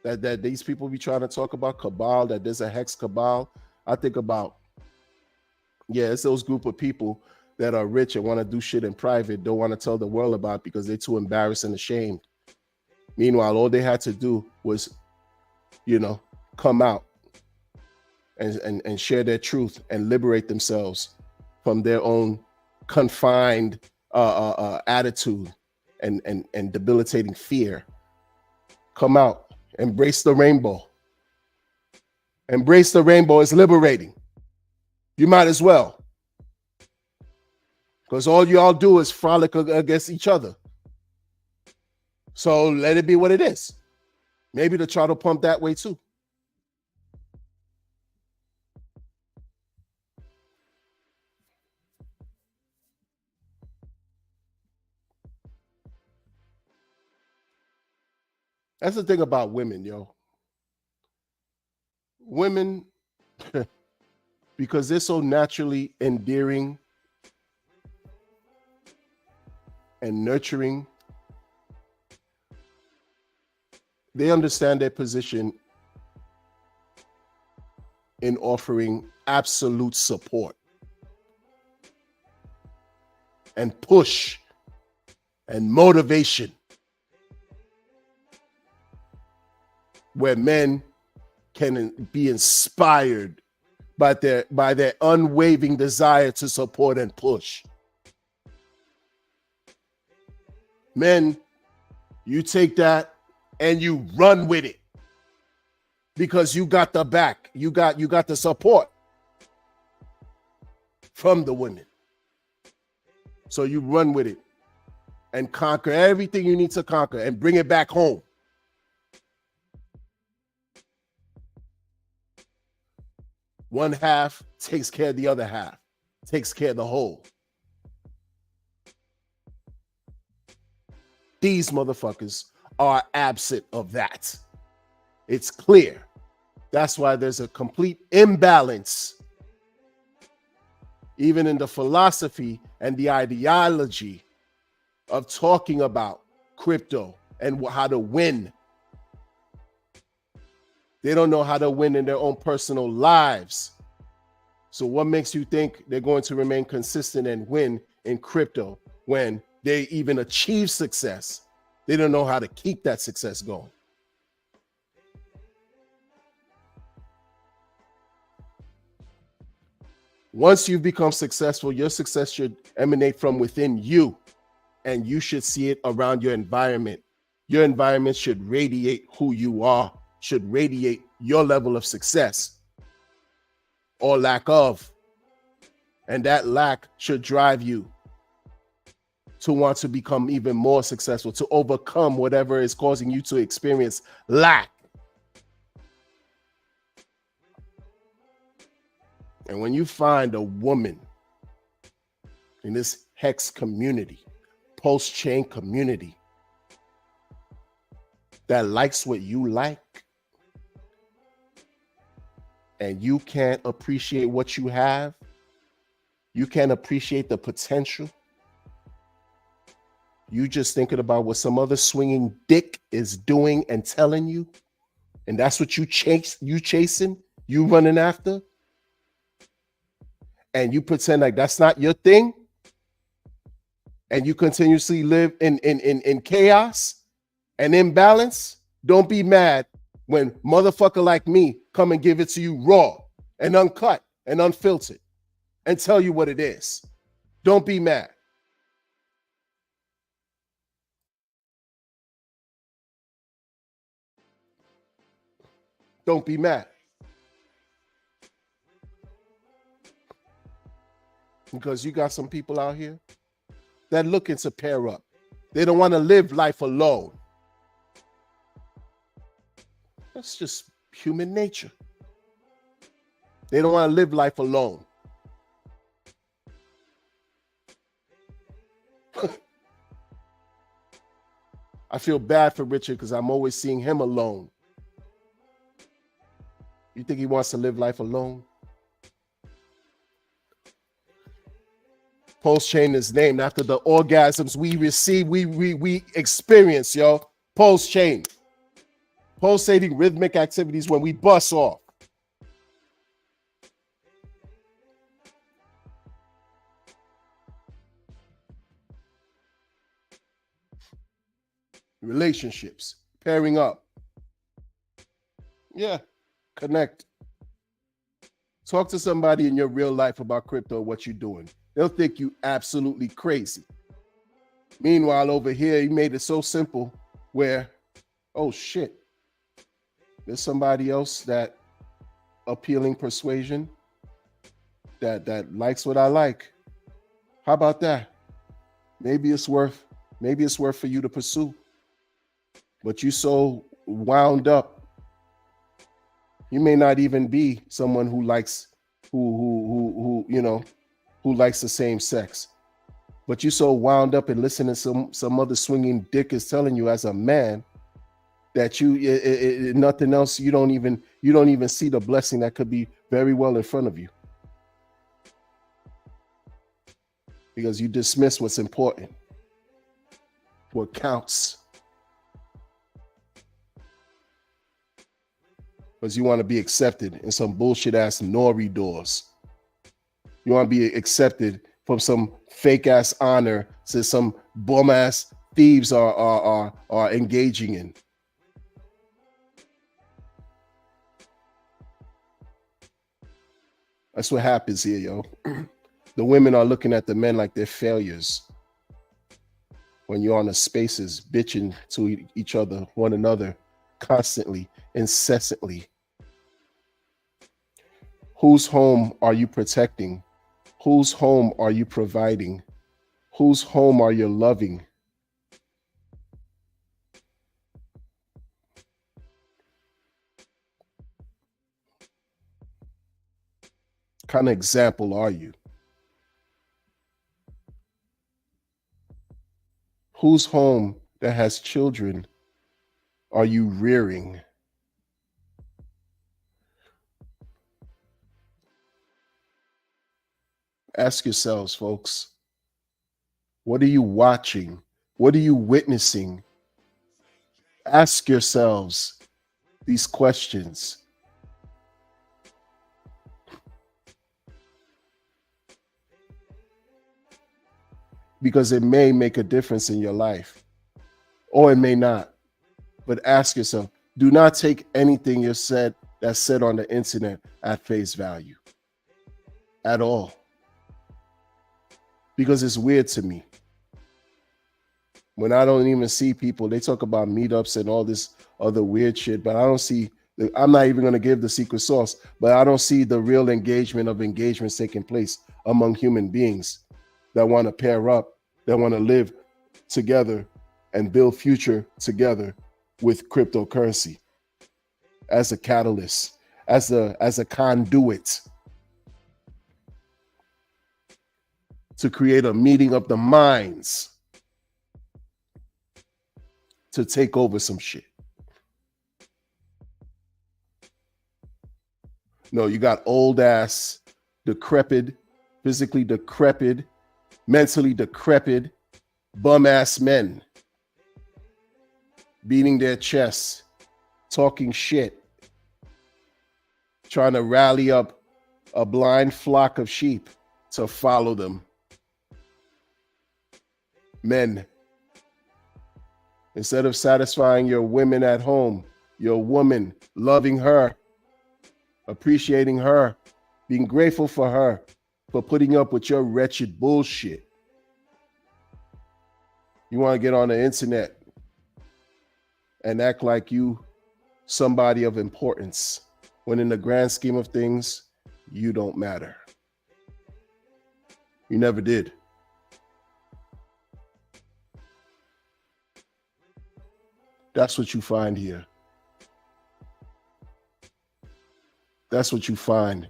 that these people be trying to talk about cabal, that there's a hex cabal, I think about, yeah, it's those group of people that are rich and want to do shit in private, don't want to tell the world about because they're too embarrassed and ashamed. Meanwhile, all they had to do was, you know, come out and share their truth and liberate themselves from their own confined attitude and debilitating fear. Come out, embrace the rainbow. Embrace the rainbow. It's liberating. You might as well, because all y'all do is frolic against each other. So let it be what it is. Maybe the throttle pump that way too. That's the thing about women, yo. Women, because they're so naturally endearing and nurturing, they understand their position in offering absolute support and push and motivation, where men can be inspired by their unwavering desire to support and push. Men, you take that and you run with it because you got the back, you got the support from the women. So you run with it and conquer everything you need to conquer and bring it back home. One half takes care of the other half, takes care of the whole. These motherfuckers are absent of that. It's clear. That's why there's a complete imbalance, even in the philosophy and the ideology of talking about crypto and how to win. They don't know how to win in their own personal lives. So what makes you think they're going to remain consistent and win in crypto when they even achieve success? They don't know how to keep that success going. Once you've become successful, your success should emanate from within you, and you should see it around your environment. Your environment should radiate who you are, should radiate your level of success or lack of. And that lack should drive you to want to become even more successful, to overcome whatever is causing you to experience lack. And when you find a woman in this hex community, post-chain community, that likes what you like, and you can't appreciate what you have, you can't appreciate the potential, you just thinking about what some other swinging dick is doing and telling you, and that's what you chasing, you running after, and you pretend like that's not your thing, and you continuously live in chaos and imbalance. Don't be mad when motherfucker like me come and give it to you raw and uncut and unfiltered and tell you what it is. Don't be mad. Don't be mad. Because you got some people out here that looking to pair up. They don't want to live life alone. That's just human nature. They don't want to live life alone. I feel bad for Richard because I'm always seeing him alone. You think he wants to live life alone? Pulse chain is named after the orgasms we receive, we experience, yo. Pulse chain. Pulsating rhythmic activities when we bust off. Relationships, pairing up. Yeah, connect. Talk to somebody in your real life about crypto, what you're doing. They'll think you absolutely crazy. Meanwhile, over here, he made it so simple where, oh shit, there's somebody else that appealing persuasion that likes what I like. How about that? Maybe it's worth for you to pursue. But you so wound up, you may not even be someone who likes who likes the same sex. But you so wound up and listening to some other swinging dick is telling you as a man that nothing else, you don't even see the blessing that could be very well in front of you, because you dismiss what's important, what counts, because you want to be accepted in some bullshit ass nori doors. You want to be accepted from some fake ass honor that some bum ass thieves are engaging in. That's what happens here, yo. The women are looking at the men like they're failures. When you're on the spaces bitching to each other, one another, constantly, incessantly. Whose home are you protecting? Whose home are you providing? Whose home are you loving? What kind of example are you? Whose home that has children are you rearing? Ask yourselves, folks, what are you watching? What are you witnessing? Ask yourselves these questions. Because it may make a difference in your life, or it may not. But ask yourself, do not take anything that's said on the internet at face value at all. Because it's weird to me. When I don't even see people, they talk about meetups and all this other weird shit, but I don't see, I'm not even going to give the secret sauce, but I don't see the real engagements taking place among human beings that want to pair up, that want to live together and build future together with cryptocurrency as a catalyst, as a conduit to create a meeting of the minds to take over some shit. No, you got old ass, decrepit, physically decrepit, mentally decrepit, bum ass men beating their chests, talking shit, trying to rally up a blind flock of sheep to follow them. Men, instead of satisfying your women at home, your woman, loving her, appreciating her, being grateful for her, for putting up with your wretched bullshit. You want to get on the internet and act like you somebody of importance, when in the grand scheme of things, you don't matter. You never did. That's what you find here. That's what you find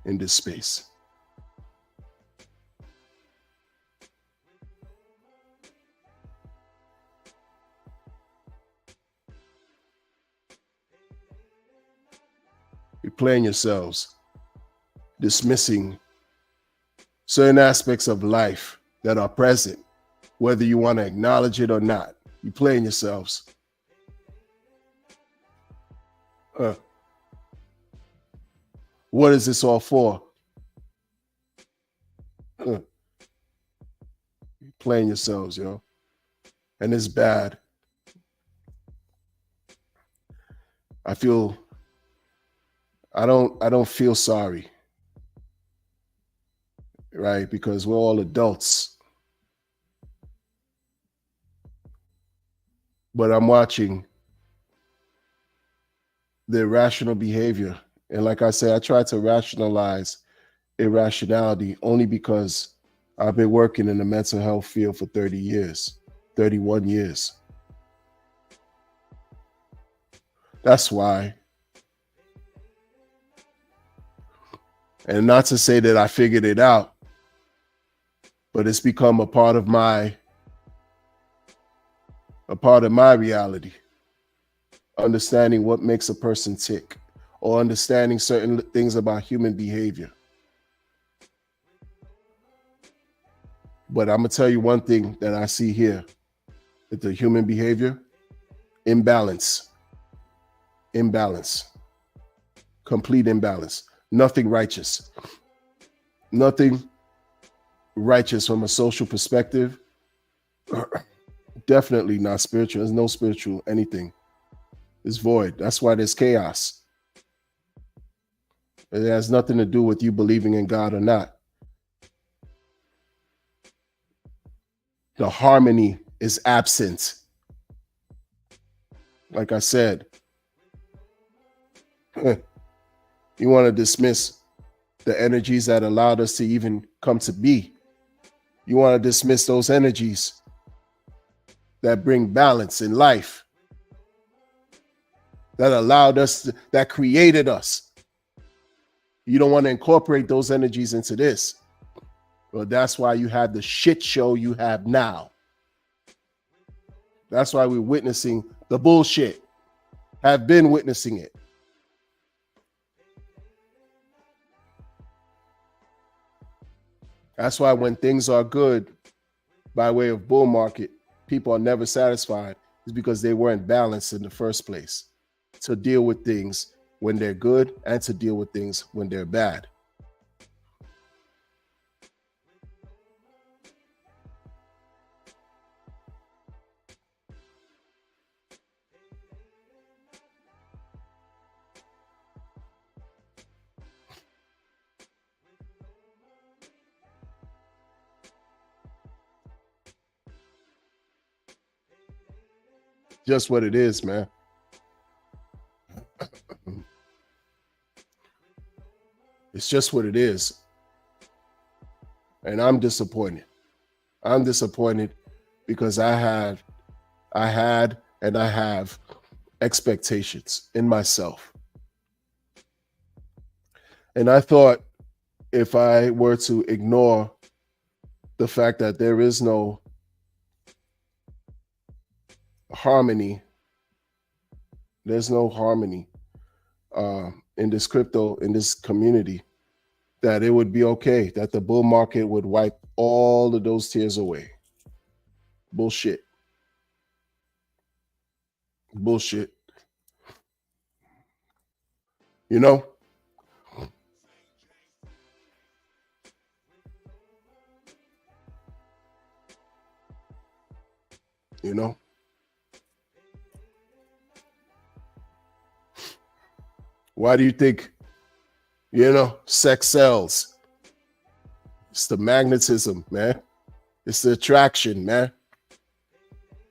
in this space. You're playing yourselves, dismissing certain aspects of life that are present, whether you want to acknowledge it or not. You're playing yourselves. What is this all for? You're playing yourselves, yo. And it's bad. I don't feel sorry, right? Because we're all adults. But I'm watching the irrational behavior. And like I said, I try to rationalize irrationality only because I've been working in the mental health field for 30 years, 31 years. That's why. And not to say that I figured it out, but it's become a part of my reality. Understanding what makes a person tick, or understanding certain things about human behavior. But I'm gonna tell you one thing that I see here with the human behavior: imbalance, complete imbalance. Nothing righteous, nothing righteous from a social perspective. Definitely not spiritual. There's no spiritual anything. It's void. That's why there's chaos. It has nothing to do with you believing in God or not. The harmony is absent. Like I said, you want to dismiss the energies that allowed us to even come to be. You want to dismiss those energies that bring balance in life, that allowed us, that created us. You don't want to incorporate those energies into this. Well, that's why you have the shit show you have now. That's why we're witnessing the bullshit, have been witnessing it. That's why when things are good, by way of bull market, people are never satisfied. It's because they weren't balanced in the first place to deal with things when they're good and to deal with things when they're bad. Just what it is, man. It's just what it is. And I'm disappointed. I'm disappointed because I had and I have expectations in myself. And I thought if I were to ignore the fact that there is no harmony, there's no harmony in this crypto, in this community, that it would be okay, that the bull market would wipe all of those tears away. Bullshit. Bullshit. You know? You know? Why do you think, sex sells? It's the magnetism, man. It's the attraction, man.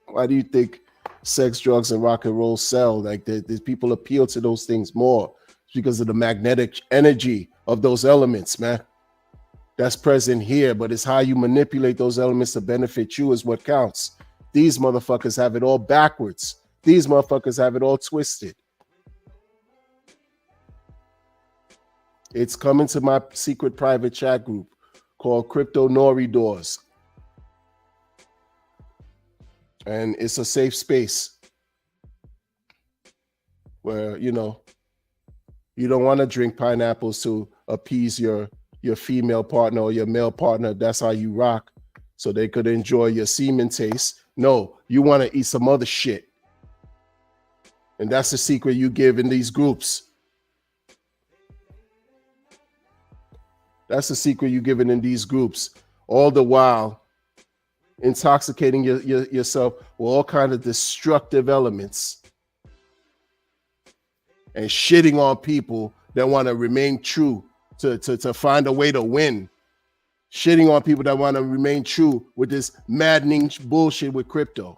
Why do you think sex, drugs, and rock and roll sell? Like the people appeal to those things more. It's because of the magnetic energy of those elements, man. That's present here, but it's how you manipulate those elements to benefit you is what counts. These motherfuckers have it all backwards. These motherfuckers have it all twisted. It's coming to my secret private chat group called Crypto Nori Doors. And it's a safe space where, you don't want to drink pineapples to appease your female partner or your male partner. That's how you rock, so they could enjoy your semen taste. No, you want to eat some other shit. And that's the secret you give in these groups. That's the secret you're giving in these groups, all the while intoxicating yourself with all kinds of destructive elements and shitting on people that want to remain true to find a way to win. Shitting on people that want to remain true with this maddening bullshit with crypto.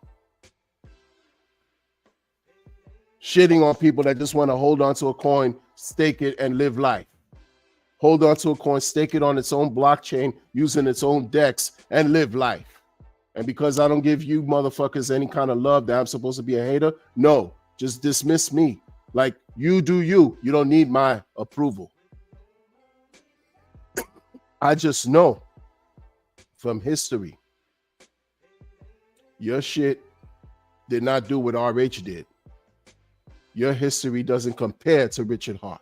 Shitting on people that just want to hold on to a coin, stake it, and live life. Hold on to a coin, stake it on its own blockchain, using its own DEX, and live life. And because I don't give you motherfuckers any kind of love that I'm supposed to be a hater, no, just dismiss me. Like, you do you. You don't need my approval. I just know from history, your shit did not do what RH did. Your history doesn't compare to Richard Hart.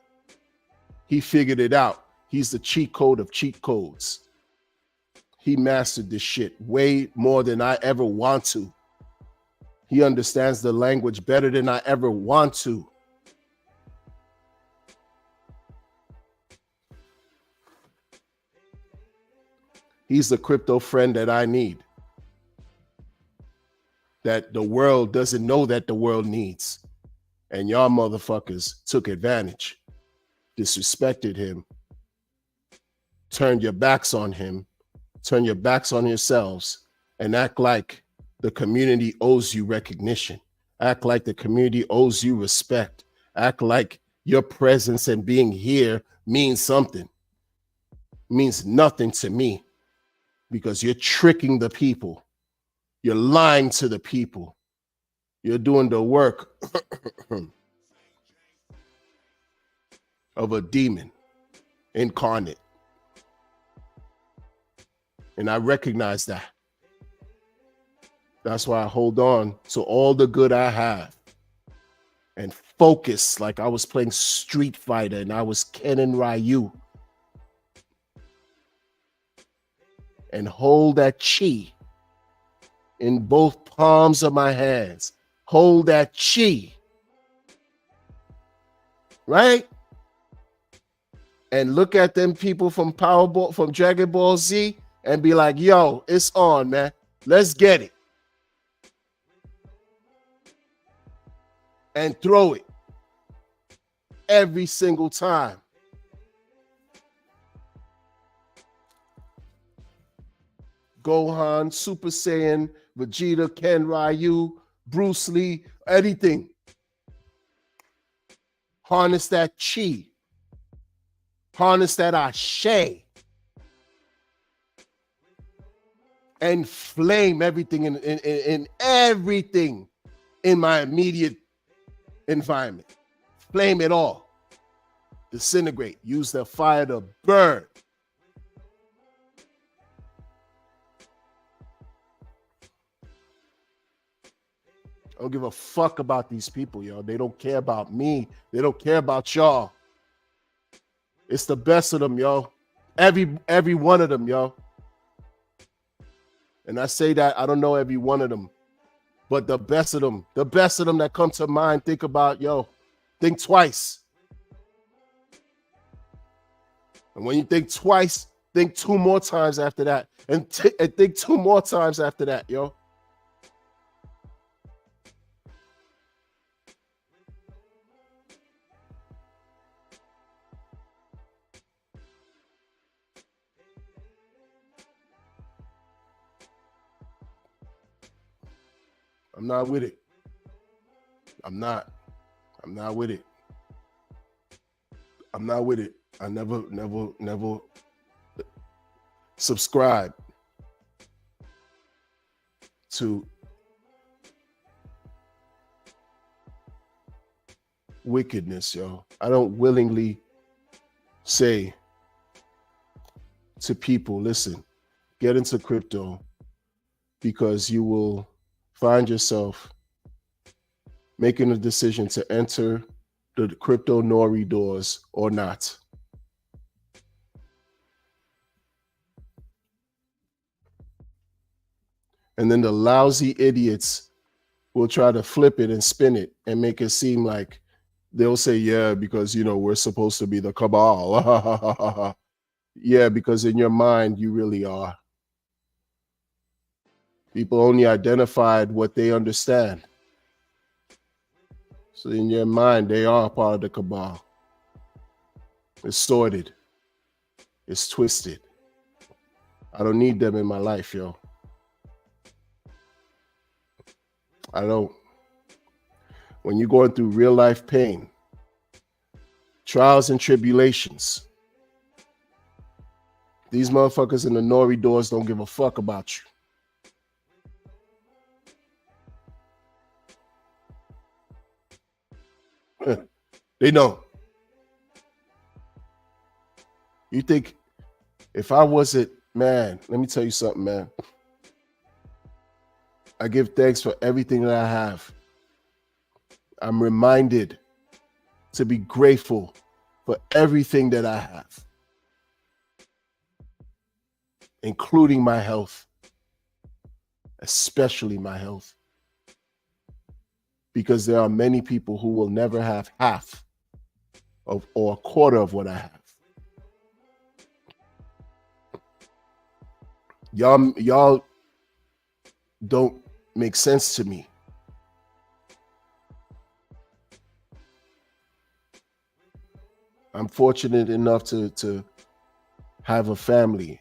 He figured it out. He's the cheat code of cheat codes. He mastered this shit way more than I ever want to. He understands the language better than I ever want to. He's the crypto friend that I need, that the world doesn't know that the world needs. And y'all motherfuckers took advantage, disrespected him, turned your backs on him, turn your backs on yourselves, and act like the community owes you recognition. Act like the community owes you respect. Act like your presence and being here means something. Means nothing to me, because you're tricking the people. You're lying to the people. You're doing the work of a demon incarnate. And I recognize that. That's why I hold on to all the good I have and focus like I was playing Street Fighter and I was Ken and Ryu. And hold that chi in both palms of my hands. Hold that chi. Right? And look at them people from from Dragon Ball Z and be like, yo, it's on, man. Let's get it. And throw it every single time. Gohan, Super Saiyan, Vegeta, Ken, Ryu, Bruce Lee, anything. Harness that chi. Harness that ashe. And flame everything in everything in my immediate environment. Flame it all. Disintegrate. Use the fire to burn. I don't give a fuck about these people, yo. They don't care about me. They don't care about y'all. It's the best of them, yo. Every one of them, yo. And I say that, I don't know every one of them, but the best of them that come to mind, think about, yo, think twice. And when you think twice, think 2 more times after that. And think 2 more times after that, yo. I'm not with it. I'm not with it. I'm not with it. I never subscribe to wickedness, yo. I don't willingly say to people, listen, get into crypto, because you will find yourself making a decision to enter the crypto nori doors or not. And then the lousy idiots will try to flip it and spin it and make it seem like they'll say, yeah, because, you know, we're supposed to be the cabal. Yeah, because in your mind, you really are. People only identified what they understand. So in your mind, they are part of the cabal. It's sordid. It's twisted. I don't need them in my life, yo. I don't. When you're going through real life pain, trials and tribulations, these motherfuckers in the nori doors don't give a fuck about you. They don't. You think if I wasn't, man, let me tell you something, man. I give thanks for everything that I have. I'm reminded to be grateful for everything that I have, including my health, especially my health. Because there are many people who will never have half of or a quarter of what I have. Y'all don't make sense to me. I'm fortunate enough to have a family,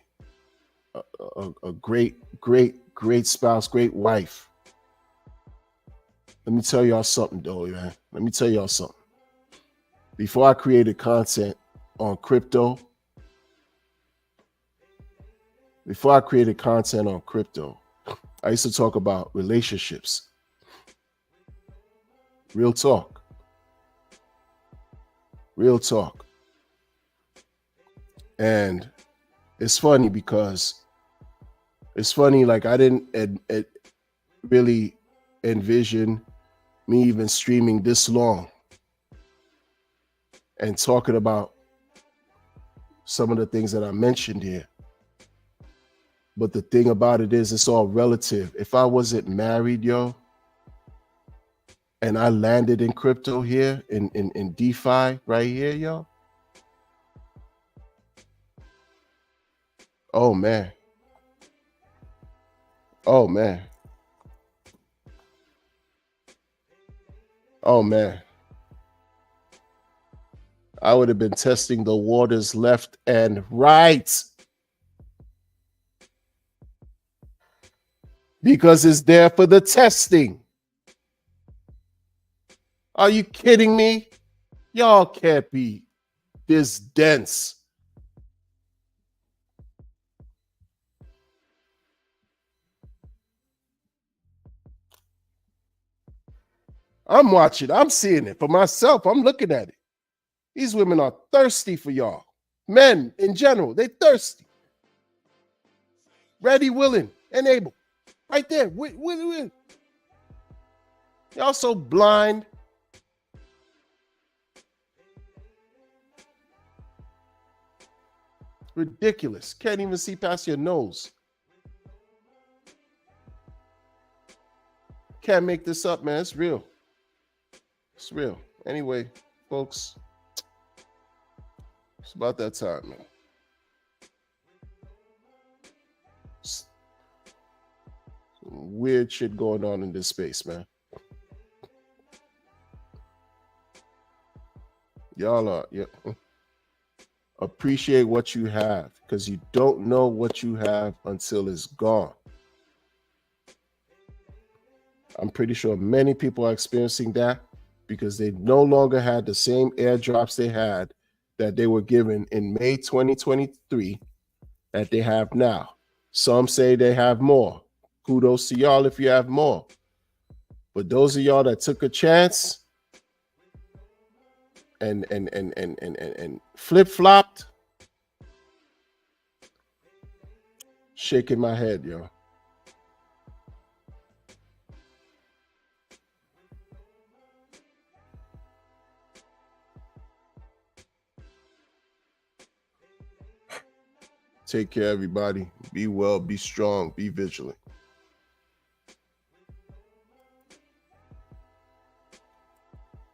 a great spouse, great wife. Let me tell y'all something, though, man. Let me tell y'all something. Before I created content on crypto, I used to talk about relationships. Real talk. And it's funny because like I didn't really envision me even streaming this long and talking about some of the things that I mentioned here. But the thing about it is, it's all relative. If I wasn't married, yo, and I landed in crypto here, in DeFi right here, yo. Oh, man. Oh, man. Oh, man. I would have been testing the waters left and right. Because it's there for the testing. Are you kidding me? Y'all can't be this dense. I'm watching. I'm seeing it for myself. I'm looking at it. These women are thirsty for y'all. Men in general, they thirsty. Ready, willing, and able. Right there. Y'all so blind. Ridiculous. Can't even see past your nose. Can't make this up, man. It's real. It's real. Anyway, folks, it's about that time, man. Some weird shit going on in this space, man. Y'all are, yeah. Appreciate what you have, because you don't know what you have until it's gone. I'm pretty sure many people are experiencing that because they no longer had the same airdrops they had that they were given in May 2023 that they have now. Some say they have more. Kudos to y'all if you have more. But those of y'all that took a chance and flip-flopped, shaking my head, yo. Take care, everybody. Be well, be strong, be vigilant.